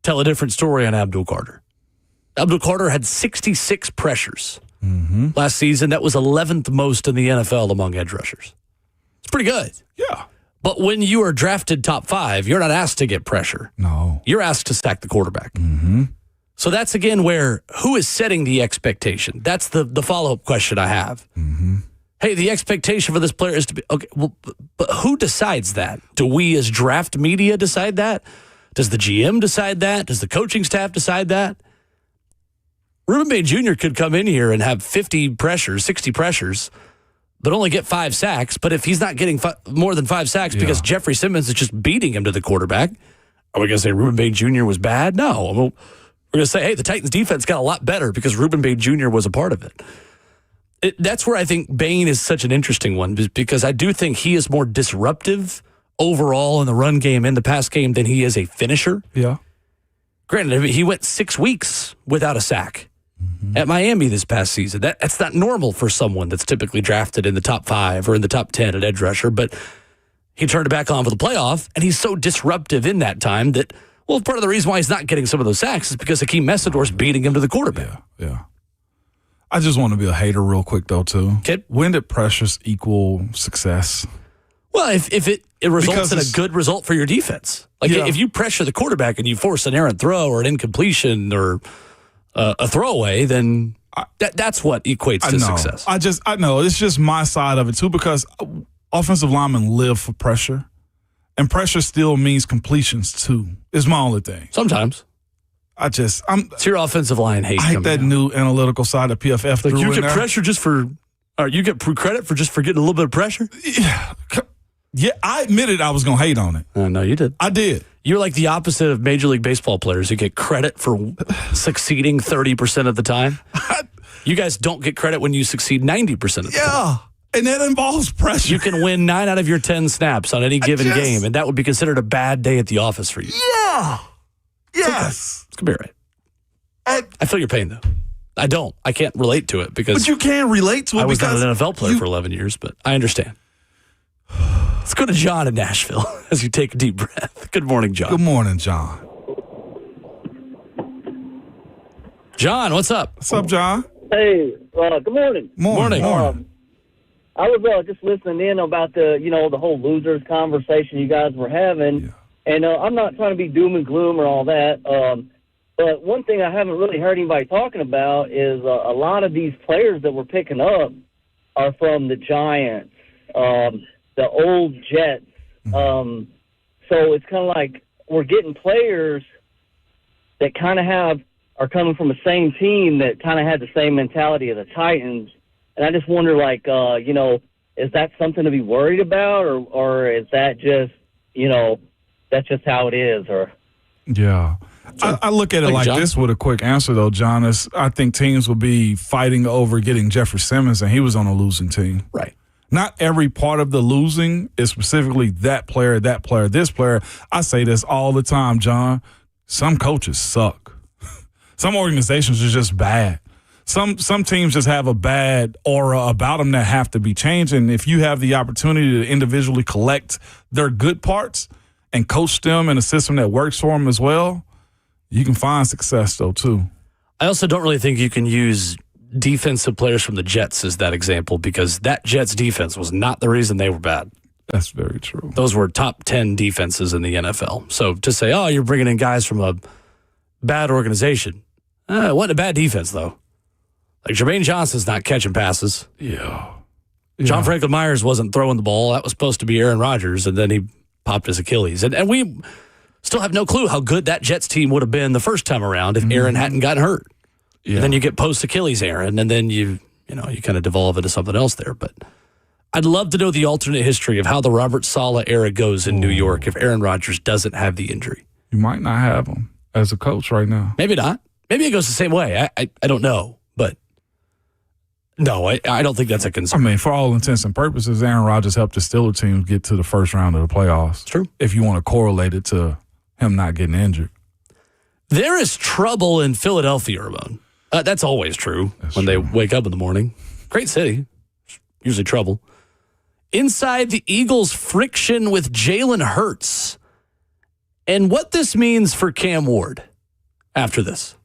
tell a different story on Abdul Carter. Abdul Carter had 66 pressures last season. That was 11th most in the NFL among edge rushers. It's pretty good. Yeah. But when you are drafted top 5, you're not asked to get pressure. No. You're asked to sack the quarterback. So that's, again, where who is setting the expectation? That's the follow-up question I have. Hey, the expectation for this player is to be, okay, well, but who decides that? Do we as draft media decide that? Does the GM decide that? Does the coaching staff decide that? Ruben Bane Jr. could come in here and have 50 pressures, 60 pressures, but only get 5 sacks. But if he's not getting more than 5 sacks because Jeffrey Simmons is just beating him to the quarterback, are we going to say Ruben Bane Jr. was bad? No. We're going to say, hey, the Titans defense got a lot better because Ruben Bane Jr. was a part of it. That's where I think Bane is such an interesting one, because I do think he is more disruptive overall in the run game and the pass game than he is a finisher. Yeah. Granted, he went 6 weeks without a sack at Miami this past season. That's not normal for someone that's typically drafted in the top 5 or in the top 10 at edge rusher, but he turned it back on for the playoff, and he's so disruptive in that time that, well, part of the reason why he's not getting some of those sacks is because Hakeem Messidor's beating him to the quarterback. Yeah. I just want to be a hater real quick, though, too. Okay. When did pressures equal success? Well, if it results in a good result for your defense. Like if you pressure the quarterback and you force an errant throw or an incompletion or a throwaway, then that's what equates to success. I know. It's just my side of it, too, because offensive linemen live for pressure, and pressure still means completions, too, is my only thing. Sometimes. It's your offensive line hate. I hate that new analytical side of PFF. Like you get pressure just for, or you get credit for just for getting a little bit of pressure? Yeah, I admitted I was going to hate on it. No, you did. I did. You're like the opposite of Major League Baseball players who get credit for succeeding 30% of the time. You guys don't get credit when you succeed 90% of the time. Yeah. And that involves pressure. You can win 9 out of your 10 snaps on any given game, and that would be considered a bad day at the office for you. Yeah. Yes. It's going to be all right. I feel your pain, though. I don't. I can't relate to it because But you can relate to it I was because not an NFL player for 11 years, but I understand. Let's go to John in Nashville as you take a deep breath. Good morning, John. Good morning, John. John, what's up? What's up, John? Hey, good morning. Morning. I was just listening in about the whole losers conversation you guys were having, and I'm not trying to be doom and gloom or all that. But one thing I haven't really heard anybody talking about is a lot of these players that we're picking up are from the Giants, the old Jets. So it's kind of like we're getting players that kind of are coming from the same team that kind of had the same mentality of the Titans. And I just wonder, is that something to be worried about, or is that just, that's just how it is? Or yeah. I look at it like this with a quick answer, though, John. I think teams will be fighting over getting Jeffrey Simmons, and he was on a losing team. Right. Not every part of the losing is specifically that player, this player. I say this all the time, John. Some coaches suck. Some organizations are just bad. Some teams just have a bad aura about them that have to be changed. And if you have the opportunity to individually collect their good parts and coach them in a system that works for them as well, you can find success, though, too. I also don't really think you can use defensive players from the Jets as that example because that Jets defense was not the reason they were bad. That's very true. Those were top 10 defenses in the NFL. So to say, oh, you're bringing in guys from a bad organization. It wasn't a bad defense, though. Like Jermaine Johnson's not catching passes. Yeah. John Franklin Myers wasn't throwing the ball. That was supposed to be Aaron Rodgers, and then he popped his Achilles. And we still have no clue how good that Jets team would have been the first time around if Aaron hadn't gotten hurt. Yeah. And then you get post-Achilles Aaron, and then you kind of devolve into something else there. But I'd love to know the alternate history of how the Robert Saleh era goes in New York if Aaron Rodgers doesn't have the injury. You might not have him as a coach right now. Maybe not. Maybe it goes the same way. I don't know. But no, I don't think that's a concern. I mean, for all intents and purposes, Aaron Rodgers helped the Steelers team get to the first round of the playoffs. It's true. If you want to correlate it to him not getting injured. There is trouble in Philadelphia, Ramon. That's always true when they wake up in the morning. Great city. Usually trouble. Inside the Eagles' friction with Jaylen Hurts. And what this means for Cam Ward after this.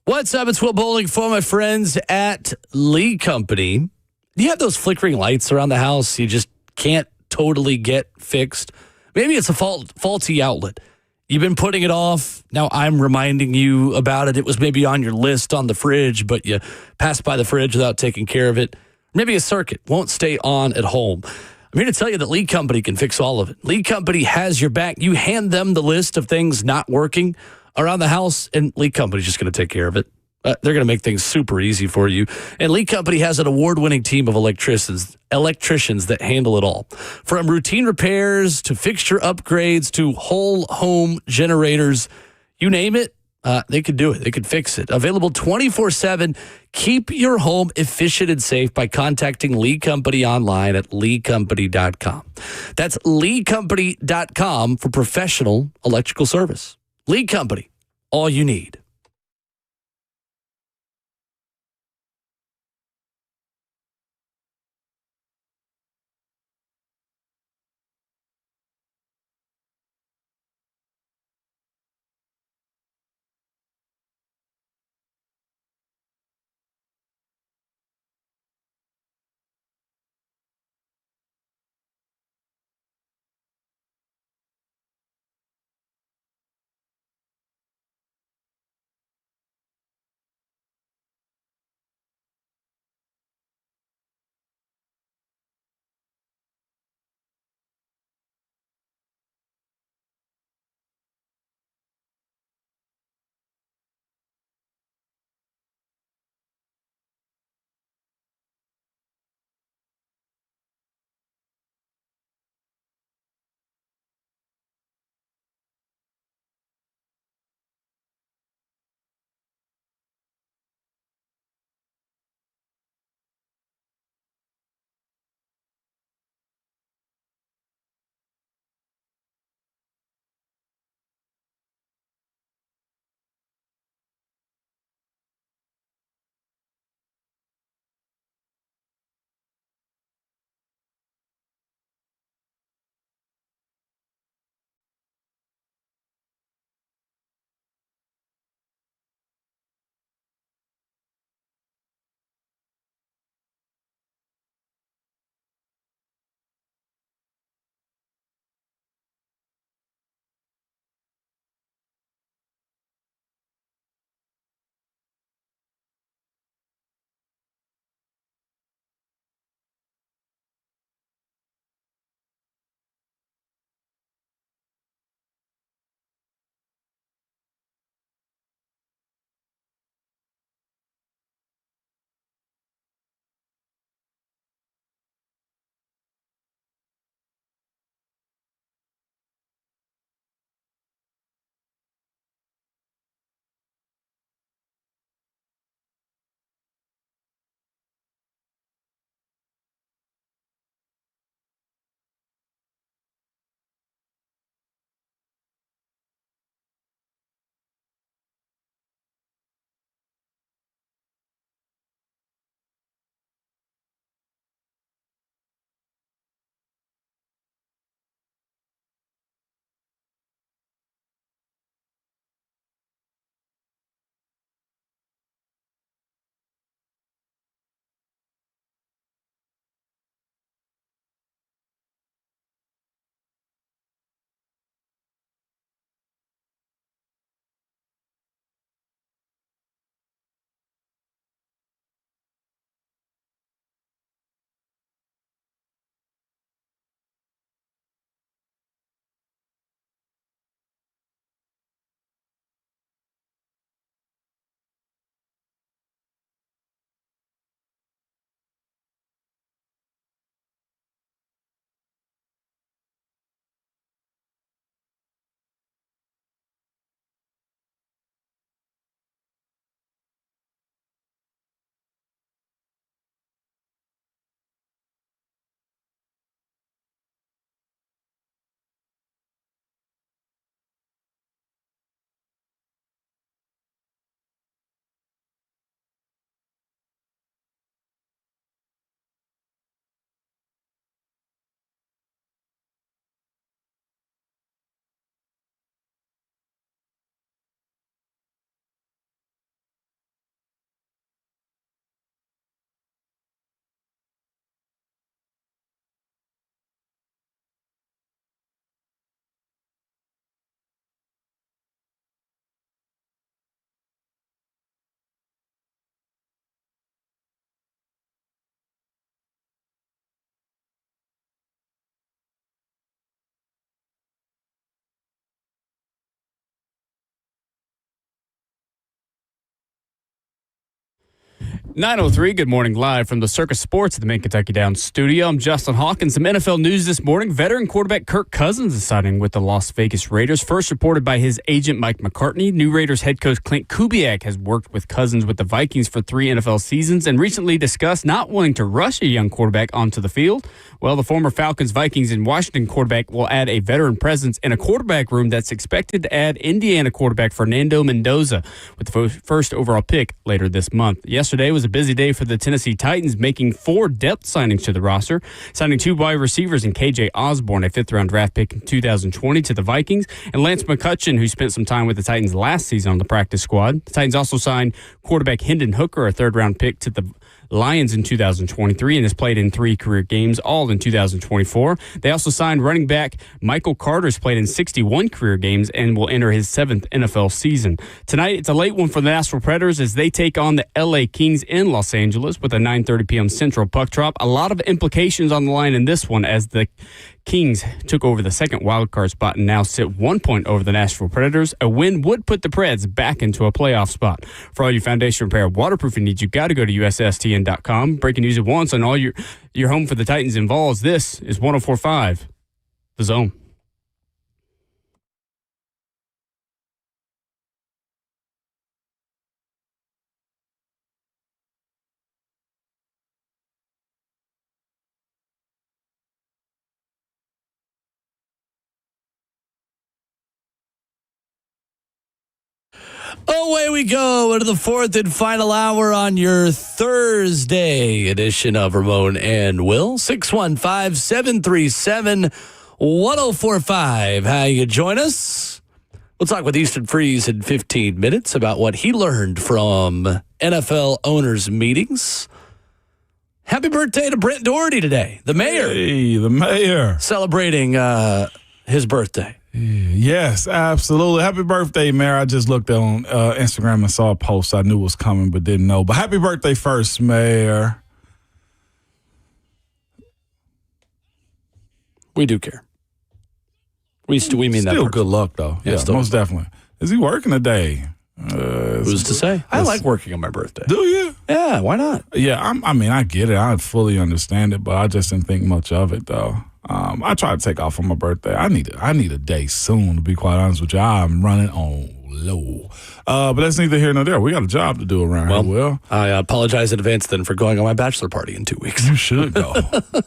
What's up? It's Will Bowling for my friends at Lee Company. Do you have those flickering lights around the house you just can't totally get fixed? Maybe it's a faulty outlet. You've been putting it off. Now I'm reminding you about it. It was maybe on your list on the fridge, but you passed by the fridge without taking care of it. Maybe a circuit won't stay on at home. I'm here to tell you that Lee Company can fix all of it. Lee Company has your back. You hand them the list of things not working around the house, and Lee Company's just going to take care of it. They're going to make things super easy for you. And Lee Company has an award-winning team of electricians that handle it all. From routine repairs to fixture upgrades to whole home generators, you name it, they could do it. They could fix it. Available 24/7. Keep your home efficient and safe by contacting Lee Company online at leecompany.com. That's leecompany.com for professional electrical service. Lee Company, all you need. 9:03, good morning, live from the Circus Sports at the Main Kentucky Downs studio. I'm Justin Hawkins. Some NFL news this morning. Veteran quarterback Kirk Cousins is signing with the Las Vegas Raiders. First reported by his agent, Mike McCartney. New Raiders head coach Clint Kubiak has worked with Cousins with the Vikings for 3 NFL seasons and recently discussed not wanting to rush a young quarterback onto the field. Well, the former Falcons, Vikings, and Washington quarterback will add a veteran presence in a quarterback room that's expected to add Indiana quarterback Fernando Mendoza with the first overall pick later this month. Yesterday was a busy day for the Tennessee Titans, making 4 depth signings to the roster, signing 2 wide receivers in KJ Osborne, a 5th-round draft pick in 2020 to the Vikings, and Lance McCutcheon, who spent some time with the Titans last season on the practice squad. The Titans also signed quarterback Hendon Hooker, a 3rd-round pick to the Lions in 2023 and has played in 3 career games, all in 2024. They also signed running back Michael Carter, who's played in 61 career games and will enter his 7th NFL season. Tonight, it's a late one for the Nashville Predators as they take on the LA Kings in Los Angeles with a 9:30 p.m. Central puck drop. A lot of implications on the line in this one as the Kings took over the 2nd wildcard spot and now sit 1 point over the Nashville Predators. A win would put the Preds back into a playoff spot. For all your foundation repair waterproofing needs, you got to go to USSTN.com. Breaking news at once on all your home for the Titans and Vols. This is 104.5 The Zone. Away we go into the 4th and final hour on your Thursday edition of Ramon and Will. 615-737-1045. How you join us? We'll talk with Easton Freeze in 15 minutes about what he learned from NFL owners' meetings. Happy birthday to Brent Doherty today, the mayor. Hey, the mayor. Celebrating his birthday. Yes, absolutely. Happy birthday, Mayor. I just looked on Instagram and saw a post I knew was coming but didn't know. But happy birthday first, Mayor. We do care. We mean that. Still good luck, though. Yeah, most definitely. Is he working today? Who's to say? I like working on my birthday. Do you? Yeah, why not? Yeah, I get it. I fully understand it, but I just didn't think much of it, though. I try to take off on my birthday. I need a day soon, to be quite honest with you. I'm running on low. But that's neither here nor there. We got a job to do around here, Will. I apologize in advance then for going on my bachelor party in 2 weeks. You should go.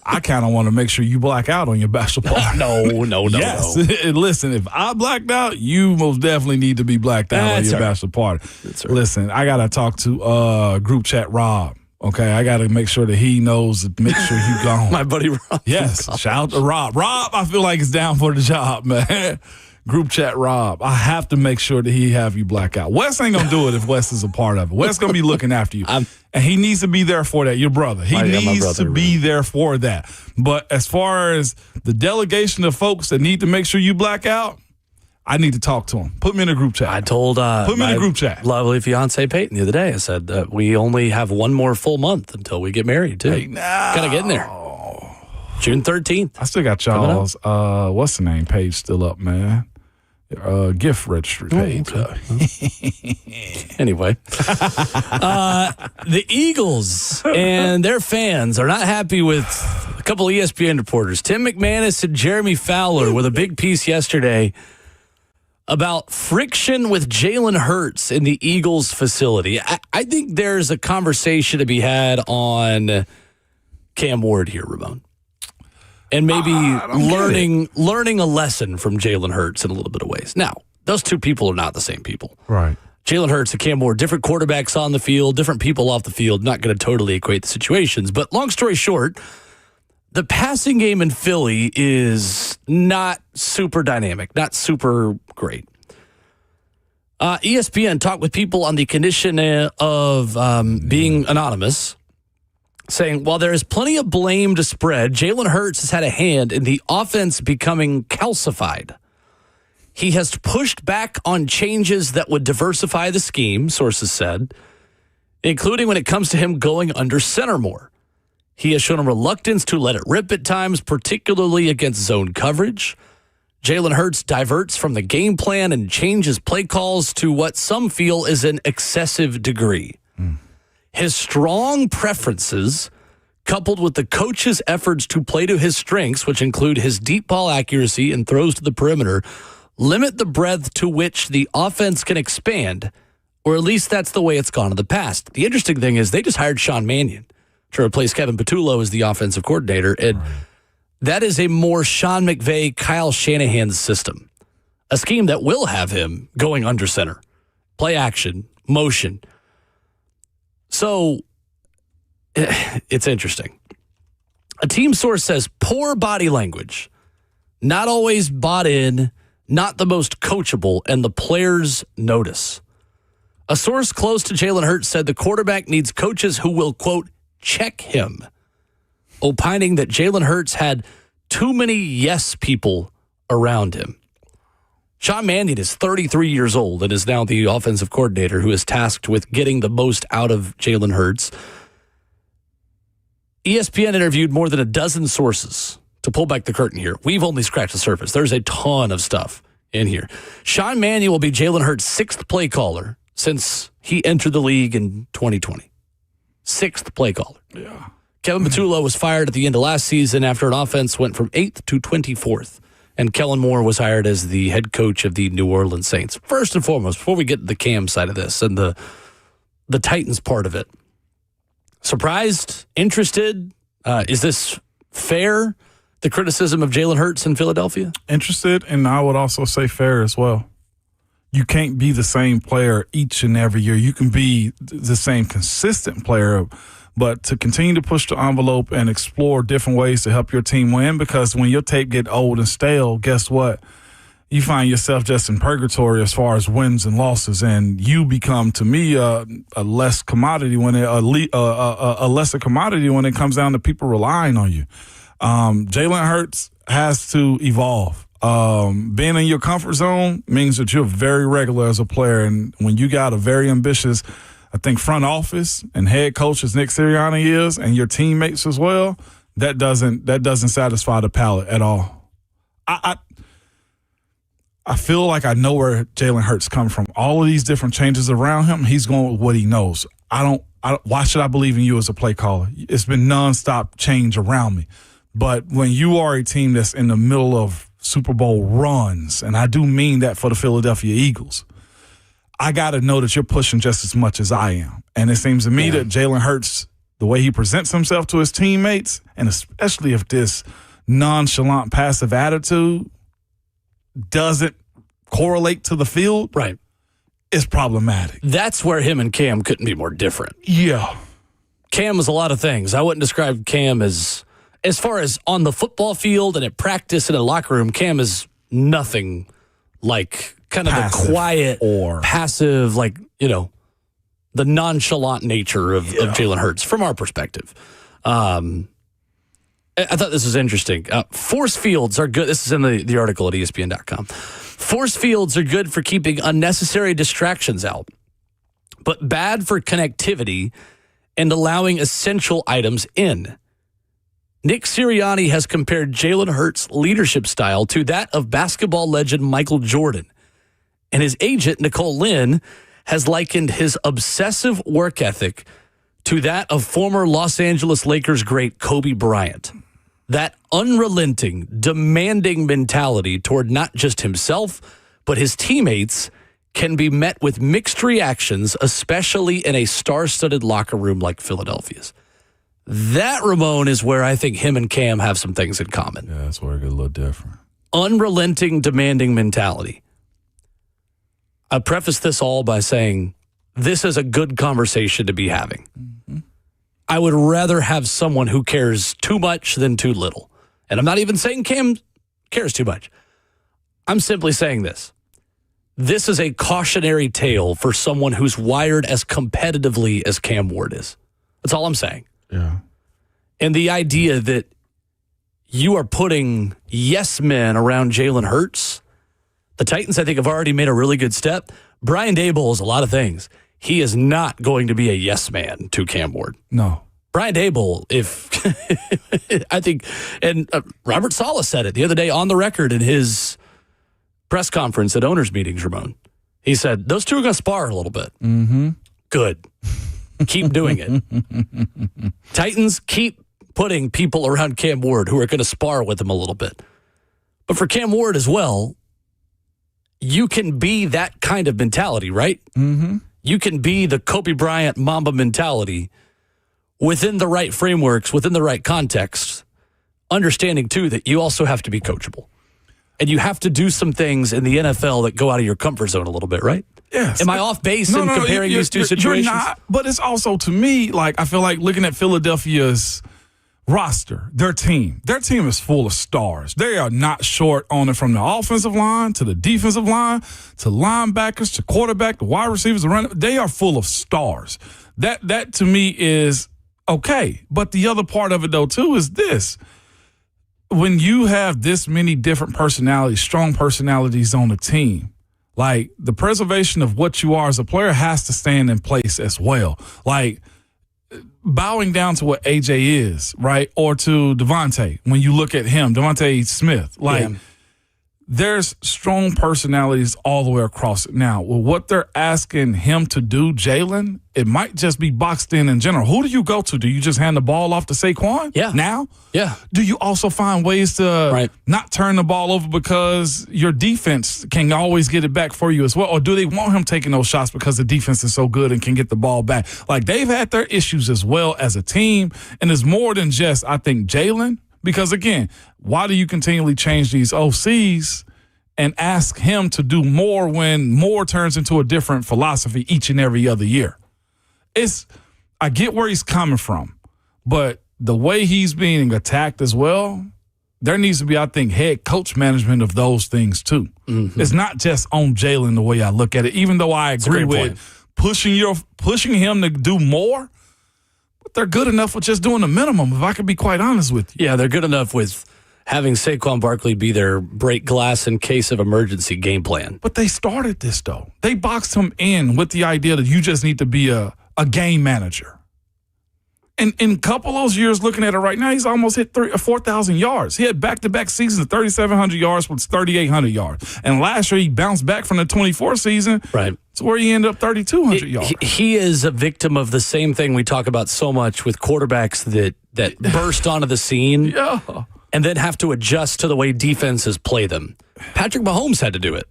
I kind of want to make sure you black out on your bachelor party. No. Yes. Listen, if I blacked out, you most definitely need to be blacked out on your bachelor party. That's right. Listen, I got to talk to group chat Rob. Okay, I got to make sure that he knows, make sure you gone. My buddy Rob. Yes, shout out to Rob. Rob, I feel like he's down for the job, man. Group chat Rob. I have to make sure that he have you black out. Wes ain't going to do it if Wes is a part of it. Wes going to be looking after you. And he needs to be there for that, your brother. He needs to be there for that. But as far as the delegation of folks that need to make sure you black out, I need to talk to him. Put me in a group chat. I told put me in a group chat. Lovely fiance Peyton the other day. I said that we only have one more full month until we get married too. Gotta get in there. June 13th. I still got y'all's what's the name page still up, man. Gift registry page. Anyway, the Eagles and their fans are not happy with a couple of ESPN reporters, Tim McManus and Jeremy Fowler, with a big piece yesterday about friction with Jaylen Hurts in the Eagles facility. I think there's a conversation to be had on Cam Ward here, Ramon. And maybe learning a lesson from Jaylen Hurts in a little bit of ways. Now, those two people are not the same people. Right. Jaylen Hurts and Cam Ward, different quarterbacks on the field, different people off the field, not going to totally equate the situations. But long story short, the passing game in Philly is not super dynamic, not super great. ESPN talked with people on the condition of being anonymous, saying, while there is plenty of blame to spread, Jaylen Hurts has had a hand in the offense becoming calcified. He has pushed back on changes that would diversify the scheme, sources said, including when it comes to him going under center more. He has shown a reluctance to let it rip at times, particularly against zone coverage. Jaylen Hurts diverts from the game plan and changes play calls to what some feel is an excessive degree. His strong preferences, coupled with the coach's efforts to play to his strengths, which include his deep ball accuracy and throws to the perimeter, limit the breadth to which the offense can expand, or at least that's the way it's gone in the past. The interesting thing is they just hired Sean Mannion to replace Kevin Patullo as the offensive coordinator, and that is a more Sean McVay, Kyle Shanahan system, a scheme that will have him going under center, play action, motion. So it's interesting. A team source says poor body language, not always bought in, not the most coachable, and the players notice. A source close to Jaylen Hurts said the quarterback needs coaches who will, quote, check him, opining that Jaylen Hurts had too many yes people around him. Sean Mannion is 33 years old and is now the offensive coordinator who is tasked with getting the most out of Jaylen Hurts. ESPN interviewed more than a dozen sources to pull back the curtain here. We've only scratched the surface. There's a ton of stuff in here. Sean Mannion will be Jaylen Hurts' sixth play caller since he entered the league in 2020. Sixth play caller. Yeah. Kevin Patullo was fired at the end of last season after an offense went from 8th to 24th. And Kellen Moore was hired as the head coach of the New Orleans Saints. First and foremost, before we get to the Cam side of this and the Titans part of it, surprised, interested, is this fair, the criticism of Jaylen Hurts in Philadelphia? Interested, and I would also say fair as well. You can't be the same player each and every year. You can be the same consistent player, but to continue to push the envelope and explore different ways to help your team win, because when your tape get old and stale, guess what? You find yourself just in purgatory as far as wins and losses, and you become, to me, a less commodity when a lesser commodity when it comes down to people relying on you. Jaylen Hurts has to evolve. Being in your comfort zone means that you're very regular as a player, and when you got a very ambitious, I think, front office and head coach as Nick Sirianni is, and your teammates as well, that doesn't satisfy the palate at all. I feel like I know where Jaylen Hurts come from. All of these different changes around him, he's going with what he knows. Why should I believe in you as a play caller? It's been nonstop change around me. But when you are a team that's in the middle of Super Bowl runs, and I do mean that for the Philadelphia Eagles, I got to know that you're pushing just as much as I am. And it seems to me that Jaylen Hurts, the way he presents himself to his teammates, and especially if this nonchalant, passive attitude doesn't correlate to the field, right, is problematic. That's where him and Cam couldn't be more different. Yeah. Cam is a lot of things. I wouldn't describe Cam as far as on the football field and at practice and in a locker room, Cam is nothing like kind of passive, the quiet or passive, like, the nonchalant nature of Jaylen Hurts from our perspective. I thought this was interesting. Force fields are good. This is in the article at ESPN.com. Force fields are good for keeping unnecessary distractions out, but bad for connectivity and allowing essential items in. Nick Sirianni has compared Jaylen Hurts' leadership style to that of basketball legend Michael Jordan. And his agent, Nicole Lynn, has likened his obsessive work ethic to that of former Los Angeles Lakers great Kobe Bryant. That unrelenting, demanding mentality toward not just himself, but his teammates can be met with mixed reactions, especially in a star-studded locker room like Philadelphia's. That, Ramon, is where I think him and Cam have some things in common. Yeah, that's where it gets a little different. Unrelenting, demanding mentality. I preface this all by saying this is a good conversation to be having. Mm-hmm. I would rather have someone who cares too much than too little. And I'm not even saying Cam cares too much. I'm simply saying this. This is a cautionary tale for someone who's wired as competitively as Cam Ward is. That's all I'm saying. Yeah. And the idea that you are putting yes men around Jaylen Hurts, the Titans, I think, have already made a really good step. Brian Daboll is a lot of things. He is not going to be a yes man to Cam Ward. No. Brian Daboll, I think, and Robert Saleh said it the other day on the record in his press conference at owners' meetings, Ramon. He said, those two are going to spar a little bit. Mm-hmm. Good. Keep doing it. Titans, keep putting people around Cam Ward who are going to spar with him a little bit. But for Cam Ward as well, you can be that kind of mentality, right? Mm-hmm. You can be the Kobe Bryant Mamba mentality within the right frameworks, within the right context, understanding, too, that you also have to be coachable. And you have to do some things in the NFL that go out of your comfort zone a little bit, right? Yes. Am I off base in comparing these two situations? You're not, but it's also, to me, like, I feel like looking at Philadelphia's roster, their team is full of stars. They are not short on it, from the offensive line to the defensive line to linebackers to quarterback to wide receivers to running. They are full of stars. That to me is okay. But the other part of it, though, too, is this. When you have this many different personalities, strong personalities on a team, like, the preservation of what you are as a player has to stand in place as well. Like, bowing down to what AJ is, right? Or to Devontae, when you look at him, Devontae Smith, like, there's strong personalities all the way across it. Now, with what they're asking him to do, Jaylen, it might just be boxed in general. Who do you go to? Do you just hand the ball off to Saquon? Yeah. Now? Yeah. Do you also find ways to not turn the ball over because your defense can always get it back for you as well? Or do they want him taking those shots because the defense is so good and can get the ball back? Like, they've had their issues as well as a team, and it's more than just, I think, Jaylen. Because, again, why do you continually change these OCs and ask him to do more when more turns into a different philosophy each and every other year? I get where he's coming from, but the way he's being attacked as well, there needs to be, I think, head coach management of those things too. Mm-hmm. It's not just on Jaylen the way I look at it, even though I agree with pushing him to do more. They're good enough with just doing the minimum, if I could be quite honest with you. Yeah, they're good enough with having Saquon Barkley be their break glass in case of emergency game plan. But they started this, though. They boxed him in with the idea that you just need to be a game manager. And in a couple of those years, looking at it right now, he's almost hit 4,000 yards. He had back-to-back seasons of 3,700 yards with 3,800 yards. And last year, he bounced back from the 24 season. Right. To where he ended up 3,200 yards. He is a victim of the same thing we talk about so much with quarterbacks that burst onto the scene and then have to adjust to the way defenses play them. Patrick Mahomes had to do it.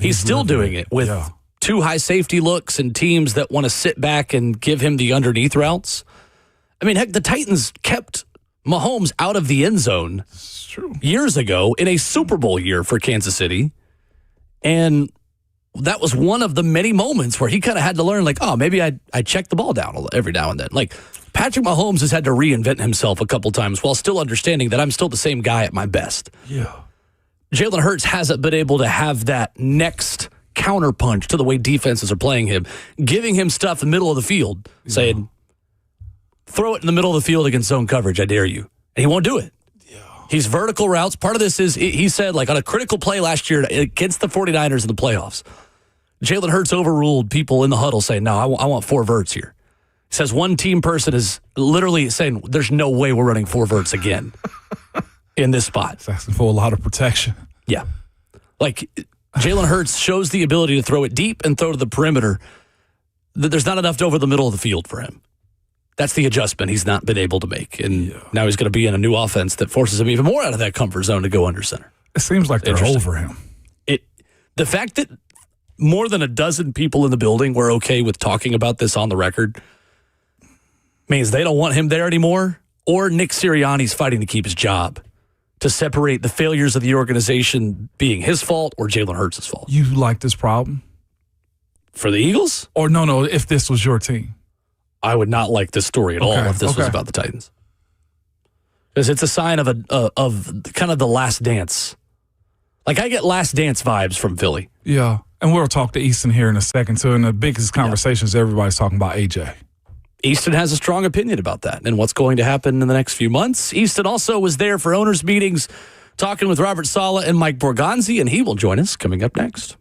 He's still doing it with two high safety looks and teams that want to sit back and give him the underneath routes. I mean, heck, the Titans kept Mahomes out of the end zone years ago in a Super Bowl year for Kansas City. And that was one of the many moments where he kind of had to learn, like, oh, maybe I check the ball down every now and then. Like, Patrick Mahomes has had to reinvent himself a couple times while still understanding that I'm still the same guy at my best. Yeah. Jaylen Hurts hasn't been able to have that next counterpunch to the way defenses are playing him, giving him stuff in the middle of the field, saying, throw it in the middle of the field against zone coverage, I dare you. And he won't do it. He's vertical routes. Part of this is, he said, like, on a critical play last year against the 49ers in the playoffs, Jaylen Hurts overruled people in the huddle saying, no, I want four verts here. He says one team person is literally saying, there's no way we're running four verts again in this spot. It's asking for a lot of protection. Yeah. Like, Jaylen Hurts shows the ability to throw it deep and throw to the perimeter. There's not enough over the middle of the field for him. That's the adjustment he's not been able to make. And now he's going to be in a new offense that forces him even more out of that comfort zone to go under center. It seems like they're over him. The fact that more than a dozen people in the building were okay with talking about this on the record means they don't want him there anymore, or Nick Sirianni's fighting to keep his job, to separate the failures of the organization being his fault or Jaylen Hurts' fault. You like this problem? For the Eagles? Or no, if this was your team. I would not like this story at all if this was about the Titans. Because it's a sign of kind of the last dance. Like, I get last dance vibes from Philly. Yeah. And we'll talk to Easton here in a second, too. And the biggest conversations, everybody's talking about AJ. Easton has a strong opinion about that and what's going to happen in the next few months. Easton also was there for owners' meetings, talking with Robert Saleh and Mike Borgonzi, and he will join us coming up next.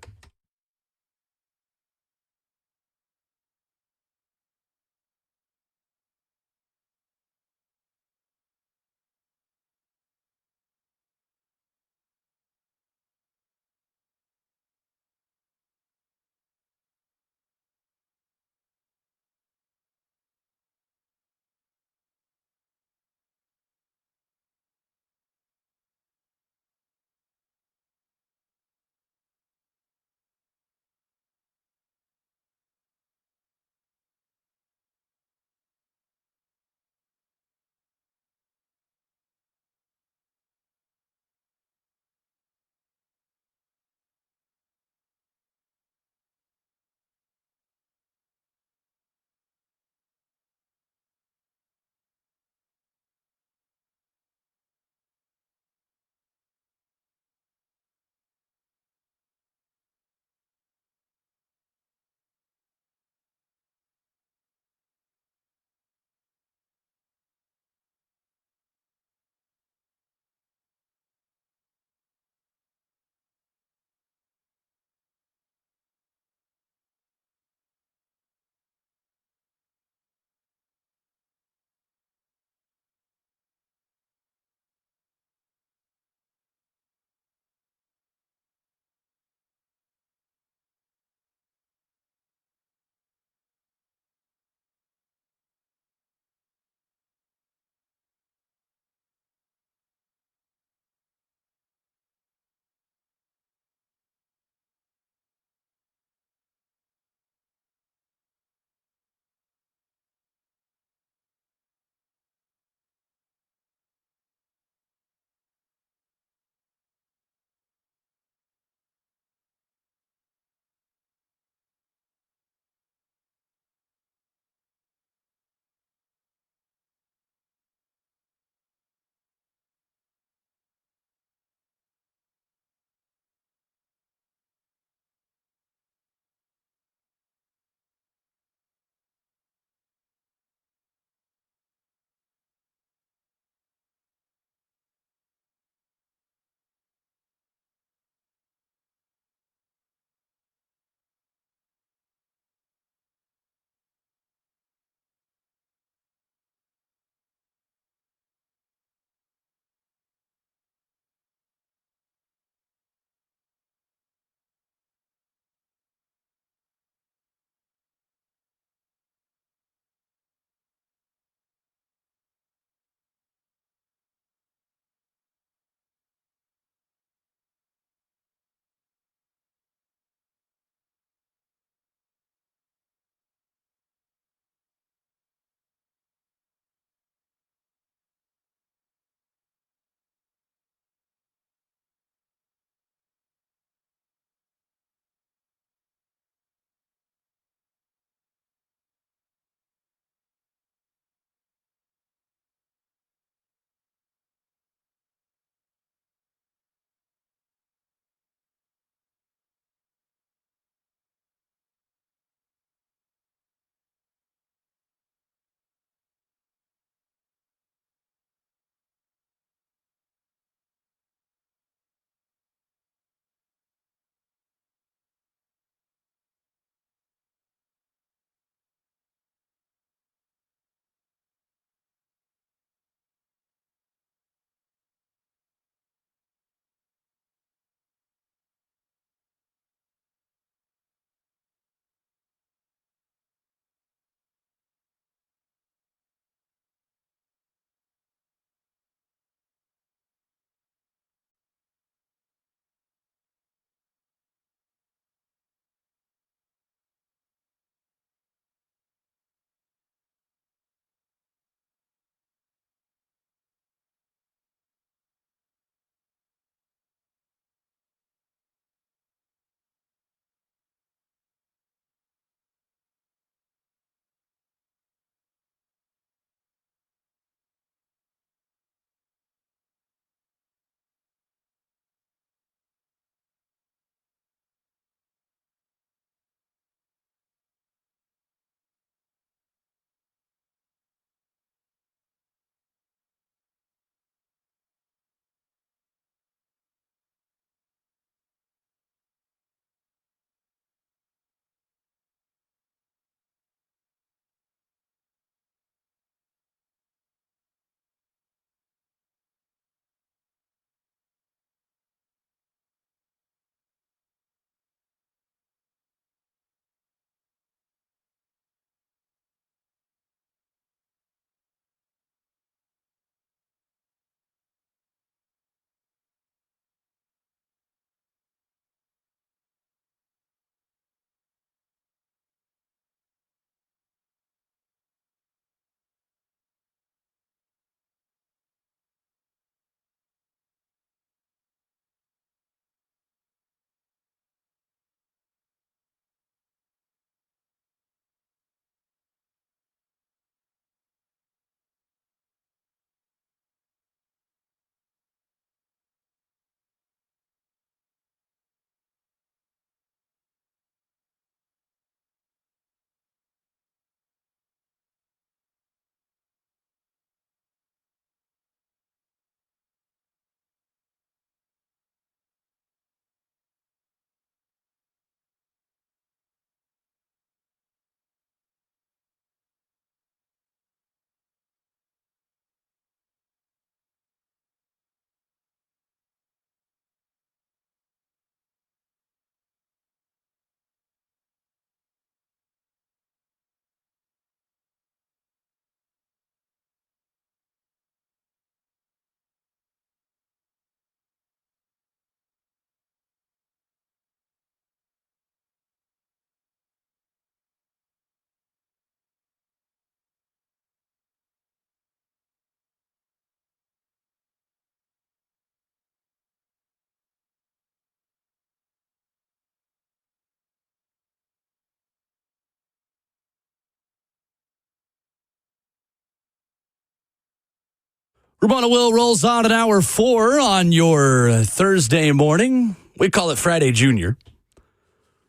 Ramon Will rolls on at hour 4 on your Thursday morning. We call it Friday Junior.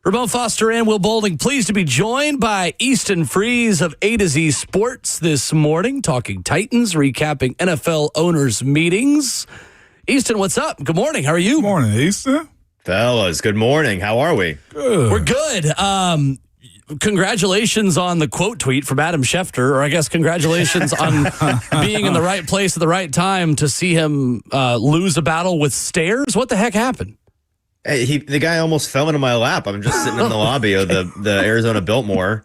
Ramon Foster and Will Boulding pleased to be joined by Easton Freeze of A to Z Sports this morning, talking Titans, recapping NFL owners' meetings. Easton, what's up? Good morning. How are you? Good morning, Easton. Fellas, good morning. How are we? Good. We're good. Congratulations on the quote tweet from Adam Schefter, or I guess congratulations on being in the right place at the right time to see him lose a battle with stairs. What the heck happened? Hey, the guy almost fell into my lap. I'm just sitting in the lobby of the Arizona Biltmore,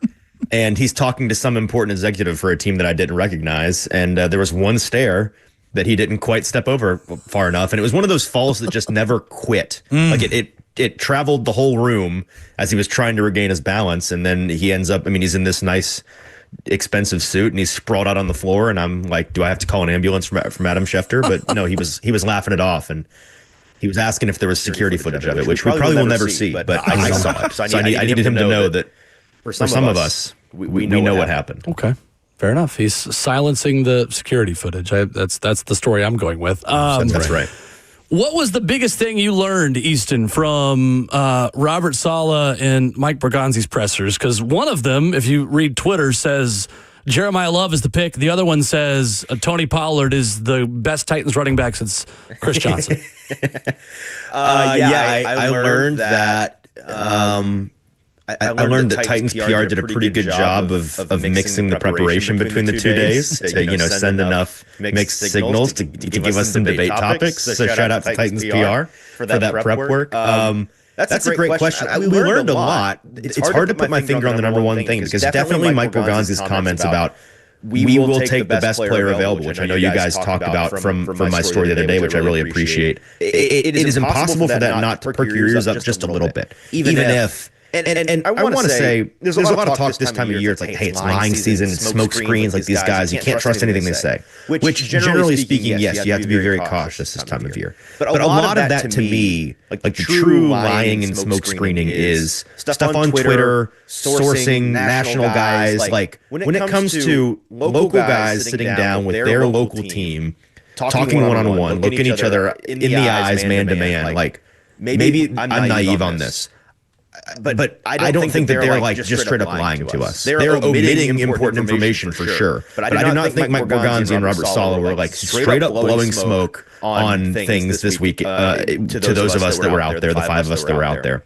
and he's talking to some important executive for a team that I didn't recognize, and there was one stair that he didn't quite step over far enough, and it was one of those falls that just never quit. Like it traveled the whole room as he was trying to regain his balance, and then he ends up, he's in this nice, expensive suit, and he's sprawled out on the floor, and I'm like, do I have to call an ambulance from Adam Schefter? But no, he was laughing it off, and he was asking if there was security footage of it, which we probably will never see, but I saw it. So I needed him to know that for some of us, we know what happened. Okay. Fair enough. He's silencing the security footage. That's the story I'm going with. That's right. What was the biggest thing you learned, Easton, from Robert Saleh and Mike Bergonzi's pressers? Because one of them, if you read Twitter, says Jeremiah Love is the pick. The other one says Tony Pollard is the best Titans running back since Chris Johnson. I learned that. I learned that Titans PR did a pretty good job of mixing the preparation between the 2 days to send enough mixed signals to give us some debate topics. So shout out to Titans PR for that prep work. That's a great question. We learned a lot. It's hard to put my finger on the number one thing because definitely Mike Bergonzi's comments about we will take the best player available, which I know you guys talked about from my story the other day, which I really appreciate. It is impossible for that not to perk your ears up just a little bit, even if. And I want to say, there's a lot of talk this time of year. It's like, hey, it's lying season, it's smoke screens, like these guys, you can't trust anything they say. Which generally speaking, yes, you have to be very cautious this time of year. But a lot of that to me, like the true lying and smoke screening is stuff on Twitter, sourcing national guys. Like when it comes to local guys sitting down with their local team, talking one-on-one, looking each other in the eyes, man to man, like maybe I'm naive on this. But I don't think that they're like just straight up lying to us. They're omitting important information for sure. But I do not think Mike Bergonzi and Robert Saleh were like straight up blowing smoke on things this week to those of us that were out there, the 5 of us that were out there.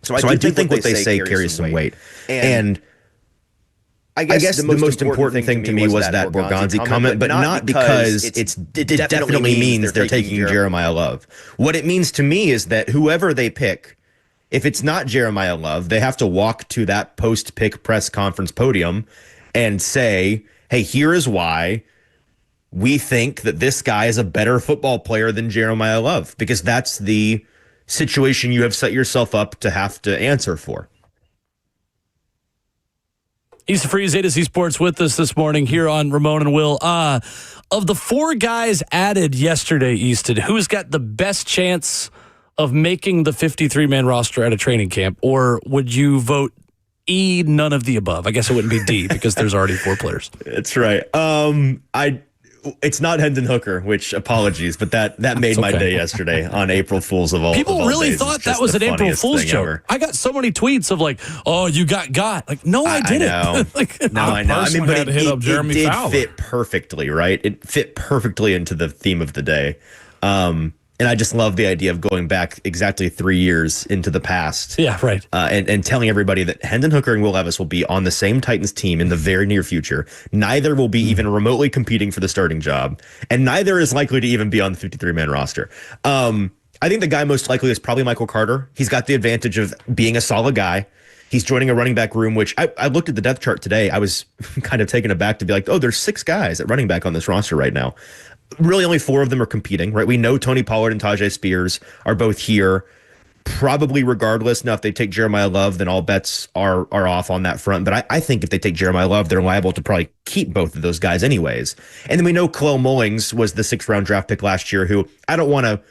So I do think what they say carries some weight. And I guess the most important thing to me was that Bergonzi comment, but not because it definitely means they're taking Jeremiah Love. What it means to me is that whoever they pick, if it's not Jeremiah Love, they have to walk to that post-pick press conference podium and say, hey, here is why we think that this guy is a better football player than Jeremiah Love, because that's the situation you have set yourself up to have to answer for. Easton Freeze, A to Z Sports with us this morning here on Ramon and Will. Of the 4 guys added yesterday, Easton, who's got the best chance of making the 53-man roster at a training camp, or would you vote E, none of the above? I guess it wouldn't be D because there's already 4 players. That's right. It's not Hendon Hooker, which apologies, but that made my day yesterday on April Fool's of all. People really days. thought that was an April Fool's joke. Ever. I got so many tweets of like, "Oh, you got." Like, no, I didn't. I know. I know. I mean, but it did fit perfectly, right? It fit perfectly into the theme of the day. And I just love the idea of going back exactly 3 years into the past. Yeah, right. And telling everybody that Hendon Hooker and Will Levis will be on the same Titans team in the very near future. Neither will be even remotely competing for the starting job. And neither is likely to even be on the 53-man roster. I think the guy most likely is probably Michael Carter. He's got the advantage of being a solid guy. He's joining a running back room, which I looked at the depth chart today. I was kind of taken aback to be like, oh, there's 6 guys at running back on this roster right now. Really, only 4 of them are competing, right? We know Tony Pollard and Tajay Spears are both here, probably regardless. Now, if they take Jeremiah Love, then all bets are off on that front. But I think if they take Jeremiah Love, they're liable to probably keep both of those guys anyways. And then we know Khalil Mullings was the 6th-round draft pick last year, who I don't want to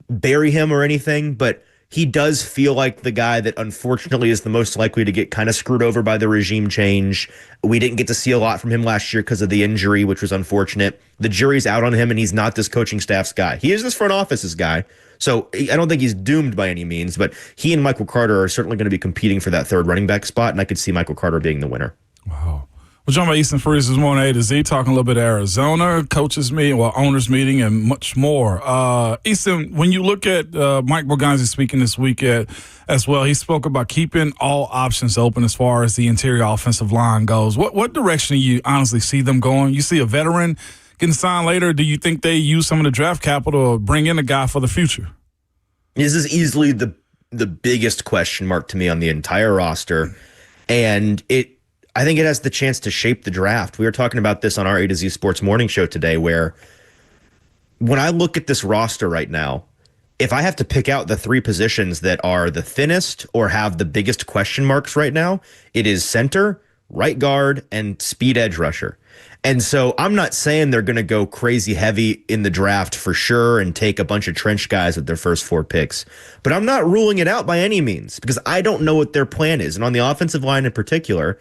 bury him or anything, but he does feel like the guy that unfortunately is the most likely to get kind of screwed over by the regime change. We didn't get to see a lot from him last year because of the injury, which was unfortunate. The jury's out on him, and he's not this coaching staff's guy. He is this front office's guy. So I don't think he's doomed by any means, but he and Michael Carter are certainly going to be competing for that third running back spot, and I could see Michael Carter being the winner. Wow. We're talking about Easton Freeze this morning, A to Z, talking a little bit of Arizona, coaches meeting, owners meeting, and much more. Easton, when you look at Mike Borgonzi speaking this week as well, he spoke about keeping all options open as far as the interior offensive line goes. What direction do you honestly see them going? You see a veteran getting signed later? Do you think they use some of the draft capital to bring in a guy for the future? This is easily the biggest question mark to me on the entire roster, and I think it has the chance to shape the draft. We were talking about this on our A to Z Sports Morning Show today, where when I look at this roster right now, if I have to pick out the three positions that are the thinnest or have the biggest question marks right now, it is center, right guard, and speed edge rusher. And so I'm not saying they're going to go crazy heavy in the draft for sure and take a bunch of trench guys with their first 4 picks, but I'm not ruling it out by any means because I don't know what their plan is. And on the offensive line in particular,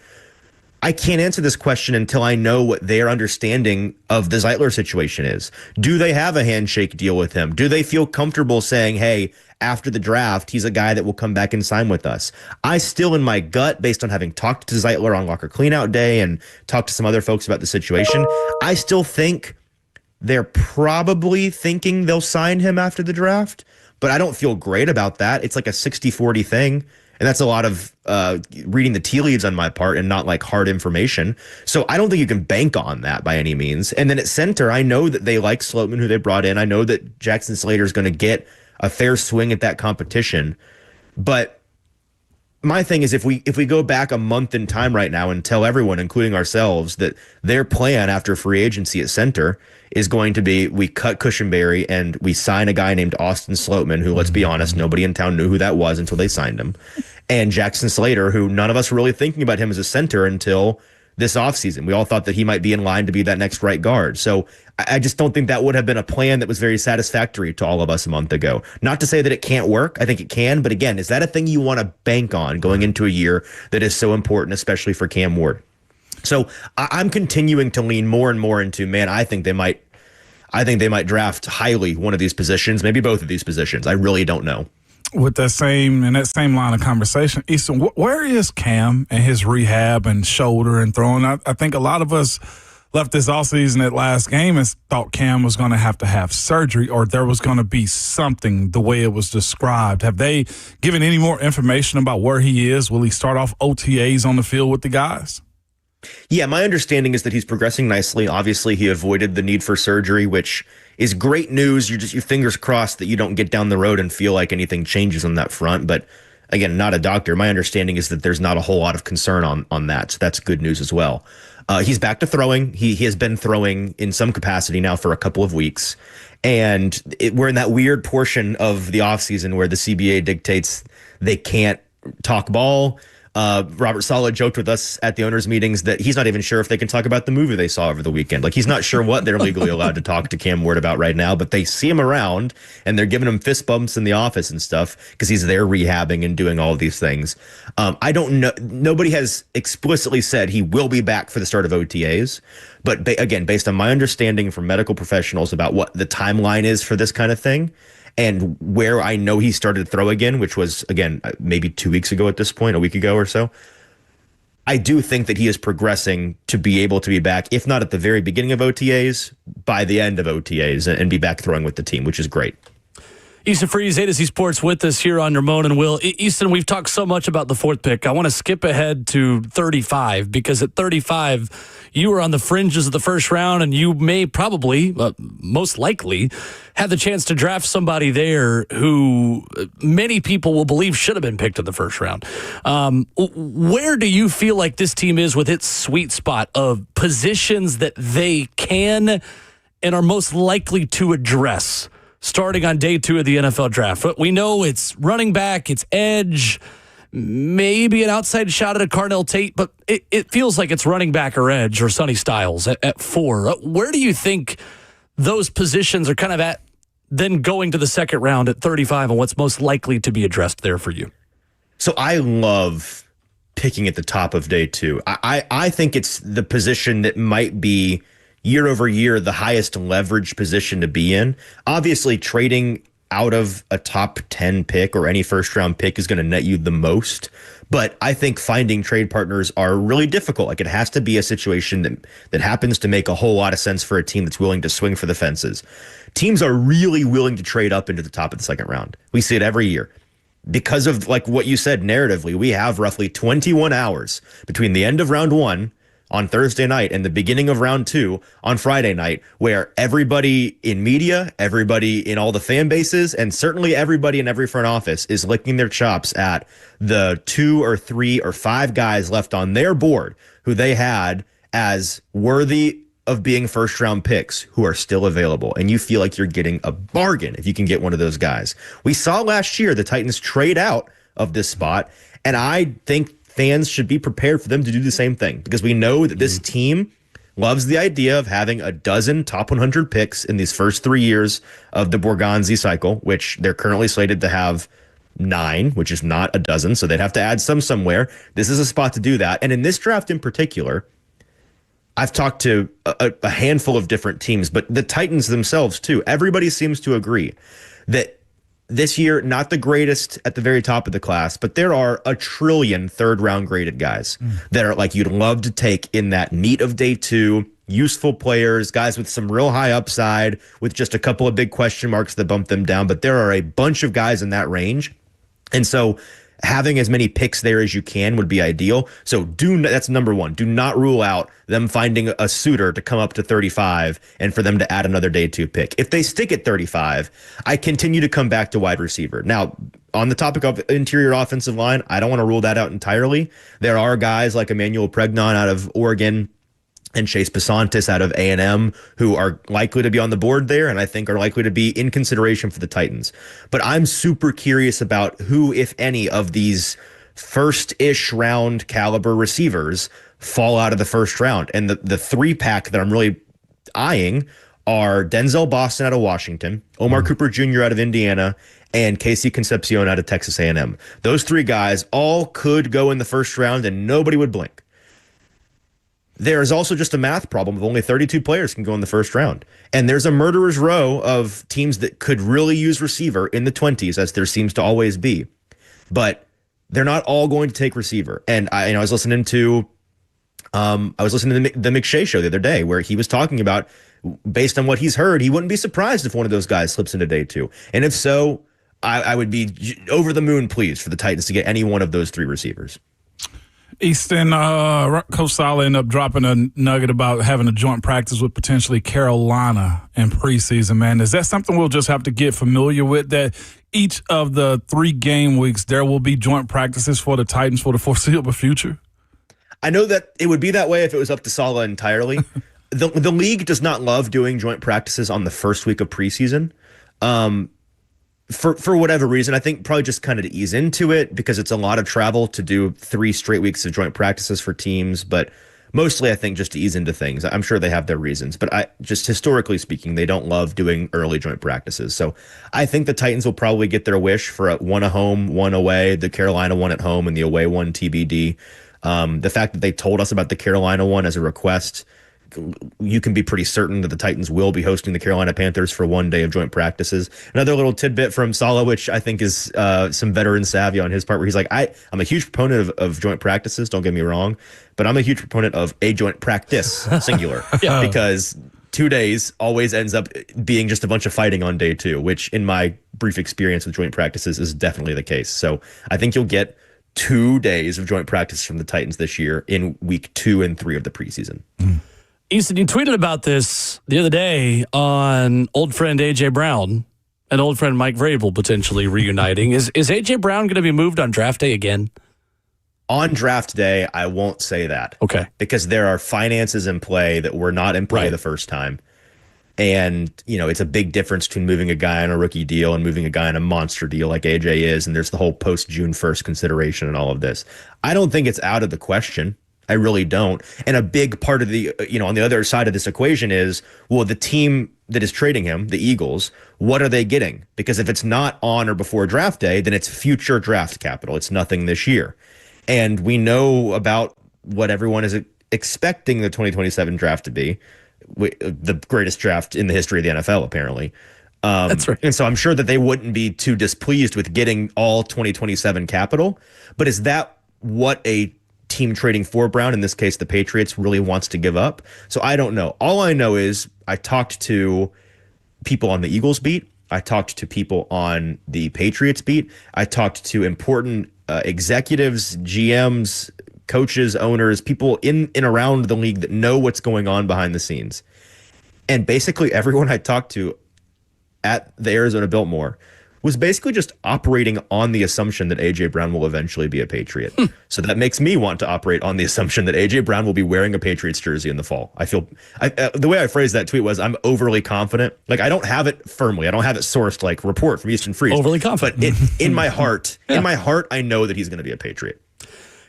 I can't answer this question until I know what their understanding of the Zeitler situation is. Do they have a handshake deal with him? Do they feel comfortable saying, hey, after the draft, he's a guy that will come back and sign with us? I still, in my gut, based on having talked to Zeitler on Locker Cleanout Day and talked to some other folks about the situation, I still think they're probably thinking they'll sign him after the draft, but I don't feel great about that. It's like a 60-40 thing. And that's a lot of reading the tea leaves on my part and not like hard information. So I don't think you can bank on that by any means. And then at center, I know that they like Sloatman, who they brought in. I know that Jackson Slater is going to get a fair swing at that competition. But my thing is if we go back a month in time right now and tell everyone, including ourselves, that their plan after free agency at center is going to be we cut Cushenberry and we sign a guy named Austin Sloatman, who, let's be honest, nobody in town knew who that was until they signed him, and Jackson Slater, who none of us were really thinking about him as a center until this offseason. We all thought that he might be in line to be that next right guard. So I just don't think that would have been a plan that was very satisfactory to all of us a month ago. Not to say that it can't work. I think it can. But again, is that a thing you want to bank on going into a year that is so important, especially for Cam Ward? So I'm continuing to lean more and more into, man, I think they might draft highly one of these positions, maybe both of these positions. I really don't know. With that same line of conversation, Easton, where is Cam and his rehab and shoulder and throwing? I think a lot of us left this offseason at last game and thought Cam was going to have surgery or there was going to be something the way it was described. Have they given any more information about where he is? Will he start off OTAs on the field with the guys? Yeah, my understanding is that he's progressing nicely. Obviously, he avoided the need for surgery, which is great news. You're just your fingers crossed that you don't get down the road and feel like anything changes on that front. But again, not a doctor. My understanding is that there's not a whole lot of concern on that. So that's good news as well. He's back to throwing. He has been throwing in some capacity now for a couple of weeks. And we're in that weird portion of the offseason where the CBA dictates they can't talk ball. Robert Saleh joked with us at the owners' meetings that he's not even sure if they can talk about the movie they saw over the weekend. Like, he's not sure what they're legally allowed to talk to Cam Ward about right now, but they see him around and they're giving him fist bumps in the office and stuff because he's there rehabbing and doing all of these things. I don't know. Nobody has explicitly said he will be back for the start of OTAs. But again, based on my understanding from medical professionals about what the timeline is for this kind of thing, and where I know he started to throw again, which was, again, maybe 2 weeks ago at this point, a week ago or so, I do think that he is progressing to be able to be back, if not at the very beginning of OTAs, by the end of OTAs and be back throwing with the team, which is great. Easton Freeze, A to Z Sports with us here on Ramon Will. Easton, we've talked so much about the fourth pick. I want to skip ahead to 35 because at 35, you were on the fringes of the first round and you may probably, most likely, have the chance to draft somebody there who many people will believe should have been picked in the first round. Where do you feel like this team is with its sweet spot of positions that they can and are most likely to address starting on day 2 of the NFL draft? We know it's running back, it's edge, maybe an outside shot at a Carnell Tate, but it feels like it's running back or edge or Sonny Styles at 4. Where do you think those positions are kind of at then going to the second round at 35 and what's most likely to be addressed there for you? So I love picking at the top of day 2. I think it's the position that might be year over year the highest leverage position to be in. Obviously, trading out of a top 10 pick or any first round pick is going to net you the most. But I think finding trade partners are really difficult. Like, it has to be a situation that happens to make a whole lot of sense for a team that's willing to swing for the fences. Teams are really willing to trade up into the top of the second round. We see it every year. Because of, like what you said, narratively, we have roughly 21 hours between the end of round 1 on Thursday night and the beginning of round 2 on Friday night, where everybody in media, everybody in all the fan bases, and certainly everybody in every front office is licking their chops at the 2 or 3 or 5 guys left on their board who they had as worthy of being first round picks who are still available. And you feel like you're getting a bargain if you can get one of those guys. We saw last year the Titans trade out of this spot, and I think fans should be prepared for them to do the same thing, because we know that this team loves the idea of having a dozen top 100 picks in these first 3 years of the Borgonzi cycle, which they're currently slated to have 9, which is not a dozen, so they'd have to add some somewhere. This is a spot to do that. And in this draft in particular, I've talked to a handful of different teams, but the Titans themselves too. Everybody seems to agree that this year, not the greatest at the very top of the class, but there are a trillion third-round graded guys that are like you'd love to take in that meat of day 2, useful players, guys with some real high upside, with just a couple of big question marks that bump them down. But there are a bunch of guys in that range. And so having as many picks there as you can would be ideal. So that's number 1. Do not rule out them finding a suitor to come up to 35 and for them to add another day 2 pick. If they stick at 35, I continue to come back to wide receiver. Now, on the topic of interior offensive line, I don't want to rule that out entirely. There are guys like Emmanuel Pregnon out of Oregon and Chase Pasantis out of A&M who are likely to be on the board there, and I think are likely to be in consideration for the Titans. But I'm super curious about who, if any, of these first-ish round caliber receivers fall out of the first round. And the 3-pack that I'm really eyeing are Denzel Boston out of Washington, Omar Cooper Jr. out of Indiana, and Casey Concepcion out of Texas A&M. Those 3 guys all could go in the first round and nobody would blink. There is also just a math problem of only 32 players can go in the first round. And there's a murderer's row of teams that could really use receiver in the 20s, as there seems to always be. But they're not all going to take receiver. And I was listening to the McShay show the other day, where he was talking about, based on what he's heard, he wouldn't be surprised if one of those guys slips into day 2. And if so, I would be over the moon pleased for the Titans to get any one of those 3 receivers. Easton, Coach Saleh ended up dropping a nugget about having a joint practice with potentially Carolina in preseason, man. Is that something we'll just have to get familiar with, that each of the 3 game weeks there will be joint practices for the Titans for the foreseeable future? I know that it would be that way if it was up to Saleh entirely. The league does not love doing joint practices on the first week of preseason. For whatever reason, I think probably just kind of to ease into it, because it's a lot of travel to do 3 straight weeks of joint practices for teams, but mostly I think just to ease into things. I'm sure they have their reasons, but just historically speaking, they don't love doing early joint practices. So I think the Titans will probably get their wish for a 1 at home, 1 away, the Carolina 1 at home, and the away 1 TBD. The fact that they told us about the Carolina 1 as a request, you can be pretty certain that the Titans will be hosting the Carolina Panthers for 1 day of joint practices. Another little tidbit from Saleh, which I think is some veteran savvy on his part, where he's like, I'm a huge proponent of joint practices, don't get me wrong, but I'm a huge proponent of a joint practice, singular, because 2 days always ends up being just a bunch of fighting on day 2, which in my brief experience with joint practices is definitely the case. So I think you'll get 2 days of joint practice from the Titans this year in week 2 and 3 of the preseason. Easton, you tweeted about this the other day on old friend A.J. Brown and old friend Mike Vrabel potentially reuniting. Is A.J. Brown going to be moved on draft day again? On draft day, I won't say that. Okay. Because there are finances in play that were not in play the first time. And, it's a big difference between moving a guy on a rookie deal and moving a guy on a monster deal like AJ is. And there's the whole post-June 1st consideration and all of this. I don't think it's out of the question. I really don't. And a big part of the, on the other side of this equation is, well, the team that is trading him, the Eagles, what are they getting? Because if it's not on or before draft day, then it's future draft capital. It's nothing this year. And we know about what everyone is expecting the 2027 draft to be, the greatest draft in the history of the NFL, apparently. That's right. And so I'm sure that they wouldn't be too displeased with getting all 2027 capital. But is that what a team trading for Brown, in this case the Patriots, really wants to give up? So I don't know. All I know is I talked to people on the Eagles beat. I talked to people on the Patriots beat. I talked to important executives, GMs, coaches, owners, people in and around the league that know what's going on behind the scenes. And basically everyone I talked to at the Arizona Biltmore was basically just operating on the assumption that A.J. Brown will eventually be a Patriot. So that makes me want to operate on the assumption that A.J. Brown will be wearing a Patriots jersey in the fall. The way I phrased that tweet was, I'm overly confident. Like, I don't have it firmly. I don't have it sourced like report from Easton Freeze. Overly confident. But in my heart, I know that he's going to be a Patriot.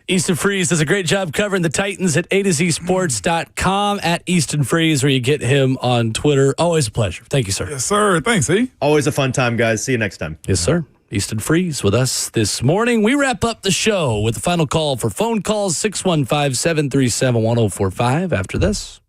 Easton Freeze does a great job covering the Titans at AtoZSports.com, at Easton Freeze, where you get him on Twitter. Always a pleasure. Thank you, sir. Yes, sir. Thanks, E. Always a fun time, guys. See you next time. Yes, sir. Easton Freeze with us this morning. We wrap up the show with the final call for phone calls, 615-737-1045 after this.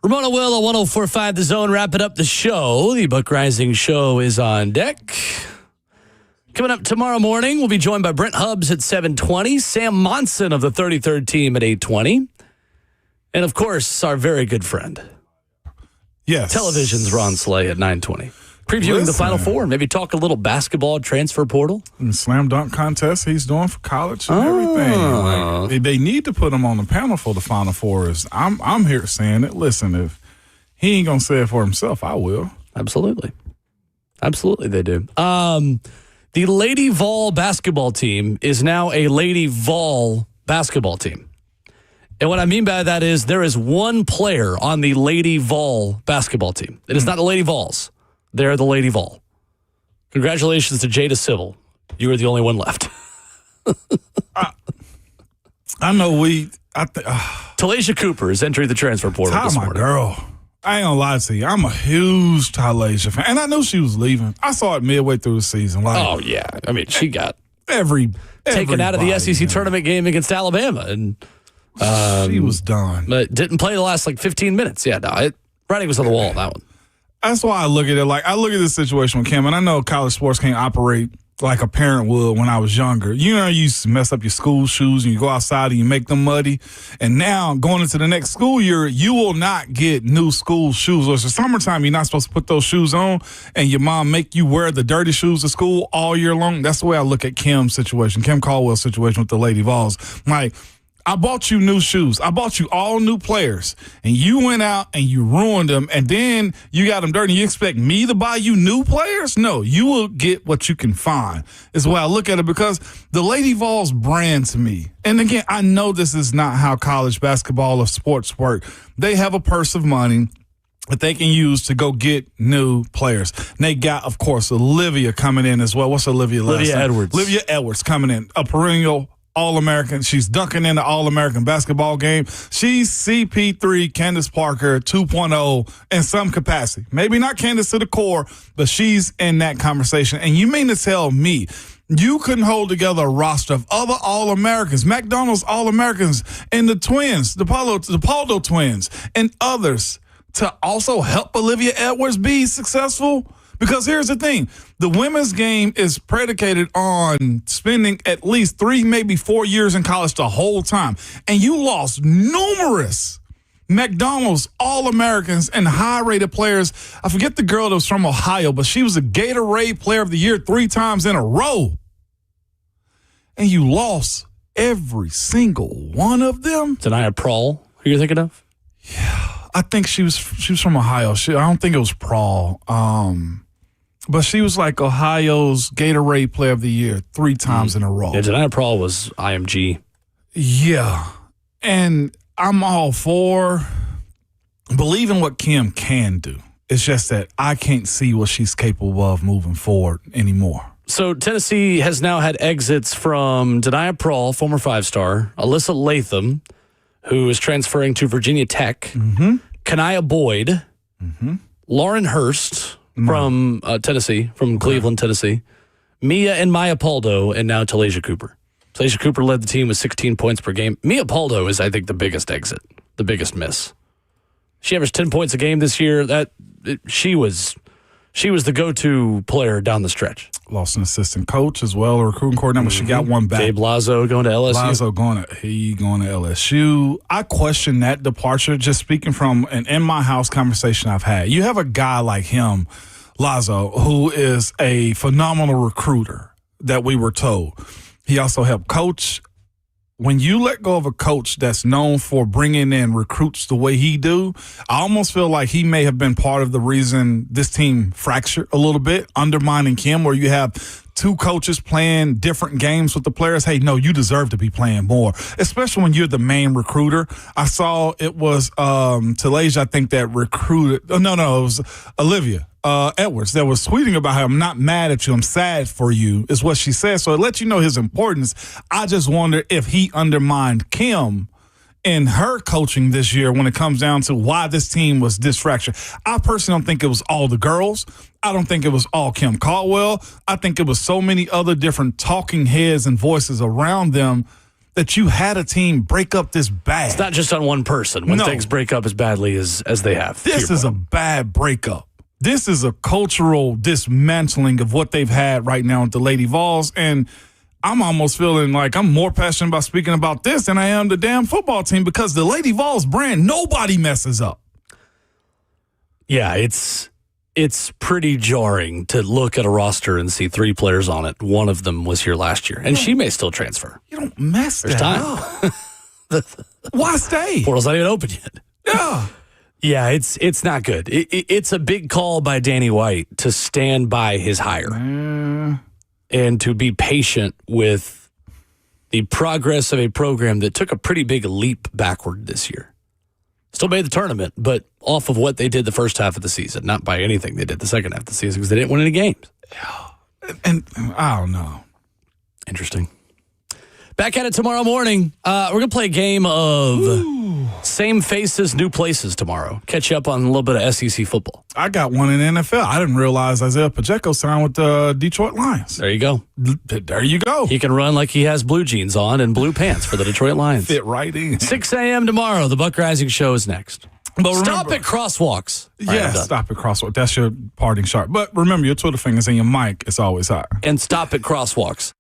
Ramon Will, 104.5 The Zone, wrapping up the show. The Buck Rising Show is on deck. Coming up tomorrow morning, we'll be joined by Brent Hubbs at 7:20, Sam Monson of the 33rd team at 8:20, and, of course, our very good friend. Yes. Television's Ron Slay at 9:20. Previewing the Final Four, maybe talk a little basketball transfer portal. And slam dunk contest he's doing for college and everything. Like, they need to put him on the panel for the Final Four. I'm here saying it. Listen, if he ain't going to say it for himself, I will. Absolutely. Absolutely they do. The Lady Vol basketball team is now a Lady Vol basketball team. And what I mean by that is there is one player on the Lady Vol basketball team. It is not the Lady Vols. They're the Lady Vol. Congratulations to Jada Civil. You were the only one left. I know Talaysia Cooper is entering the transfer portal this morning. My girl. I ain't gonna lie to you. I'm a huge Talaysia fan. And I knew she was leaving. I saw it midway through the season. Like, oh, yeah. I mean, she got taken out of the SEC tournament game against Alabama. And she was done. But didn't play the last, 15 minutes. Yeah, no, writing was on the wall on that one. That's why I look at it. I look at this situation with Kim, and I know college sports can't operate like a parent would when I was younger. You used to mess up your school shoes and you go outside and you make them muddy. And now going into the next school year, you will not get new school shoes. Or it's the summertime, you're not supposed to put those shoes on, and your mom make you wear the dirty shoes to school all year long. That's the way I look at Kim's situation, Kim Caldwell's situation with the Lady Vols. I bought you new shoes. I bought you all new players, and you went out and you ruined them, and then you got them dirty. You expect me to buy you new players? No, you will get what you can find is the way I look at it, because the Lady Vols brand to me, and again, I know this is not how college basketball or sports work. They have a purse of money that they can use to go get new players. And they got, of course, Olivia coming in as well. What's Olivia last name? Edwards. Olivia Edwards coming in, a perennial All-American. She's dunking in the All-American basketball game. She's CP3, Candace Parker 2.0 in some capacity. Maybe not Candace to the core, but she's in that conversation. And you mean to tell me you couldn't hold together a roster of other All-Americans, McDonald's All-Americans, and the twins, the Paldo twins, and others to also help Olivia Edwards be successful? Because here's the thing. The women's game is predicated on spending at least 3, maybe 4 years in college the whole time. And you lost numerous McDonald's All-Americans and high-rated players. I forget the girl that was from Ohio, but she was a Gatorade Player of the Year 3 times in a row. And you lost every single one of them. Denia Prawl, who you're thinking of? Yeah, I think she was from Ohio. I don't think it was Prawl. But she was like Ohio's Gatorade Player of the Year 3 times in a row. Yeah, Denia Prawl was IMG. Yeah. And I'm all for believing what Kim can do. It's just that I can't see what she's capable of moving forward anymore. So Tennessee has now had exits from Denia Prawl, former 5-star, Alyssa Latham, who is transferring to Virginia Tech, Kania Boyd, Lauren Hurst from Tennessee, from Cleveland, Tennessee, Mia and Maya Paldo, and now Talaysia Cooper. Talaysia Cooper led the team with 16 points per game. Mia Paldo is, I think, the biggest exit, the biggest miss. She averaged 10 points a game this year. She was the go-to player down the stretch. Lost an assistant coach as well, a recruiting coordinator, but she got one back. Gabe Lazo going to LSU. Lazo going to LSU. I question that departure, just speaking from an in-my-house conversation I've had. You have a guy like him, Lazo, who is a phenomenal recruiter that we were told. He also helped coach. When you let go of a coach that's known for bringing in recruits the way he do, I almost feel like he may have been part of the reason this team fractured a little bit, undermining Kim, where you have 2 coaches playing different games with the players. Hey, no, you deserve to be playing more, especially when you're the main recruiter. I saw it was Talaysia, I think, that recruited. Oh, no, it was Olivia Edwards that was tweeting about how I'm not mad at you, I'm sad for you, is what she said. So it lets you know his importance. I just wonder if he undermined Kim in her coaching this year when it comes down to why this team was this fractured. I personally don't think it was all the girls. I don't think it was all Kim Caldwell. I think it was so many other different talking heads and voices around them that you had a team break up this bad. It's not just on one person when No. things break up as badly as they have. This is a bad breakup. This is a cultural dismantling of what they've had right now with the Lady Vols, and I'm almost feeling like I'm more passionate about speaking about this than I am the damn football team, because the Lady Vols brand, nobody messes up. Yeah, it's pretty jarring to look at a roster and see 3 players on it. One of them was here last year, and she may still transfer. You don't mess There's that time. up. Why stay? Portal's not even open yet. Yeah. Yeah, it's not good. It's a big call by Danny White to stand by his hire and to be patient with the progress of a program that took a pretty big leap backward this year. Still made the tournament, but off of what they did the first half of the season, not by anything they did the second half of the season, because they didn't win any games. And I don't know. Interesting. Back at it tomorrow morning. We're going to play a game of same faces, new places tomorrow. Catch you up on a little bit of SEC football. I got one in the NFL. I didn't realize Isaiah Pacheco signed with the Detroit Lions. There you go. There you go. He can run like he has blue jeans on and blue pants for the Detroit Lions. Fit right in. 6 a.m. tomorrow. The Buck Rising Show is next. But remember, Stop at crosswalks. Yeah, stop at crosswalk. That's your parting shot. But remember, your Twitter fingers and your mic is always high. And stop at crosswalks.